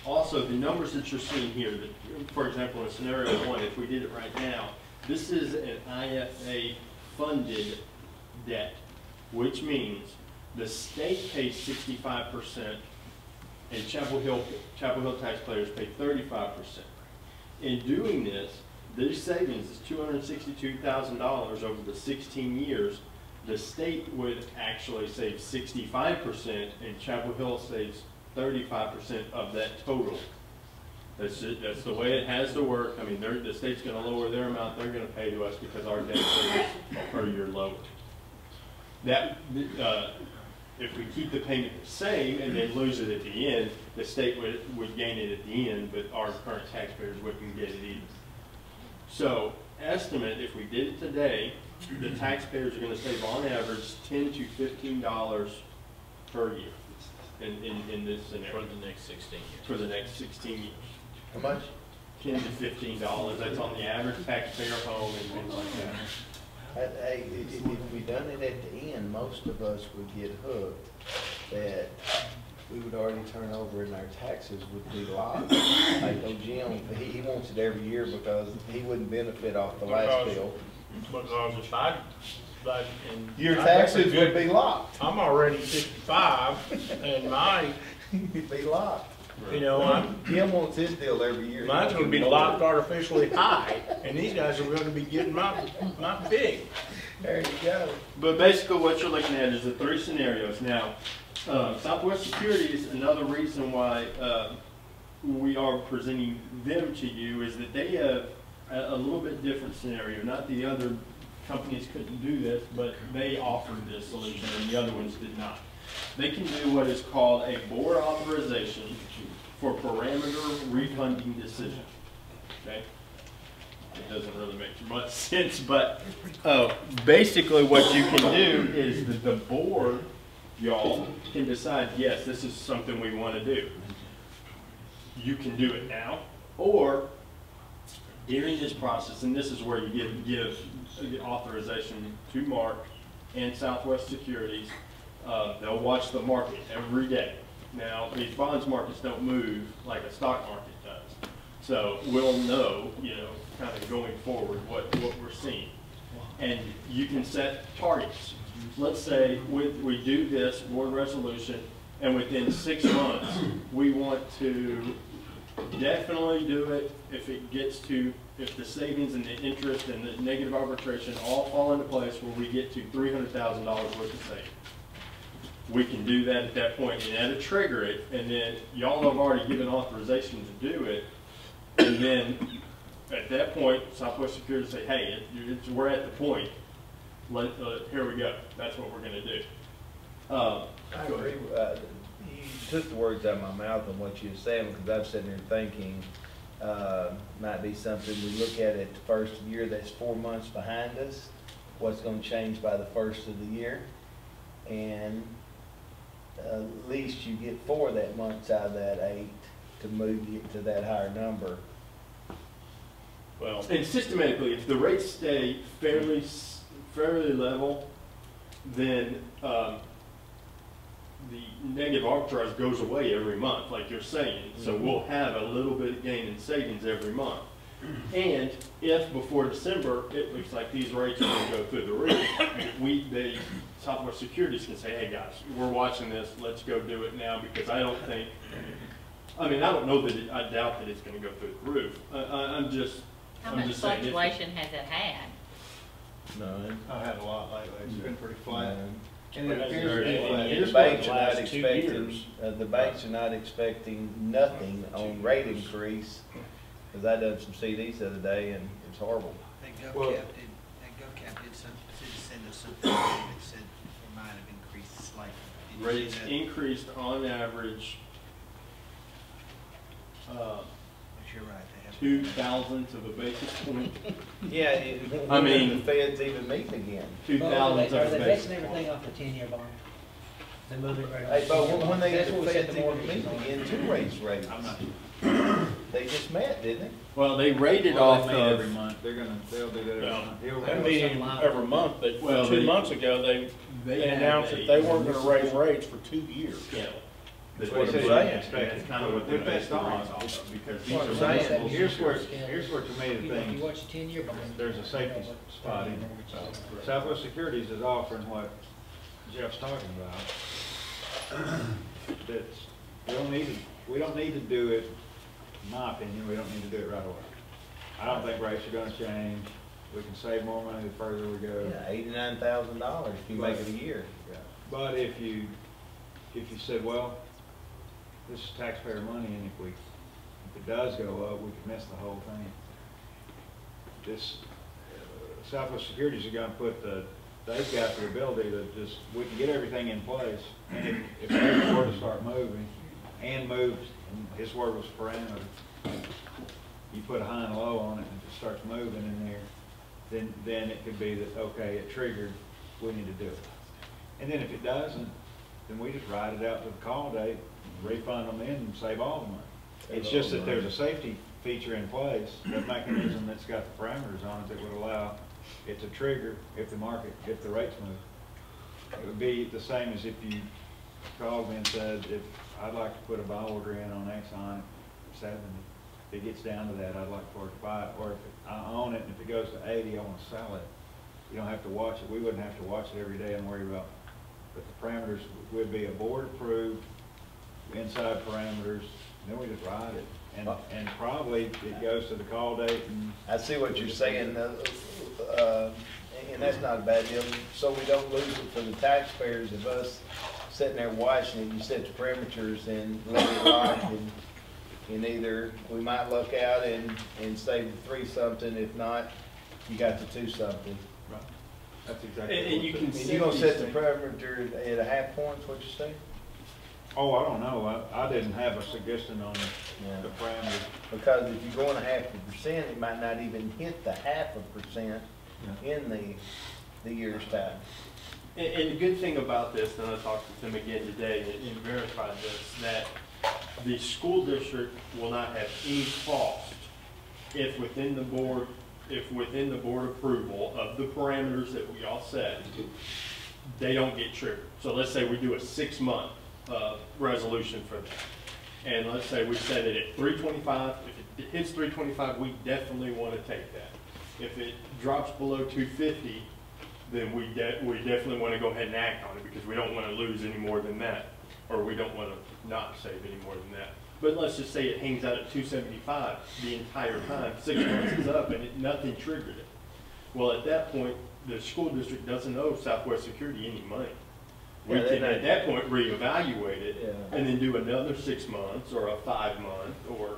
Also, the numbers that you're seeing here, that, for example, in scenario 1, if we did it right now, this is an IFA funded debt, which means the state pays 65% and Chapel Hill taxpayers pay 35%. In doing this, these savings is $262,000 over the 16 years. The state would actually save 65% and Chapel Hill saves 35% of that total. That's it. That's the way it has to work. I mean, the state's going to lower their amount they're going to pay to us because our debt service per year lower. That if we keep the payment the same and then lose it at the end, the state would gain it at the end, but our current taxpayers wouldn't get it either. So, estimate if we did it today, the taxpayers are going to save on average $10 to $15 per year in this scenario. For the next 16 years. For the next 16 years. How much? $10 to $15. That's on the average taxpayer home and things like that. Hey, if we done it at the end, most of us would get hooked that we would already turn over and our taxes would be locked. Like, oh, Jim, he wants it every year because he wouldn't benefit off the last bill. Because if I your taxes would be locked. I'm already 55 and mine would be locked. You know, Jim wants his deal every year. Mine's going to be locked artificially high, and these guys are going to be getting my big. There you go. But basically what you're looking at is the 3 scenarios. Now, Southwest Securities, another reason why we are presenting them to you is that they have a little bit different scenario. Not the other companies couldn't do this, but they offered this solution and the other ones did not. They can do what is called a board authorization for parameter refunding decision. Okay? It doesn't really make much sense, but basically what you can do is that the board, y'all, can decide, yes, this is something we want to do. You can do it now, or during this process, and this is where you give authorization to Mark and Southwest Securities. They'll watch the market every day. Now, these bonds markets don't move like a stock market does. So we'll know, you know, kind of going forward what we're seeing. And you can set targets. Let's say we do this board resolution, and within 6 months, we want to definitely do it if the savings and the interest and the negative arbitration all fall into place where we get to $300,000 worth of savings. We can do that at that point and that'll trigger it, and then y'all have already given authorization to do it, and then at that point, Southwest Securities say, hey, we're at the point. Here we go. That's what we're going to do. I agree. You took the words out of my mouth on what you were saying, because I'm sitting there thinking might be something we look at the first year that's 4 months behind us, what's going to change by the first of the year, and at least you get 4 of that months out of that 8 to move you to that higher number. Well, and systematically, if the rates stay fairly level, then the negative arbitrage goes away every month, like you're saying. So we'll have a little bit of gain in savings every month. And if before December it looks like these rates are going to go through the roof, Southwest Securities can say, hey guys, we're watching this, let's go do it now, because I don't know that I doubt that it's going to go through the roof. How much fluctuation has it had? None. I've had a lot lately. It's been pretty flat. And it appears the banks are not expecting, the banks are not expecting nothing on rate increase, because I done some CDs the other day and it's horrible. That GovCap did send us something that said it might have increased slightly. Rates increased on average you're right, 0.02 of a basis point. Yeah, I mean, the Fed's even meeting again. 0.02 Are of a they basis basing everything off the 10-year bond? They move it right Hey, but when they That's the what we said Fed's the even mortgage meeting was on. again to raise rates. They just met, didn't they? Well, they rated Well, off they meet of every month. They'll do that every month. That meeting every month, but 2 months ago, they announced that they weren't gonna raise rates for 2 years. Yeah. That's what what I'm I'm saying. That's kind of what they're based on, because these What are. I'm saying, municipal here's where districts. to me the thing, You watch a 10-year bond. there's a safety spot in it. Southwest Securities is offering what Jeff's talking about. That's, we don't need to do it, in my opinion, we don't need to do it right away. I don't think rates are gonna change. We can save more money the further we go. Yeah, $89,000 if you make it a year. But if you said, well, this is taxpayer money, and if it does go up, we could miss the whole thing. This, Southwest Securities are gonna put they've got the ability to just, we can get everything in place, and if they were to start moving, and moves, and his word was parameter, you put a high and low on it, and if it starts moving in there, then it could be that, okay, it triggered, we need to do it. And then if it doesn't, then we just ride it out to the call date, refund them in and save all the money. It's just that there's a safety feature in place, a mechanism that's got the parameters on it that would allow it to trigger if the rates move. It would be the same as if you called me and said, if I'd like to put a buy order in on Exxon at 70, if it gets down to that, I'd like for it to buy it, or if I own it and if it goes to 80, I want to sell it. You don't have to watch it. We wouldn't have to watch it every day and worry about, but the parameters would be a board approved, inside parameters, and then we just ride it. And probably it goes to the call date and. I see what you're saying, and that's not a bad deal. So we don't lose it for the taxpayers of us sitting there watching it. You set the parameters and let it rock, and either we might luck out and save the 3 something. If not, you got the 2 something. Right. That's exactly. And you can. And you gonna set the parameter at a half point? What you say? Oh, I don't know. I didn't have a suggestion on the parameters. Because if you're going 0.5%, it might not even hit the 0.5% in the year's time. And the good thing about this, and I talked with them again today and verified this, that the school district will not have any cost if within the board approval of the parameters that we all set, they don't get triggered. So let's say we do a 6-month resolution for that. And let's say we set it at 325. If it hits 325, we definitely want to take that. If it drops below 250, then we definitely want to go ahead and act on it because we don't want to lose any more than that, or we don't want to not save any more than that. But let's just say it hangs out at 275 the entire time, 6 months is up, and nothing triggered it. Well, at that point, the school district doesn't owe Southwest Security any money. We can, at that point, reevaluate it and then do another 6 months or a 5-month or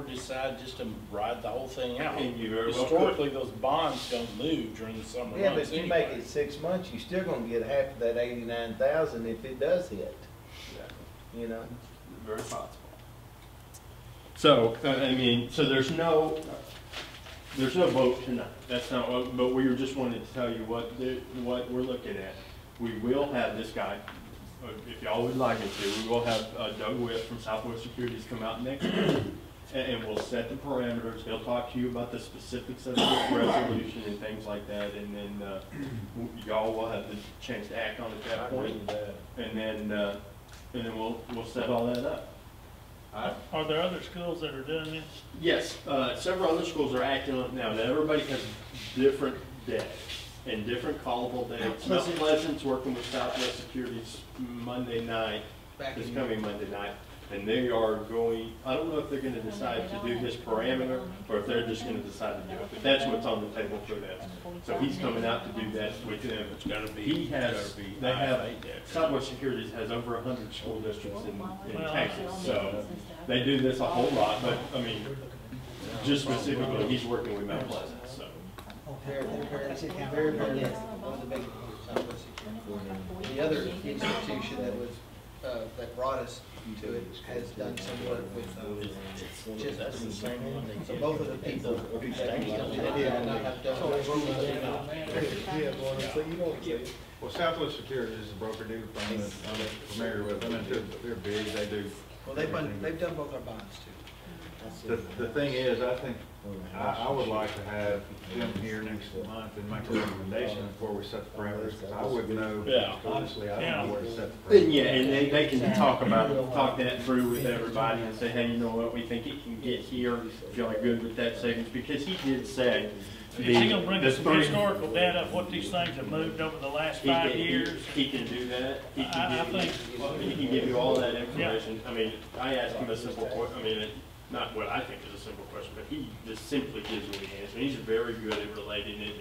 decide just to ride the whole thing out. And you very well Historically, those bonds don't move during the summer months. Yeah, but if you make it 6 months, you're still gonna get half of that 89,000 if it does hit. Yeah. You know? Very possible. So, I mean, so there's no vote tonight. That's not, but we just wanted to tell you what we're looking at. We will have this guy, if y'all would like it to, we will have Doug Witt from Southwest Securities come out next week, and we'll set the parameters. He'll talk to you about the specifics of the resolution and things like that, and then y'all will have the chance to act on it at that point. And then we'll set all that up. Are there other schools that are doing this? Yes, several other schools are acting on it now. Now, everybody has different days and different callable dates. Mount Pleasant's working with Southwest Securities Monday night, this coming Monday night, and they are going, I don't know if they're gonna decide to do this parameter or if they're just gonna decide to do it, but that's what's on the table for them. So he's coming out to do that with them. It's gotta be, They have, Southwest Securities has over 100 school districts in Texas, so they do this a whole lot, but, I mean, just specifically, he's working with Mount Pleasant, so. The other institution that was, that brought us to it has done some work with, that's the same one. so both of the people. Well, Southwest Securities is a broker dealer firm that I'm familiar with. I mean, they're big. They do Well, they've done both our bonds too. The thing is, I think, I would like to have them here next month and make a recommendation before we set the parameters, because I wouldn't know. Yeah. Honestly, I don't know where to set the parameters. Yeah, and they can talk that through with everybody and say, hey, you know what, we think it can get here, feel like good with that savings, because he did say. Is he gonna bring us some historical data of what these things have moved over the last 5 years? He can do that. He I can give you all that information. I mean, I asked him a simple question, not what I think is a simple question, but he just simply gives me the answer. He's very good at relating it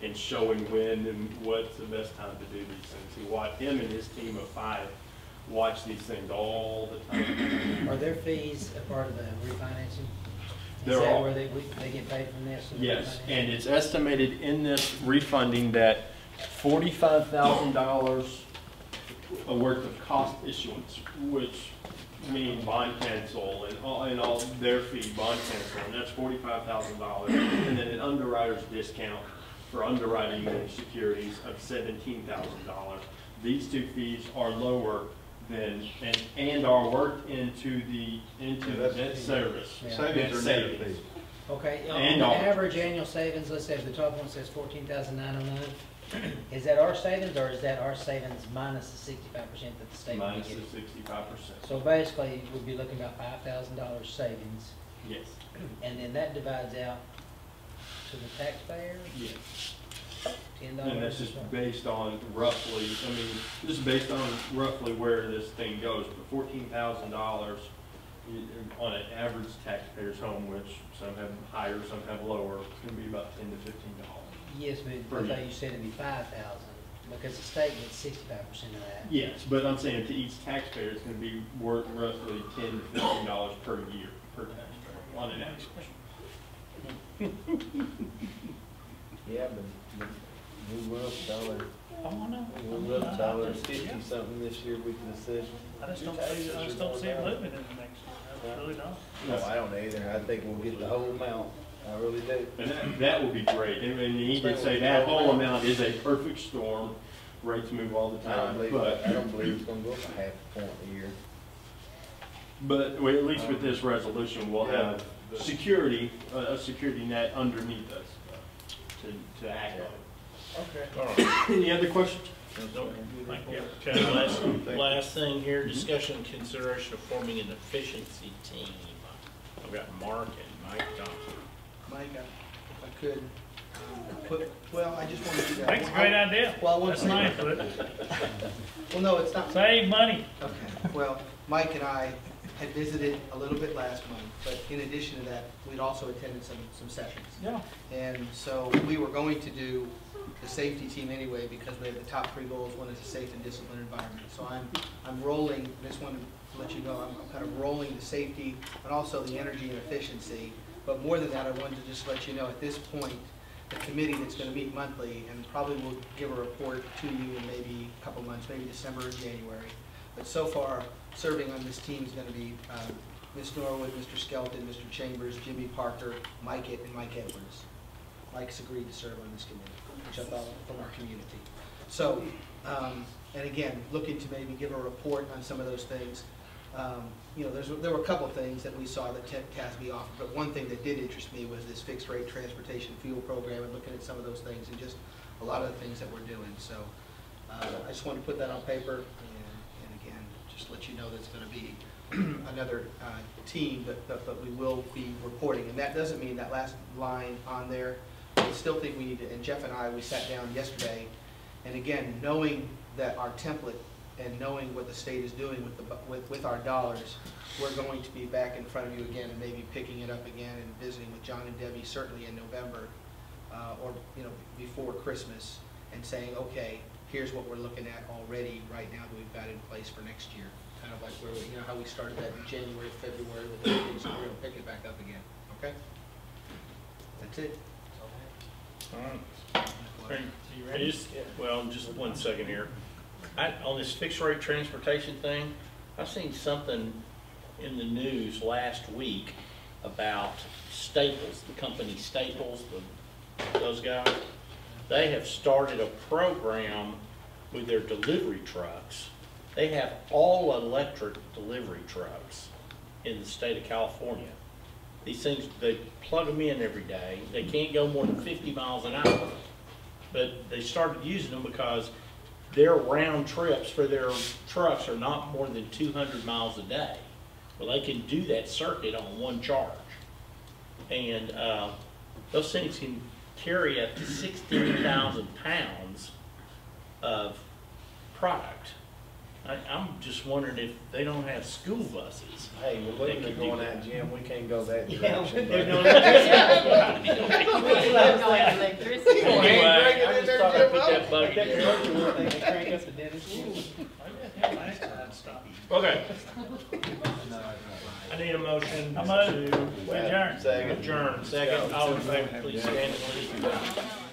and showing when and what's the best time to do these things. Him and his team of 5 watch these things all the time. Are their fees a part of the refinancing? They're Is that all- where they get paid from this? Yes, and it's estimated in this refunding that $45,000 worth of cost issuance, which means bond cancel and all their fee, bond cancel, and that's $45,000. And then an underwriter's discount for underwriting the securities of $17,000. These two fees are lower than, and are worked into the debt service. Savings. Okay, on And the all. average annual savings, let's say if the top one says 14,909, is that our savings or is that our savings minus the 65% that the state will be Minus the getting? 65%. So basically, we'd be looking about $5,000 savings, Yes. and then that divides out to the taxpayer? Yes. $10. And that's just based on roughly, this is based on roughly where this thing goes, but $14,000 on an average taxpayer's home, which some have higher, some have lower, it's gonna be about $10 to $15. Yes, but I thought you said it'd be 5,000, because the state gets 65% of that. Yes, but I'm saying to each taxpayer, it's gonna be worth roughly $10 to $15 per year, per taxpayer, on an average. Yeah, but we were up $1. Oh, I know. We were up $1.50 something this year with the session. I just don't see it moving in the next year. I really don't. No, I don't either. I think we'll get the whole amount. I really do. And that would be great. And he did say that whole amount is a perfect storm. Rates move all the I time, don't but believe it's gonna go up a half a point a year. But at least with this resolution, we'll have security, a security net underneath us to act on. Okay. Any other questions? Thank you. Okay, last thing here, discussion and consideration of forming an efficiency team. I've got Mark and Mike Thompson. Mike, if I could, I just wanted to do that. That's a great idea. Well, That's nice, but Well, no, it's not. save money. Okay, well, Mike and I had visited a little bit last month, but in addition to that, we'd also attended some sessions. Yeah. And so we were going to do the safety team anyway, because we have the top 3 goals. One is a safe and disciplined environment. So I'm rolling, just wanted to let you know, I'm kind of rolling the safety and also the energy and efficiency. But more than that, I wanted to just let you know at this point, the committee that's going to meet monthly and probably will give a report to you in maybe a couple months, maybe December or January. But so far, serving on this team is going to be Ms. Norwood, Mr. Skelton, Mr. Chambers, Jimmy Parker, Mike and Mike Edwards. Mike's agreed to serve on this committee, which I thought from our community. So, and again, looking to maybe give a report on some of those things. There were a couple of things that we saw that TASB offered, but one thing that did interest me was this fixed rate transportation fuel program, and looking at some of those things and just a lot of the things that we're doing. So I just wanted to put that on paper, and again, just let you know that it's going to be another team, but we will be reporting. And that doesn't mean that last line on there. I still think we need to, and Jeff and I, we sat down yesterday, and again, knowing that our template and knowing what the state is doing with our dollars, we're going to be back in front of you again and maybe picking it up again and visiting with John and Debbie certainly in November or before Christmas, and saying, okay, here's what we're looking at already right now that we've got in place for next year. Kind of like where how we started that in January, February with everything, so we're going to pick it back up again. Okay? That's it. All right. You ready? Well, just 1 second here. On this fixed rate transportation thing, I've seen something in the news last week about Staples, the company Staples, those guys. They have started a program with their delivery trucks They have all electric delivery trucks in the state of California. These things, they plug them in every day. They can't go more than 50 miles an hour. But they started using them because their round trips for their trucks are not more than 200 miles a day. Well, they can do that circuit on one charge. And those things can carry up to 16,000 pounds of product. I'm just wondering if they don't have school buses. Hey, we're looking at going out, Jim, we can't go that Yeah, direction. they're bud. going electricity. Anyway, I just thought I'd put that bug in there. Okay. I need a motion I move. to Adjourn. adjourn. Second, all in favor, please stand and leave.